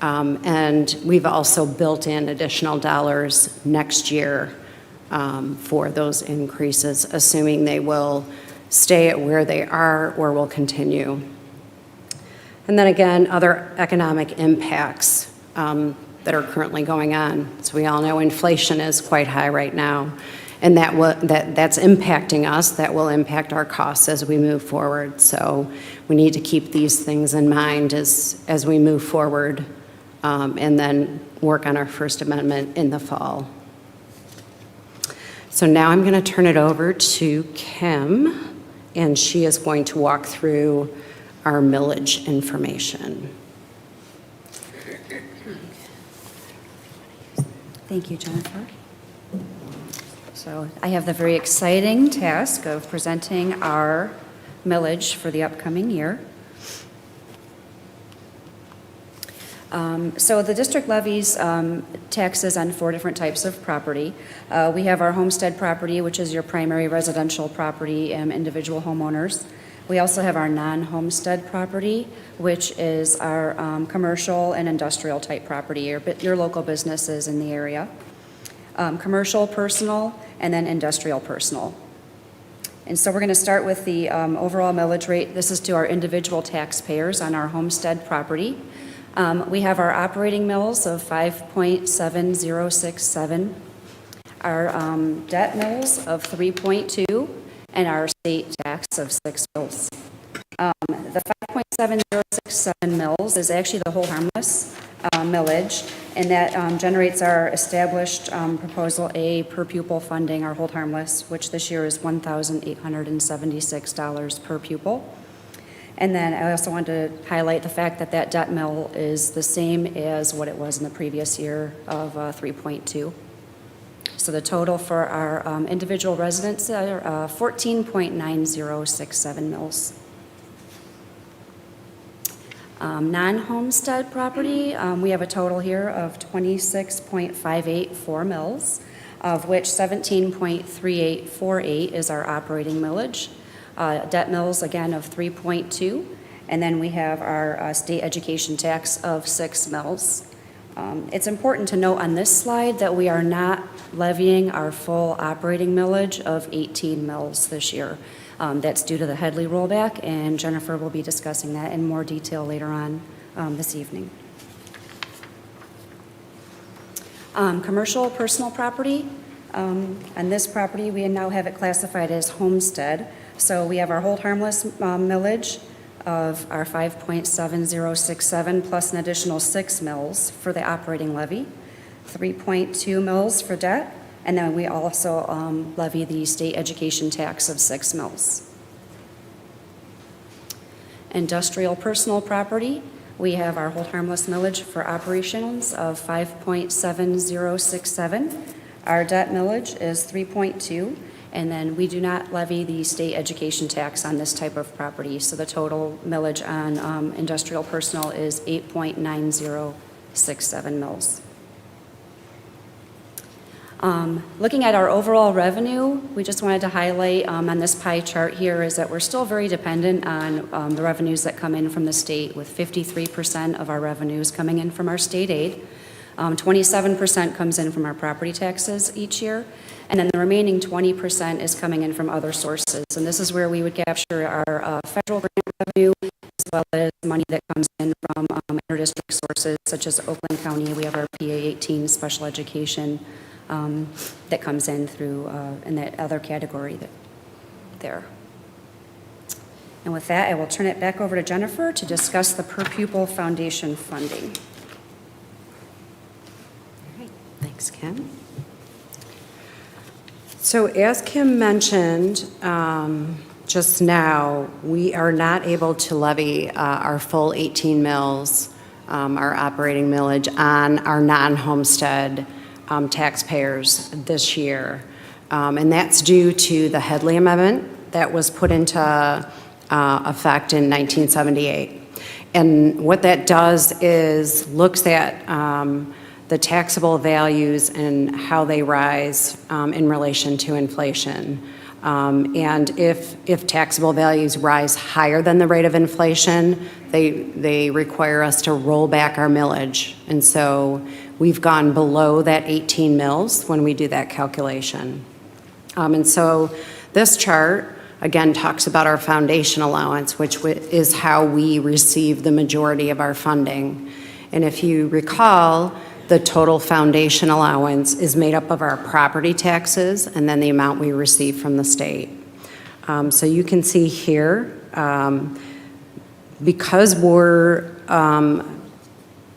S6: And we've also built in additional dollars next year for those increases, assuming they will stay at where they are or will continue. And then again, other economic impacts that are currently going on. So we all know inflation is quite high right now, and that's impacting us. That will impact our costs as we move forward. So we need to keep these things in mind as we move forward, and then work on our First Amendment in the fall. So now I'm going to turn it over to Kim, and she is going to walk through our millage information.
S12: Thank you, Jennifer. So I have the very exciting task of presenting our millage for the upcoming year. So the district levies taxes on 4 different types of property. We have our homestead property, which is your primary residential property, individual homeowners. We also have our non-homestead property, which is our commercial and industrial type property, your local businesses in the area. Commercial, personal, and then industrial personal. And so we're going to start with the overall millage rate. This is to our individual taxpayers on our homestead property. We have our operating mills of 5.7067, our debt mills of 3.2, and our state tax of 6 mills. The 5.7067 mills is actually the whole harmless millage, and that generates our established proposal A per pupil funding, our hold harmless, which this year is $1,876 per pupil. And then I also want to highlight the fact that that debt mill is the same as what it was in the previous year of 3.2. So the total for our individual residents are 14.9067 mils. Non-homestead property, we have a total here of 26.584 mils, of which 17.3848 is our operating millage. Debt mills, again, of 3.2, and then we have our state education tax of 6 mils. It's important to note on this slide that we are not levying our full operating millage of 18 mils this year. That's due to the Headley rollback, and Jennifer will be discussing that in more detail later on this evening. Commercial personal property. On this property, we now have it classified as homestead. So we have our hold harmless millage of our 5.7067 plus an additional 6 mils for the operating levy, 3.2 mils for debt, and then we also levy the state education tax of 6 mils. Industrial personal property, we have our hold harmless millage for operations of 5.7067. Our debt millage is 3.2, and then we do not levy the state education tax on this type of property. So the total millage on industrial personal is 8.9067 mils. Looking at our overall revenue, we just wanted to highlight on this pie chart here is that we're still very dependent on the revenues that come in from the state, with 53% of our revenues coming in from our state aid. 27% comes in from our property taxes each year, and then the remaining 20% is coming in from other sources. And this is where we would capture our federal grant revenue, as well as money that comes in from interdistrict sources, such as Oakland County. We have our PA-18 special education that comes in through in that other category there. And with that, I will turn it back over to Jennifer to discuss the per pupil foundation funding. All right, thanks, Kim. So as Kim mentioned just now, we are not able to levy our full 18 mills, our operating millage, on our non-homestead taxpayers this year. And that's due to the Headley Amendment that was put into effect in 1978. And what that does is looks at the taxable values and how they rise in relation to inflation. And if taxable values rise higher than the rate of inflation, they require us to roll back our millage. And so we've gone below that 18 mills when we do that calculation. And so this chart, again, talks about our foundation allowance, which is how we receive the majority of our funding. And if you recall, the total foundation allowance is made up of our property taxes and then the amount we receive from the state. So you can see here, because we're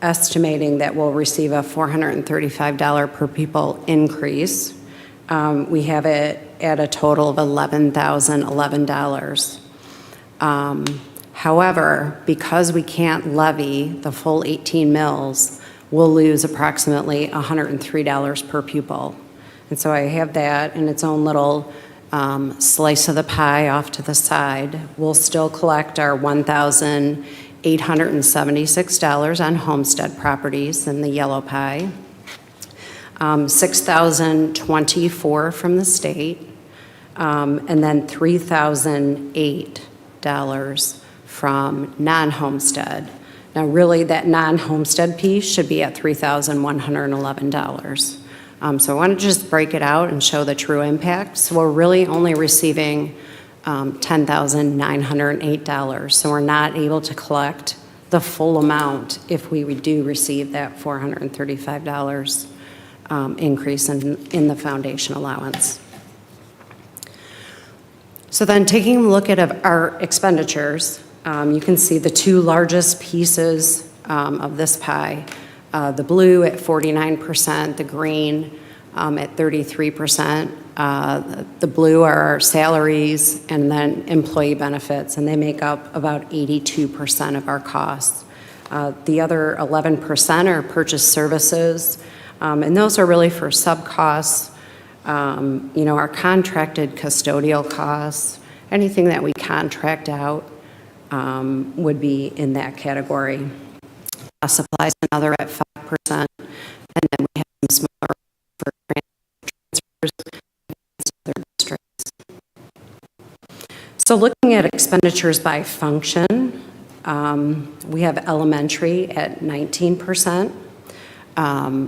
S12: estimating that we'll receive a $435 per pupil increase, we have it at a total of $11,011. However, because we can't levy the full 18 mills, we'll lose approximately $103 per pupil. And so I have that in its own little slice of the pie off to the side. We'll still collect our $1,876 on homestead properties in the yellow pie, $6,024 from the state, and then $3,008 from non-homestead. Now, really, that non-homestead piece should be at $3,111. So I want to just break it out and show the true impact. So we're really only receiving $10,908. So we're not able to collect the full amount if we do receive that $435 increase in the foundation allowance. So then taking a look at our expenditures, you can see the two largest pieces of this pie, the blue at 49%, the green at 33%. The blue are our salaries and then employee benefits, and they make up about 82% of our costs. The other 11% are purchase services, and those are really for sub-costs, our contracted custodial costs, anything that we contract out would be in that category. Supplies and other at 5%, and then we have some smaller for transfers to other districts. So looking at expenditures by function, we have elementary at 19%,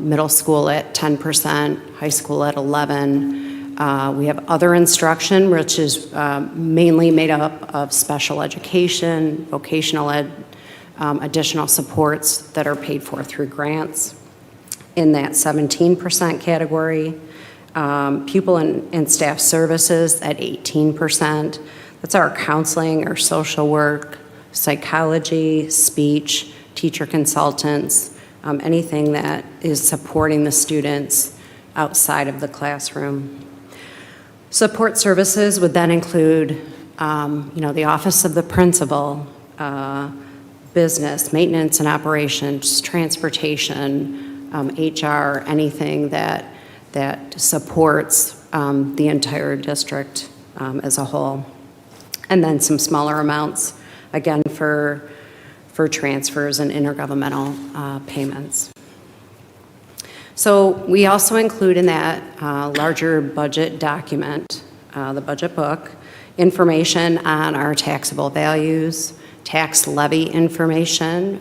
S12: middle school at 10%, high school at 11%. We have other instruction, which is mainly made up of special education, vocational ed, additional supports that are paid for through grants in that 17% category. Pupil and staff services at 18%. That's our counseling, our social work, psychology, speech, teacher consultants, anything that is supporting the students outside of the classroom. Support services would then include, the office of the principal,
S6: business, maintenance and operations, transportation, HR, anything that supports the entire district as a whole. And then some smaller amounts, again, for transfers and intergovernmental payments. So we also include in that larger budget document, the budget book, information on our taxable values, tax levy information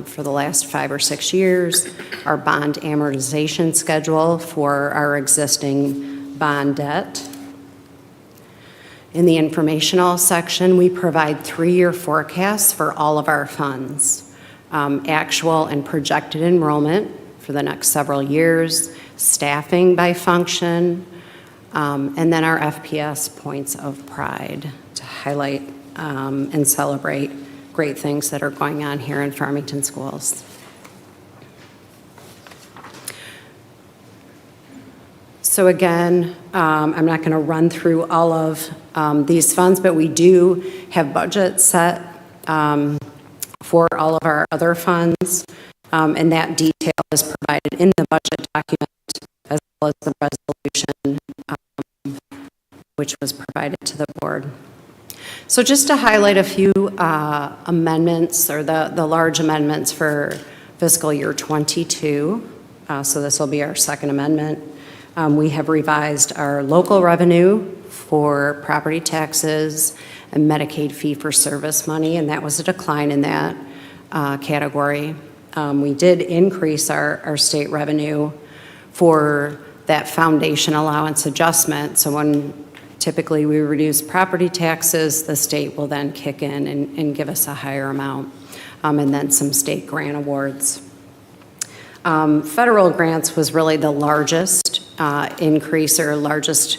S6: for the last 5 or 6 years, our bond amortization schedule for our existing bond debt. In the informational section, we provide 3-year forecasts for all of our funds, actual and projected enrollment for the next several years, staffing by function, and then our FPS points of pride to highlight and celebrate great things that are going on here in Farmington schools. So again, I'm not going to run through all of these funds, but we do have budgets set for all of our other funds, and that detail is provided in the budget document as well as the resolution which was provided to the board. So just to highlight a few amendments, or the large amendments for fiscal year 22. So this will be our second amendment. We have revised our local revenue for property taxes and Medicaid fee-for-service money, and that was a decline in that category. We did increase our state revenue for that foundation allowance adjustment. So when typically we reduce property taxes, the state will then kick in and give us a higher amount, and then some state grant awards. Federal grants was really the largest increase or largest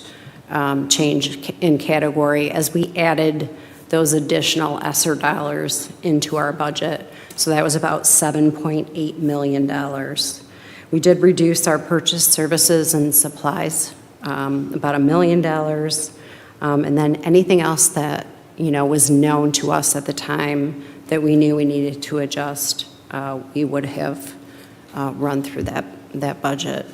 S6: change in category as we added those additional ESSER dollars into our budget. So that was about $7.8 million. We did reduce our purchase services and supplies, about $1 million. And then anything else that, was known to us at the time that we knew we needed to adjust, we would have run through that budget.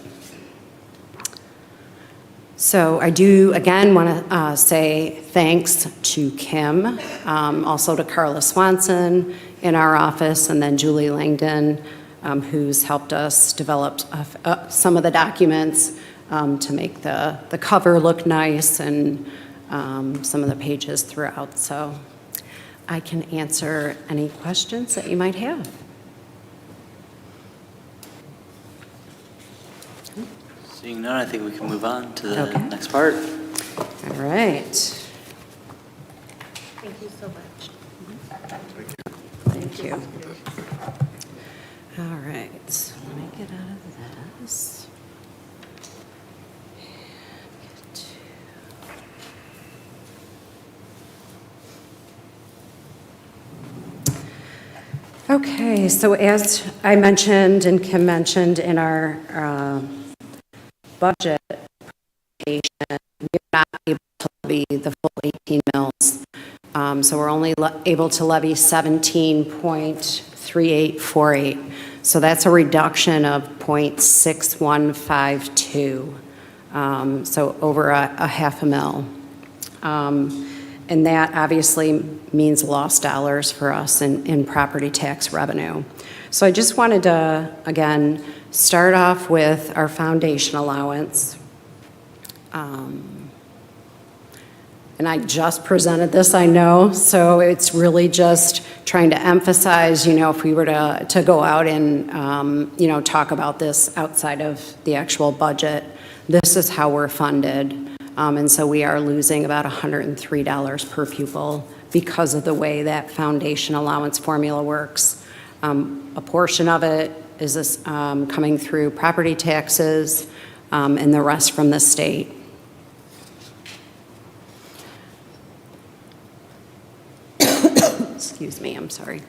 S6: So I do, again, want to say thanks to Kim, also to Carla Swanson in our office, and then Julie Langdon, who's helped us develop some of the documents to make the cover look nice and some of the pages throughout. So I can answer any questions that you might have.
S1: Seeing none, I think we can move on to the next part.
S6: All right.
S2: Thank you so much.
S6: Thank you. All right, let me get out of this. Okay, so as I mentioned and Kim mentioned in our budget presentation, we're not able to levy the full 18 mills. So we're only able to levy 17.3848. So that's a reduction of 0.6152. So over a half a mil. And that obviously means lost dollars for us in property tax revenue. So I just wanted to, again, start off with our foundation allowance. And I just presented this, I know, so it's really just trying to emphasize, if we were to go out and, talk about this outside of the actual budget, this is how we're funded. And so we are losing about $103 per pupil because of the way that foundation allowance formula works. A portion of it is coming through property taxes, and the rest from the state. Excuse me, I'm sorry.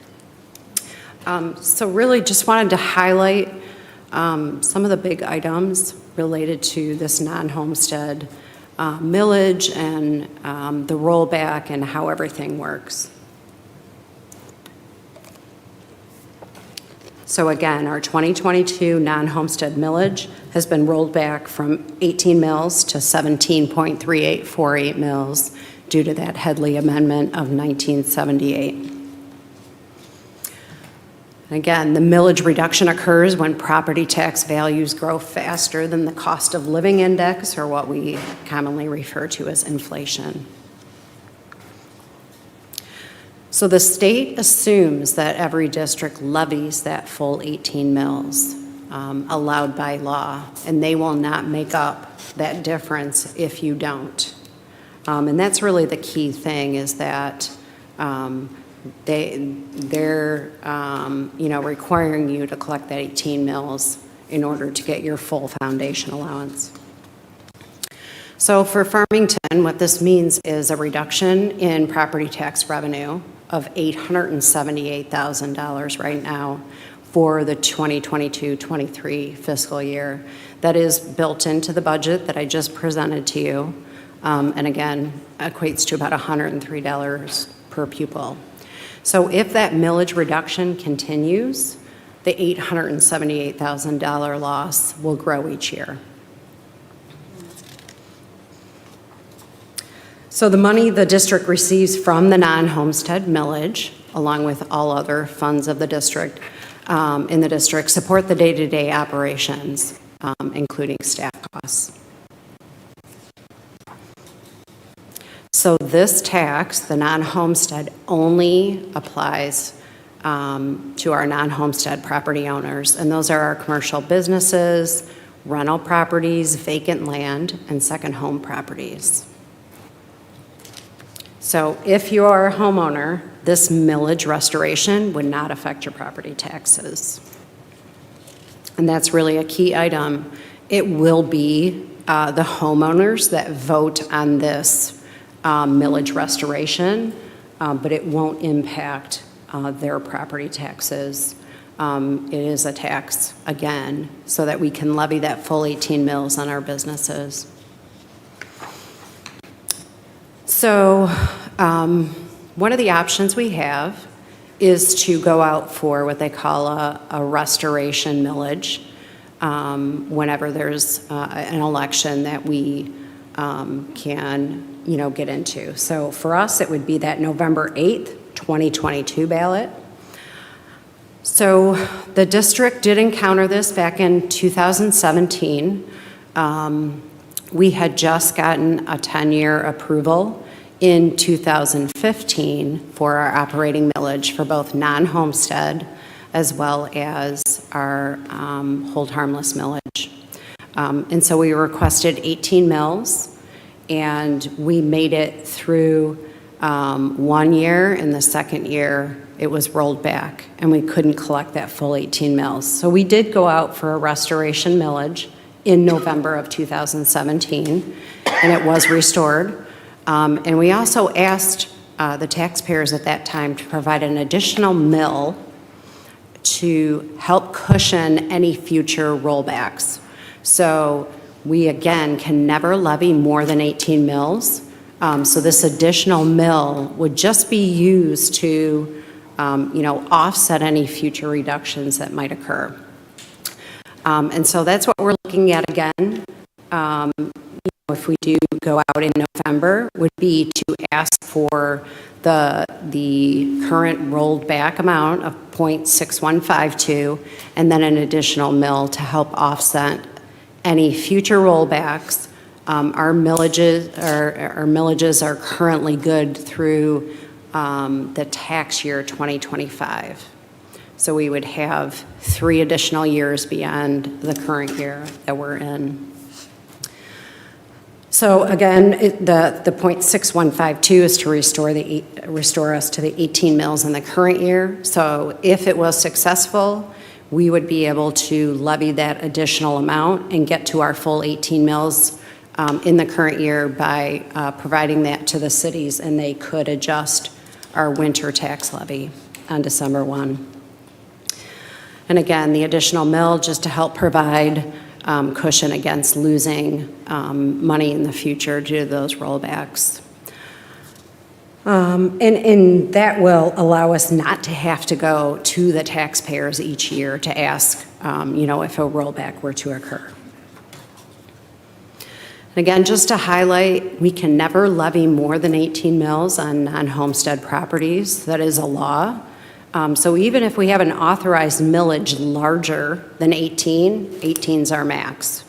S6: So really just wanted to highlight some of the big items related to this non-homestead millage and the rollback and how everything works. So again, our 2022 non-homestead millage has been rolled back from 18 mills to 17.3848 mills due to that Headley Amendment of 1978. Again, the millage reduction occurs when property tax values grow faster than the cost of living index, or what we commonly refer to as inflation. So the state assumes that every district levies that full 18 mills allowed by law, and they will not make up that difference if you don't. And that's really the key thing, is that they're requiring you to collect that 18 mills in order to get your full foundation allowance. So for Farmington, what this means is a reduction in property tax revenue of $878,000 right now for the 2022-23 fiscal year. That is built into the budget that I just presented to you, and again, equates to about $103 per pupil. So if that millage reduction continues, the $878,000 loss will grow each year. So the money the district receives from the non-homestead millage, along with all other funds of the district, in the district, support the day-to-day operations, including staff costs. So this tax, the non-homestead, only applies to our non-homestead property owners, and those are our commercial businesses, rental properties, vacant land, and second home properties. So if you are a homeowner, this millage restoration would not affect your property taxes. And that's really a key item. It will be the homeowners that vote on this millage restoration, but it won't impact their property taxes. It is a tax, again, so that we can levy that full 18 mills on our businesses. So one of the options we have is to go out for what they call a restoration millage whenever there's an election that we can get into. So for us, it would be that November 8th, 2022 ballot. So the district did encounter this back in 2017. We had just gotten a 10-year approval in 2015 for our operating millage for both non-homestead as well as our hold harmless millage. And so we requested 18 mills, and we made it through 1 year. In the second year, it was rolled back, and we couldn't collect that full 18 mills. So we did go out for a restoration millage in November of 2017, and it was restored. And we also asked the taxpayers at that time to provide an additional mill to help cushion any future rollbacks. So we, again, can never levy more than 18 mills. So this additional mill would just be used to, offset any future reductions that might occur. And so that's what we're looking at again. If we do go out in November, would be to ask for the current rolled back amount of 0.6152, and then an additional mill to help offset any future rollbacks. Our millages are currently good through the tax year 2025. So we would have 3 additional years beyond the current year that we're in. So again, the 0.6152 is to restore us to the 18 mills in the current year. So if it was successful, we would be able to levy that additional amount and get to our full 18 mills in the current year by providing that to the cities, and they could adjust our winter tax levy on December 1. And again, the additional mill just to help provide cushion against losing money in the future due to those rollbacks. And that will allow us not to have to go to the taxpayers each year to ask, if a rollback were to occur. And again, just to highlight, we can never levy more than 18 mills on non-homestead properties. That is a law. So even if we have an authorized millage larger than 18's our max.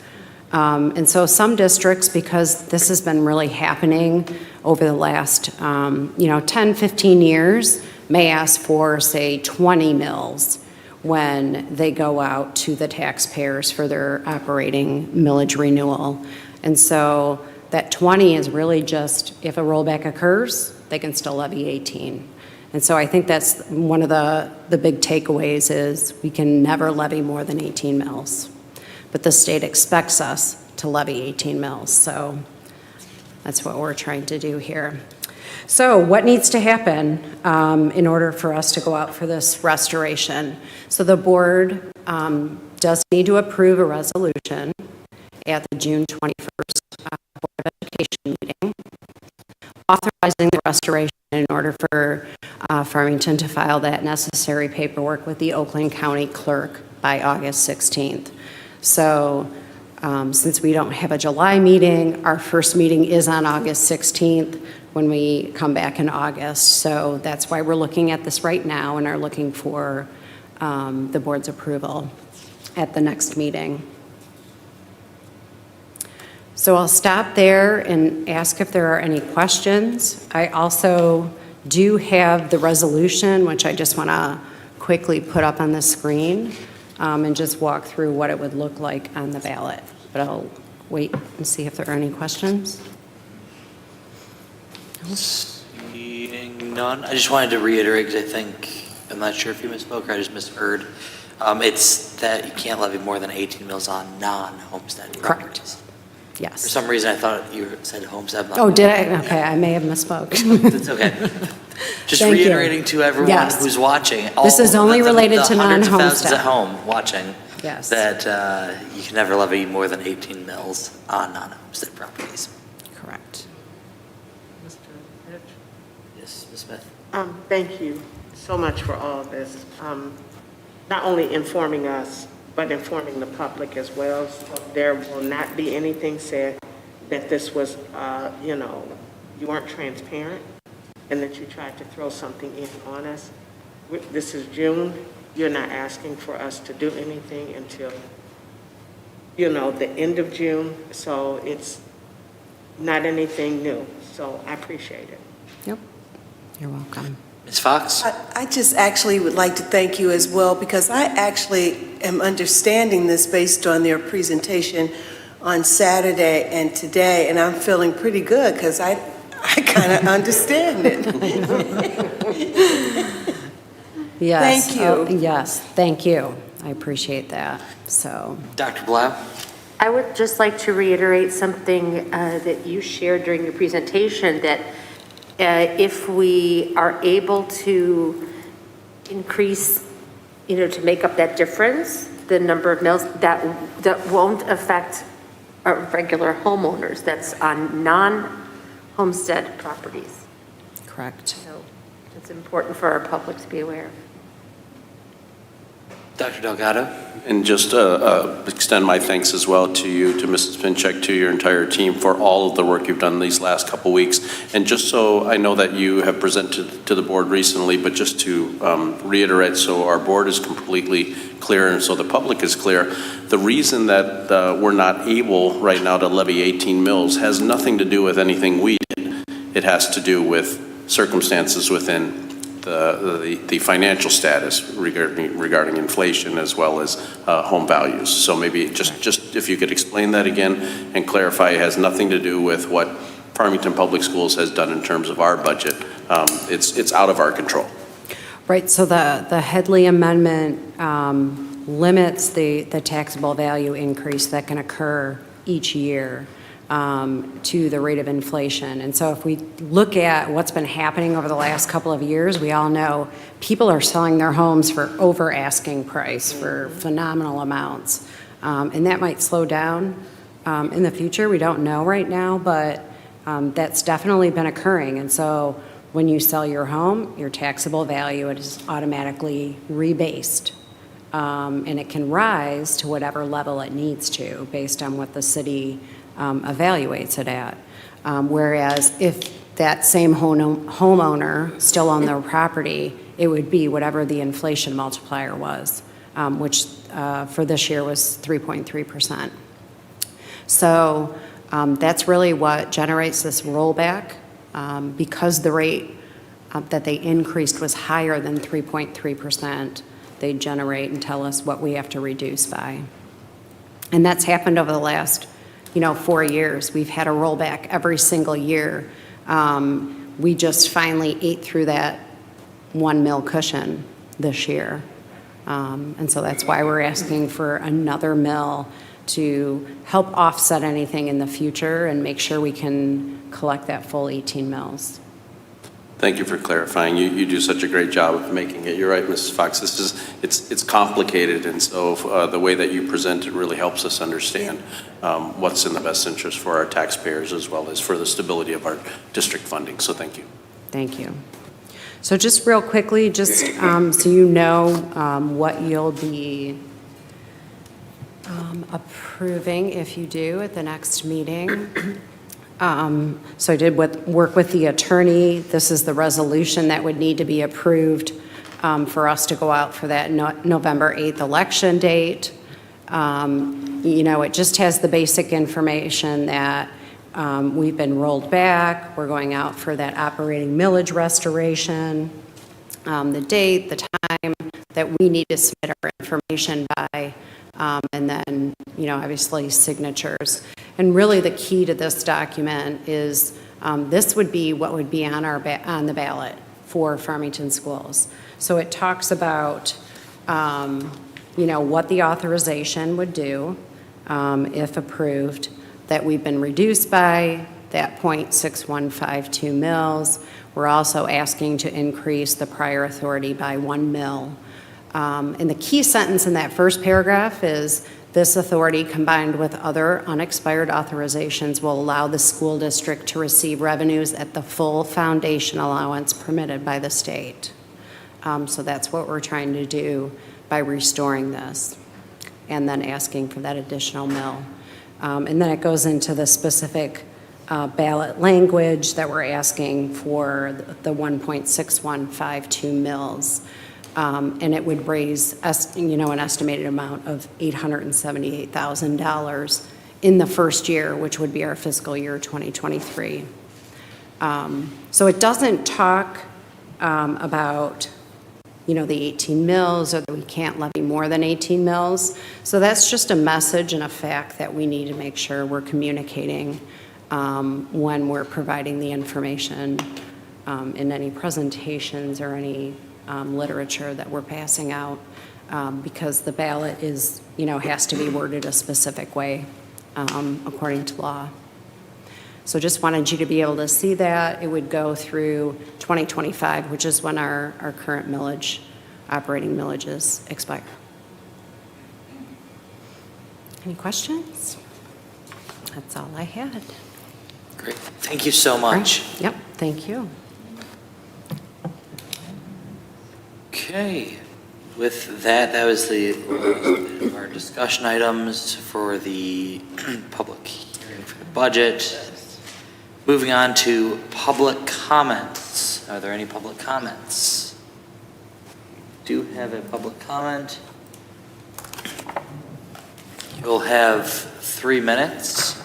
S6: And so some districts, because this has been really happening over the last, 10, 15 years, may ask for, say, 20 mills when they go out to the taxpayers for their operating millage renewal. And so that 20 is really just, if a rollback occurs, they can still levy 18. And so I think that's one of the big takeaways is we can never levy more than 18 mills. But the state expects us to levy 18 mills, so that's what we're trying to do here. So what needs to happen in order for us to go out for this restoration? So the board does need to approve a resolution at the June 21st Board of Education meeting, authorizing the restoration in order for Farmington to file that necessary paperwork with the Oakland County Clerk by August 16th. So since we don't have a July meeting, our first meeting is on August 16th when we come back in August. So that's why we're looking at this right now and are looking for the board's approval at the next meeting. So I'll stop there and ask if there are any questions. I also do have the resolution, which I just want to quickly put up on the screen and just walk through what it would look like on the ballot. But I'll wait and see if there are any questions.
S1: Seeing none, I just wanted to reiterate, because I'm not sure if you misspoke or I just misheard. It's that you can't levy more than 18 mills on non-homestead properties.
S6: Correct. Yes.
S1: For some reason, I thought you said homestead.
S6: Oh, did I? Okay, I may have misspoke.
S1: That's okay. Just
S6: Thank you.
S1: reiterating to everyone
S6: Yes.
S1: who's watching.
S6: This is only related to
S1: the hundreds of thousands
S6: non-homestead.
S1: at home watching.
S6: Yes.
S1: That you can never levy more than 18 mills on non-homestead properties.
S6: Correct.
S1: Yes, Ms. Smith.
S2: Thank you so much for all of this. Not only informing us, but informing the public as well. So there will not be anything said that this was, you weren't transparent and that you tried to throw something in on us. This is June. You're not asking for us to do anything until, the end of June. So it's not anything new. So I appreciate it.
S6: Yep. You're welcome.
S1: Ms. Fox?
S13: I just actually would like to thank you as well, because I actually am understanding this based on their presentation on Saturday and today, and I'm feeling pretty good because I kind of understand it.
S6: Yes.
S13: Thank you.
S6: Oh, yes, thank you. I appreciate that. So.
S1: Dr. Blau?
S10: I would just like to reiterate something that you shared during your presentation, that if we are able to increase, to make up that difference, the number of mills, that won't affect our regular homeowners. That's on non-homestead properties.
S6: Correct.
S10: So it's important for our public to be aware.
S1: Dr. Delgado?
S4: And just extend my thanks as well to you, to Mrs. Pinchek, to your entire team for all of the work you've done these last couple weeks. And just so I know that you have presented to the board recently, but just to reiterate so our board is completely clear and so the public is clear, the reason that we're not able right now to levy 18 mills has nothing to do with anything we did. It has to do with circumstances within the financial status regarding inflation as well as home values. So maybe just if you could explain that again and clarify, it has nothing to do with what Farmington Public Schools has done in terms of our budget. It's out of our control.
S6: Right, so the Headley Amendment limits the taxable value increase that can occur each year to the rate of inflation. And so if we look at what's been happening over the last couple of years, we all know people are selling their homes for over asking price for phenomenal amounts. And that might slow down in the future. We don't know right now, but that's definitely been occurring. And so when you sell your home, your taxable value is automatically rebased. And it can rise to whatever level it needs to based on what the city evaluates it at. Whereas if that same homeowner still owned their property, it would be whatever the inflation multiplier was, which for this year was 3.3%. So that's really what generates this rollback, because the rate that they increased was higher than 3.3%. They generate and tell us what we have to reduce by. And that's happened over the last, 4 years. We've had a rollback every single year. We just finally ate through that 1 mil cushion this year. And so that's why we're asking for another mill to help offset anything in the future and make sure we can collect that full 18 mills.
S4: Thank you for clarifying. You do such a great job of making it. You're right, Mrs. Fox. It's complicated, and so the way that you present it really helps us understand what's in the best interest for our taxpayers as well as for the stability of our district funding. So thank you.
S6: Thank you. So just real quickly, just so you know what you'll be approving if you do at the next meeting. So I did work with the attorney. This is the resolution that would need to be approved for us to go out for that November 8th election date. It just has the basic information that we've been rolled back. We're going out for that operating millage restoration, the date, the time that we need to submit our information by, and then, obviously signatures. And really the key to this document is this would be what would be on the ballot for Farmington schools. So it talks about, what the authorization would do if approved, that we've been reduced by that 0.6152 mils. We're also asking to increase the prior authority by 1 mil. And the key sentence in that first paragraph is, this authority combined with other unexpired authorizations will allow the school district to receive revenues at the full foundation allowance permitted by the state. So that's what we're trying to do by restoring this and then asking for that additional mill. And then it goes into the specific ballot language that we're asking for the 1.6152 mils. And it would raise, an estimated amount of $878,000 in the first year, which would be our fiscal year 2023. So it doesn't talk about, the 18 mills or that we can't levy more than 18 mills. So that's just a message and a fact that we need to make sure we're communicating when we're providing the information in any presentations or any literature that we're passing out, because the ballot is, has to be worded a specific way according to law. So just wanted you to be able to see that. It would go through 2025, which is when our current millage, operating millages expire. Any questions? That's all I had.
S1: Great. Thank you so much.
S6: Right. Yep, thank you.
S1: Okay, with that was our discussion items for the public hearing for the budget. Moving on to public comments. Are there any public comments? Do have a public comment. You'll have 3 minutes.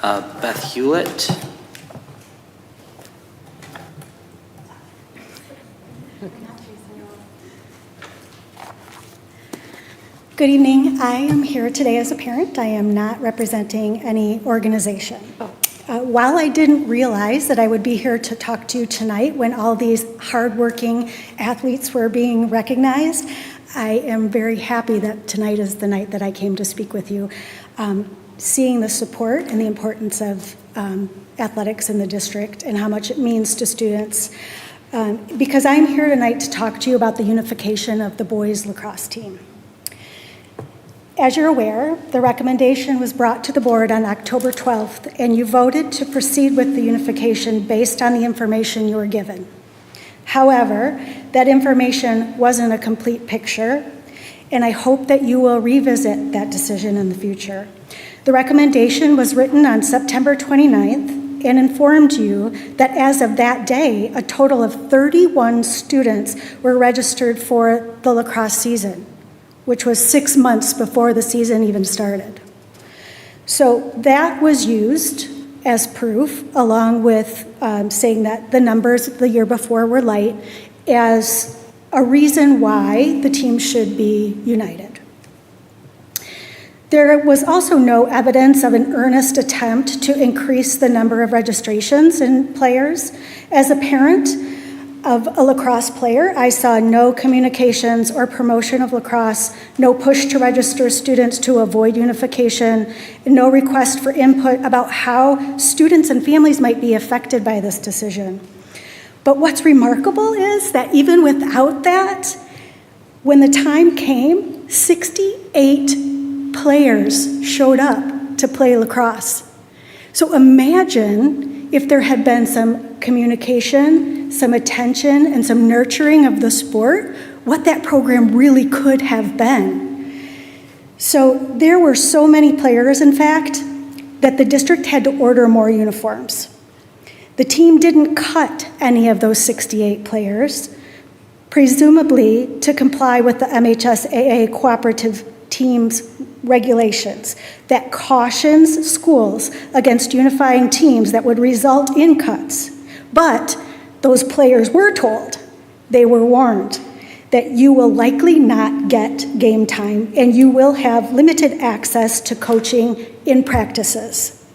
S1: Beth Hewlett.
S14: Good evening. I am here today as a parent. I am not representing any organization. While I didn't realize that I would be here to talk to you tonight when all these hardworking athletes were being recognized, I am very happy that tonight is the night that I came to speak with you. Seeing the support and the importance of athletics in the district and how much it means to students. Because I'm here tonight to talk to you about the unification of the boys lacrosse team. As you're aware, the recommendation was brought to the board on October 12th, and you voted to proceed with the unification based on the information you were given. However, that information wasn't a complete picture, and I hope that you will revisit that decision in the future. The recommendation was written on September 29th and informed you that as of that day, a total of 31 students were registered for the lacrosse season, which was 6 months before the season even started. So that was used as proof, along with saying that the numbers the year before were light, as a reason why the team should be united. There was also no evidence of an earnest attempt to increase the number of registrations in players. As a parent of a lacrosse player, I saw no communications or promotion of lacrosse, no push to register students to avoid unification, no request for input about how students and families might be affected by this decision. But what's remarkable is that even without that, when the time came, 68 players showed up to play lacrosse. So imagine if there had been some communication, some attention, and some nurturing of the sport, what that program really could have been. So there were so many players, in fact, that the district had to order more uniforms. The team didn't cut any of those 68 players, presumably to comply with the MHSAA cooperative teams regulations that cautions schools against unifying teams that would result in cuts. But those players were told, they were warned, that you will likely not get game time and you will have limited access to coaching in practices.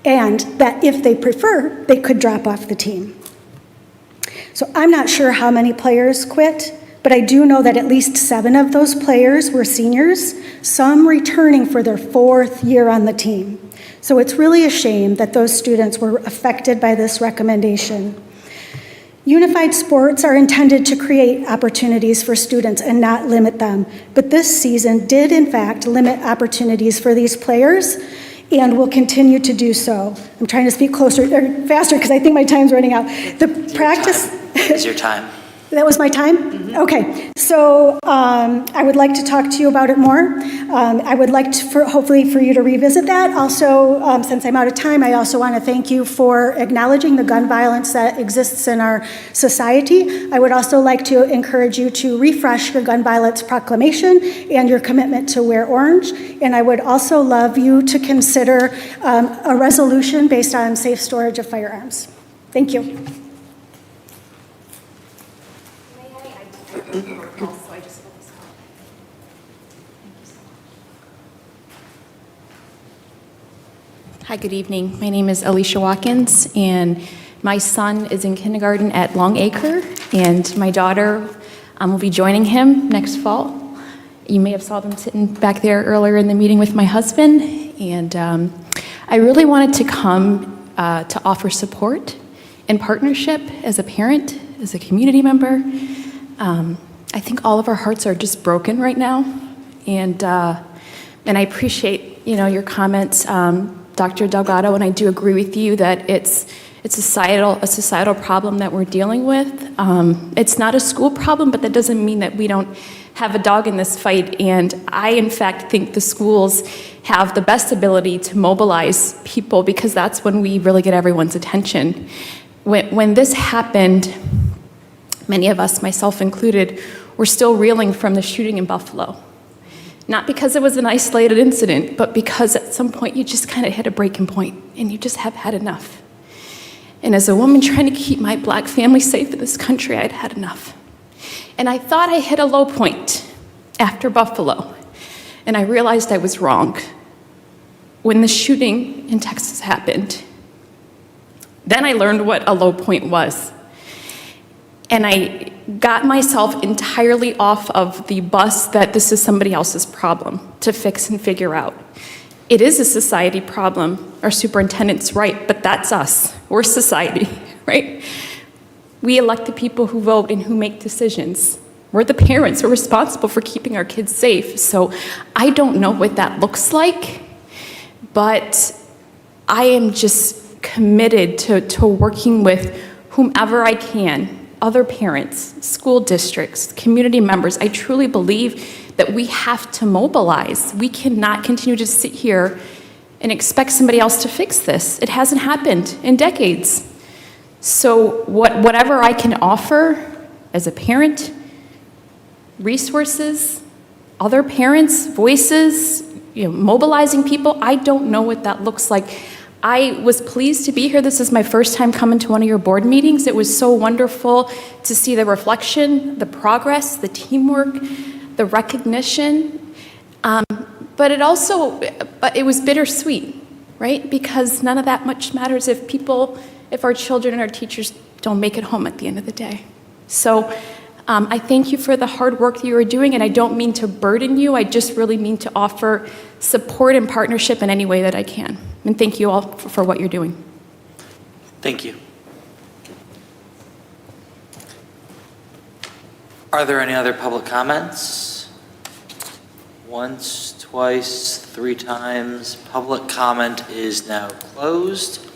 S14: And that if they prefer, they could drop off the team. So I'm not sure how many players quit, but I do know that at least 7 of those players were seniors, some returning for their 4th year on the team. So it's really a shame that those students were affected by this recommendation. Unified sports are intended to create opportunities for students and not limit them. But this season did, in fact, limit opportunities for these players and will continue to do so. I'm trying to speak closer or faster because I think my time's running out. The practice
S1: Is your time?
S14: That was my time? Okay, so I would like to talk to you about it more. I would like to, hopefully for you to revisit that. Also, since I'm out of time, I also want to thank you for acknowledging the gun violence that exists in our society. I would also like to encourage you to refresh your gun violence proclamation and your commitment to wear orange. And I would also love you to consider a resolution based on safe storage of firearms. Thank you.
S15: Hi, good evening. My name is Alicia Watkins, and my son is in kindergarten at Long Acre, and my daughter will be joining him next fall. You may have saw them sitting back there earlier in the meeting with my husband, and I really wanted to come to offer support and partnership as a parent, as a community member. I think all of our hearts are just broken right now, and I appreciate your comments, Dr. Delgado, and I do agree with you that it's a societal problem that we're dealing with. It's not a school problem, but that doesn't mean that we don't have a dog in this fight. And I, in fact, think the schools have the best ability to mobilize people because that's when we really get everyone's attention. When this happened, many of us, myself included, were still reeling from the shooting in Buffalo. Not because it was an isolated incident, but because at some point you just kind of hit a breaking point and you just have had enough. And as a woman trying to keep my Black family safe in this country, I'd had enough. And I thought I hit a low point after Buffalo, and I realized I was wrong. When the shooting in Texas happened, then I learned what a low point was. And I got myself entirely off of the bus that this is somebody else's problem to fix and figure out. It is a society problem. Our superintendent's right, but that's us. We're society, right? We elect the people who vote and who make decisions. We're the parents. We're responsible for keeping our kids safe. So I don't know what that looks like, but I am just committed to working with whomever I can other parents, school districts, community members. I truly believe that we have to mobilize. We cannot continue to sit here and expect somebody else to fix this. It hasn't happened in decades. So whatever I can offer as a parent, resources, other parents, voices, mobilizing people, I don't know what that looks like. I was pleased to be here. This is my first time coming to one of your board meetings. It was so wonderful to see the reflection, the progress, the teamwork, the recognition. But it was bittersweet, right? Because none of that much matters if our children and our teachers don't make it home at the end of the day. So I thank you for the hard work that you are doing, and I don't mean to burden you. I just really mean to offer support and partnership in any way that I can. And thank you all for what you're doing.
S1: Thank you. Are there any other public comments? Once, twice, 3 times. Public comment is now closed.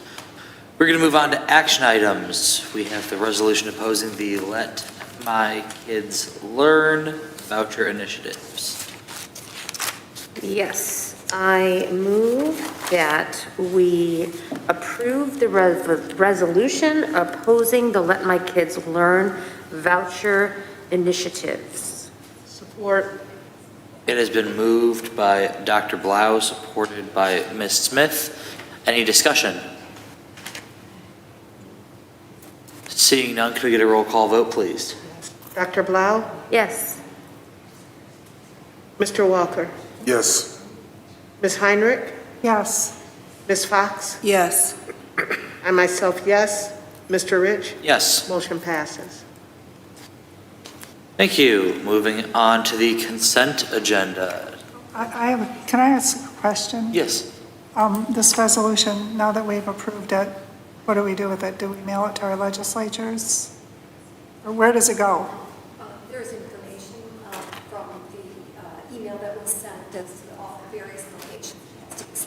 S1: We're going to move on to action items. We have the resolution opposing the Let My Kids Learn voucher initiatives.
S10: Yes, I move that we approve the resolution opposing the Let My Kids Learn voucher initiatives.
S2: Support.
S1: It has been moved by Dr. Blau, supported by Ms. Smith. Any discussion? Seeing none, could we get a roll call vote, please?
S2: Dr. Blau?
S10: Yes.
S2: Mr. Walker?
S3: Yes.
S2: Ms. Heinrich?
S17: Yes.
S2: Ms. Fox?
S13: Yes.
S2: I myself, yes. Mr. Rich?
S1: Yes.
S2: Motion passes.
S1: Thank you. Moving on to the consent agenda.
S17: Can I ask a question?
S1: Yes.
S17: This resolution, now that we've approved it, what do we do with it? Do we mail it to our legislatures? Or where does it go?
S11: There's information from the email that was sent to all various locations.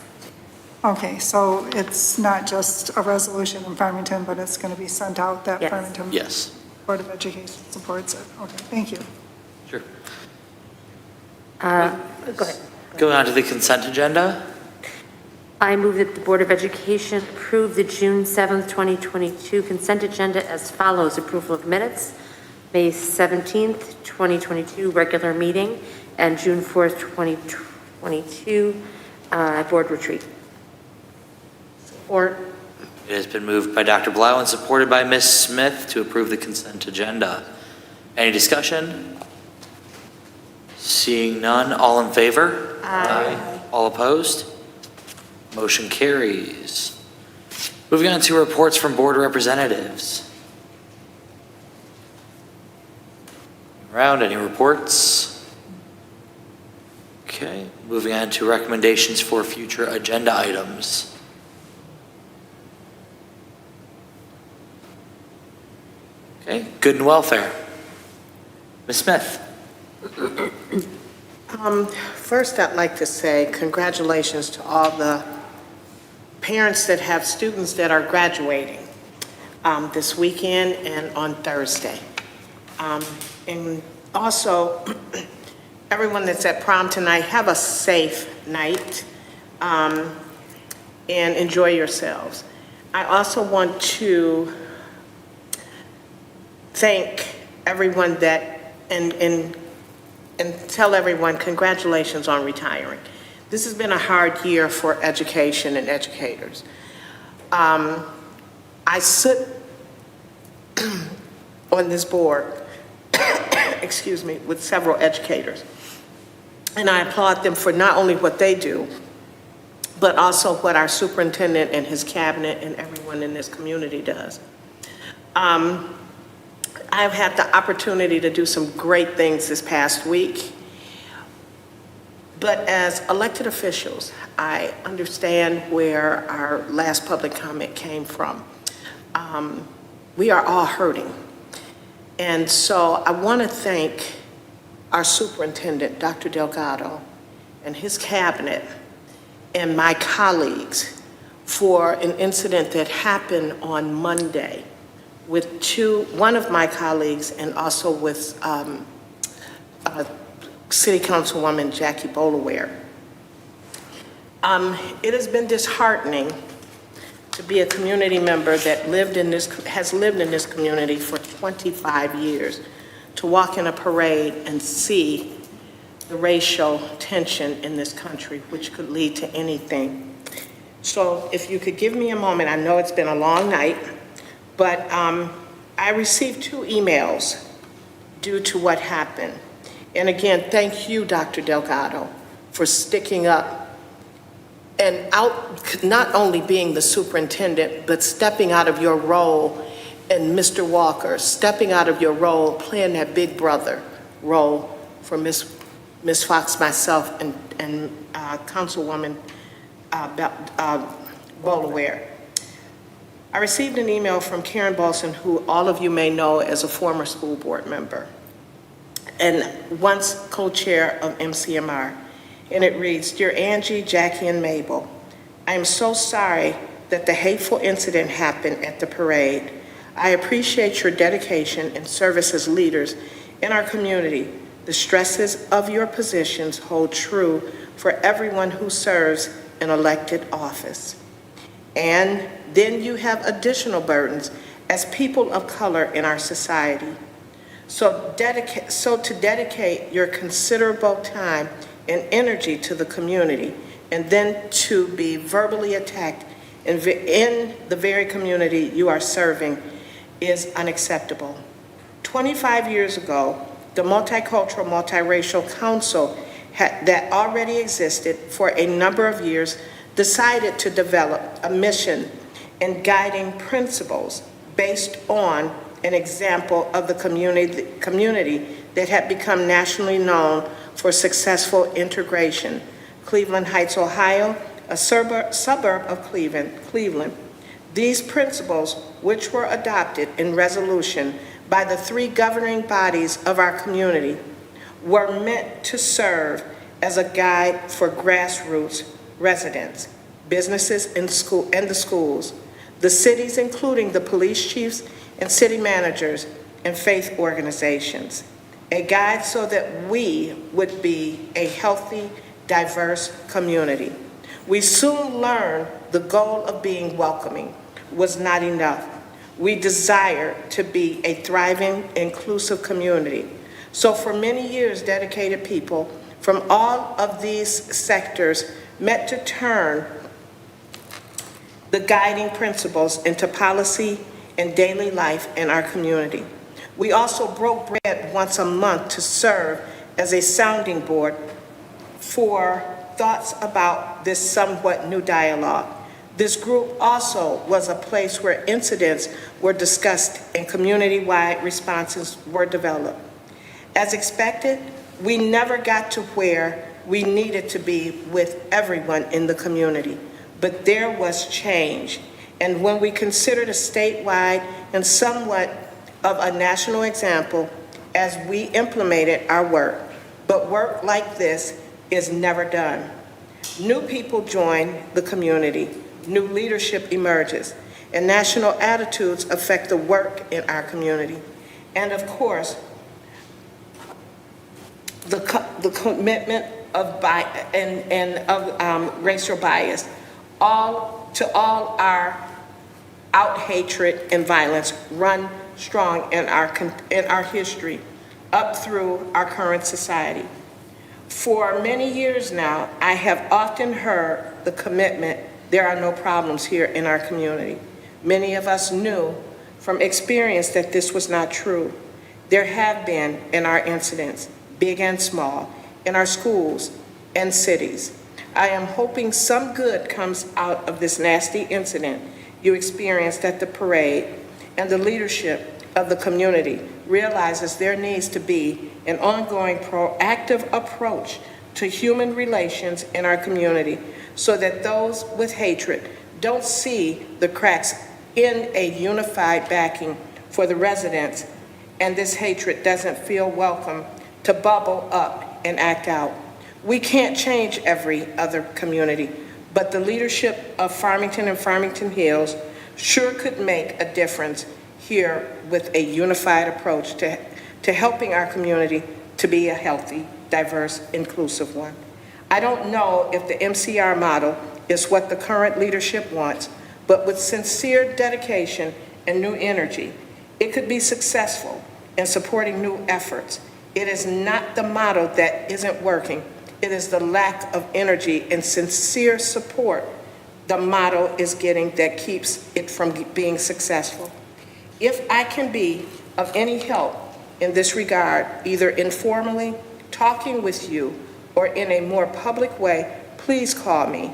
S17: Okay, so it's not just a resolution in Farmington, but it's going to be sent out that
S10: Yes.
S17: Farmington
S1: Yes.
S17: Board of Education supports it. Okay, thank you.
S1: Sure.
S10: Go ahead.
S1: Going on to the consent agenda.
S10: I move that the Board of Education approve the June 7th, 2022 consent agenda as follows. Approval of minutes, May 17th, 2022 regular meeting, and June 4th, 2022 board retreat.
S2: Or
S1: It has been moved by Dr. Blau and supported by Ms. Smith to approve the consent agenda. Any discussion? Seeing none, all in favor? Aye. All opposed? Motion carries. Moving on to reports from board representatives. Round, any reports? Okay, moving on to recommendations for future agenda items. Okay, good and welfare. Ms. Smith.
S2: First, I'd like to say congratulations to all the parents that have students that are graduating this weekend and on Thursday. And also, everyone that's at prom tonight, have a safe night and enjoy yourselves. I also want to thank everyone that, and tell everyone congratulations on retiring. This has been a hard year for education and educators. I sit on this board, excuse me, with several educators. And I applaud them for not only what they do, but also what our superintendent and his cabinet and everyone in this community does. I've had the opportunity to do some great things this past week. But as elected officials, I understand where our last public comment came from. We are all hurting. And so I want to thank our superintendent, Dr. Delgado, and his cabinet, and my colleagues for an incident that happened on Monday with one of my colleagues and also with City Councilwoman Jackie Bolaware. It has been disheartening to be a community member that has lived in this community for 25 years, to walk in a parade and see the racial tension in this country, which could lead to anything. So if you could give me a moment, I know it's been a long night, but I received 2 emails due to what happened. And again, thank you, Dr. Delgado, for sticking up and not only being the superintendent, but stepping out of your role, and Mr. Walker, stepping out of your role, playing that big brother role for Ms. Fox, myself, and Councilwoman Bolaware. I received an email from Karen Bolson, who all of you may know as a former school board member, and once co-chair of MCMR. And it reads, "Dear Angie, Jackie, and Mabel, I am so sorry that the hateful incident happened at the parade. I appreciate your dedication and service as leaders in our community. The stresses of your positions hold true for everyone who serves an elected office. And then you have additional burdens as people of color in our society. So to dedicate your considerable time and energy to the community, and then to be verbally attacked in the very community you are serving is unacceptable. 25 years ago, the Multicultural, Multiracial Council that already existed for a number of years decided to develop a mission and guiding principles based on an example of the community that had become nationally known for successful integration, Cleveland Heights, Ohio, a suburb of Cleveland. These principles, which were adopted in resolution by the 3 governing bodies of our community, were meant to serve as a guide for grassroots residents, businesses, and the schools, the cities, including the police chiefs and city managers and faith organizations. A guide so that we would be a healthy, diverse community. We soon learned the goal of being welcoming was not enough. We desire to be a thriving, inclusive community. So for many years, dedicated people from all of these sectors met to turn the guiding principles into policy and daily life in our community. We also broke bread once a month to serve as a sounding board for thoughts about this somewhat new dialogue. This group also was a place where incidents were discussed and community-wide responses were developed. As expected, we never got to where we needed to be with everyone in the community, but there was change. And when we considered a statewide and somewhat of a national example as we implemented our work, but work like this is never done. New people join the community, new leadership emerges, and national attitudes affect the work in our community. And of course, the commitment of racial bias, to all our out-hatred and violence run strong in our history up through our current society. For many years now, I have often heard the commitment, there are no problems here in our community. Many of us knew from experience that this was not true. There have been in our incidents, big and small, in our schools and cities. I am hoping some good comes out of this nasty incident you experienced at the parade, and the leadership of the community realizes there needs to be an ongoing proactive approach to human relations in our community so that those with hatred don't see the cracks in a unified backing for the residents, and this hatred doesn't feel welcome to bubble up and act out. We can't change every other community, but the leadership of Farmington and Farmington Hills sure could make a difference here with a unified approach to helping our community to be a healthy, diverse, inclusive one. I don't know if the MCR model is what the current leadership wants, but with sincere dedication and new energy, it could be successful in supporting new efforts. It is not the model that isn't working. It is the lack of energy and sincere support the model is getting that keeps it from being successful. If I can be of any help in this regard, either informally, talking with you, or in a more public way, please call me.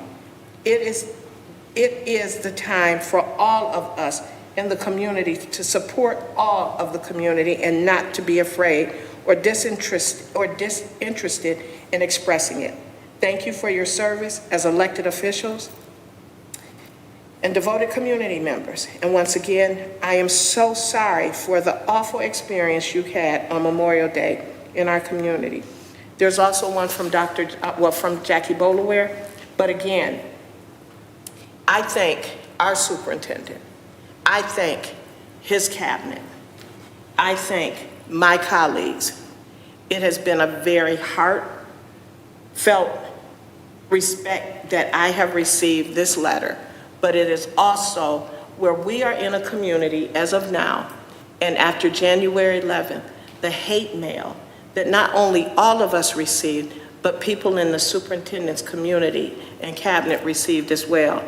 S2: It is the time for all of us in the community to support all of the community and not to be afraid or disinterested in expressing it. Thank you for your service as elected officials and devoted community members. And once again, I am so sorry for the awful experience you had on Memorial Day in our community. There's also one from from Jackie Bolaware, but again, I thank our superintendent. I thank his cabinet. I thank my colleagues. It has been a very heartfelt respect that I have received this letter, but it is also where we are in a community as of now, and after January 11th, the hate mail that not only all of us received, but people in the superintendent's community and cabinet received as well.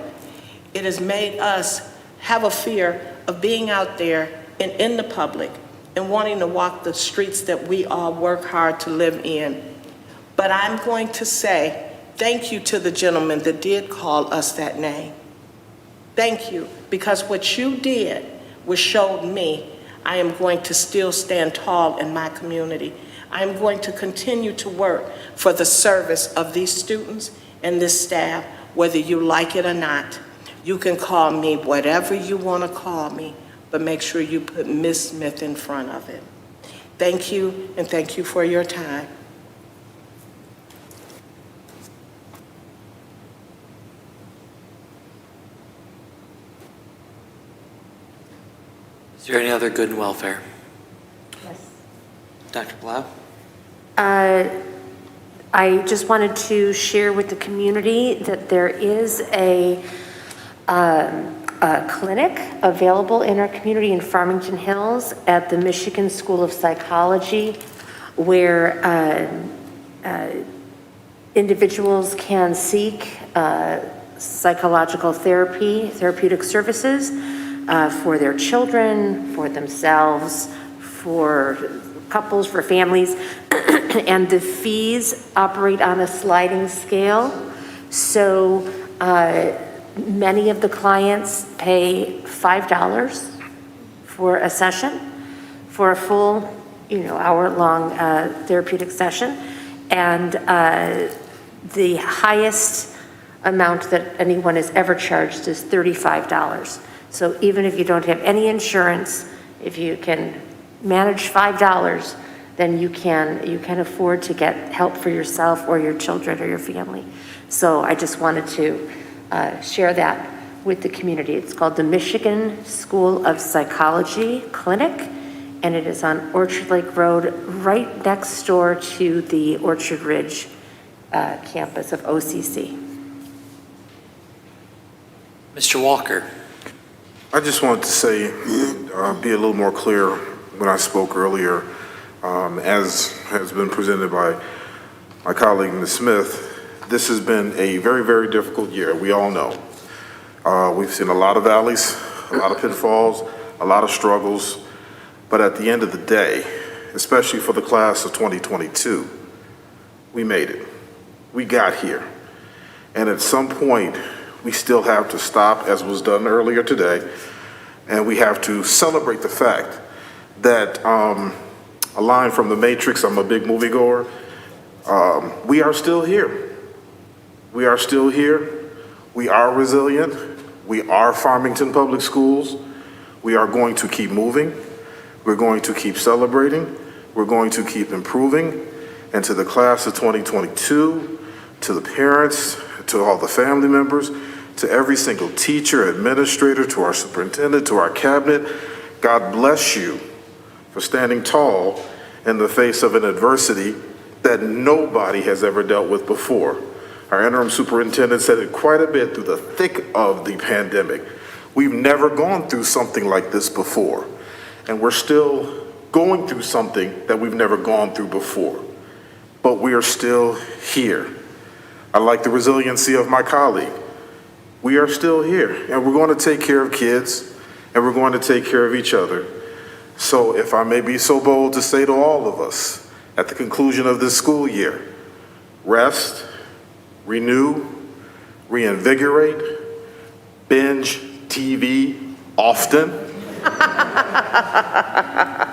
S2: It has made us have a fear of being out there and in the public and wanting to walk the streets that we all work hard to live in. But I'm going to say thank you to the gentleman that did call us that name. Thank you, because what you did was showed me I am going to still stand tall in my community. I am going to continue to work for the service of these students and this staff, whether you like it or not. You can call me whatever you want to call me, but make sure you put Miss Smith in front of it. Thank you, and thank you for your time.
S1: Is there any other good and welfare?
S10: Yes.
S1: Dr. Blau?
S10: I just wanted to share with the community that there is a clinic available in our community in Farmington Hills at the Michigan School of Psychology, where individuals can seek psychological therapeutic services for their children, for themselves, for couples, for families, and the fees operate on a sliding scale. So many of the clients pay $5 for a session, for a full, hour-long therapeutic session, and the highest amount that anyone has ever charged is $35. So even if you don't have any insurance, if you can manage $5, then you can afford to get help for yourself or your children or your family. So I just wanted to share that with the community. It's called the Michigan School of Psychology Clinic, and it is on Orchard Lake Road, right next door to the Orchard Ridge campus of OCC.
S1: Mr. Walker.
S3: I just wanted to say, be a little more clear when I spoke earlier, as has been presented by my colleague, Ms. Smith. This has been a very, very difficult year, we all know. We've seen a lot of valleys, a lot of pitfalls, a lot of struggles, but at the end of the day, especially for the class of 2022, we made it. We got here. And at some point, we still have to stop, as was done earlier today, and we have to celebrate the fact that, a line from The Matrix, I'm a big moviegoer, we are still here. We are still here. We are resilient. We are Farmington Public Schools. We are going to keep moving. We're going to keep celebrating. We're going to keep improving. And to the class of 2022, to the parents, to all the family members, to every single teacher, administrator, to our superintendent, to our cabinet, God bless you for standing tall in the face of an adversity that nobody has ever dealt with before. Our interim superintendent said it quite a bit through the thick of the pandemic. We've never gone through something like this before, and we're still going through something that we've never gone through before, but we are still here. I like the resiliency of my colleague. We are still here, and we're going to take care of kids, and we're going to take care of each other. So if I may be so bold to say to all of us at the conclusion of this school year, rest, renew, reinvigorate, binge TV often.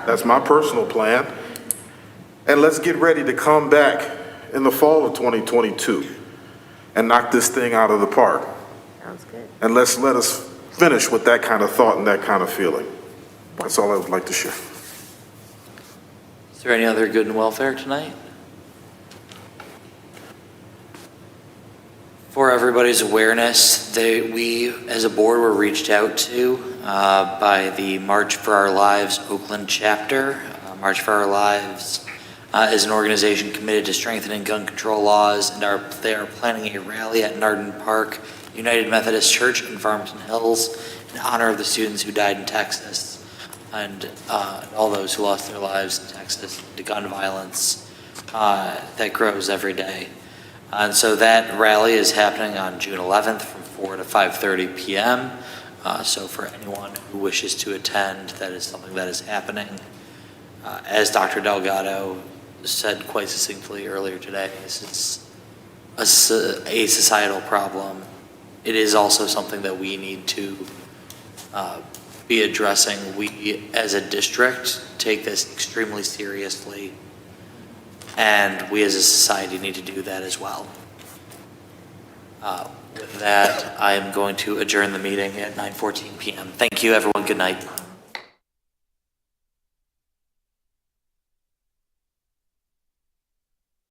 S3: That's my personal plan. And let's get ready to come back in the fall of 2022 and knock this thing out of the park.
S10: Sounds good.
S3: And let us finish with that kind of thought and that kind of feeling. That's all I would like to share.
S1: Is there any other good and welfare tonight? For everybody's awareness, we as a board were reached out to by the March for Our Lives Oakland chapter. March for Our Lives is an organization committed to strengthening gun control laws, and they are planning a rally at Narden Park United Methodist Church in Farmington Hills in honor of the students who died in Texas and all those who lost their lives in Texas to gun violence that grows every day. And so that rally is happening on June 11th from 4 to 5:30 p.m. So for anyone who wishes to attend, that is something that is happening. As Dr. Delgado said quite succinctly earlier today, this is a societal problem. It is also something that we need to be addressing. We, as a district, take this extremely seriously, and we as a society need to do that as well. With that, I am going to adjourn the meeting at 9:14 p.m. Thank you, everyone. Good night.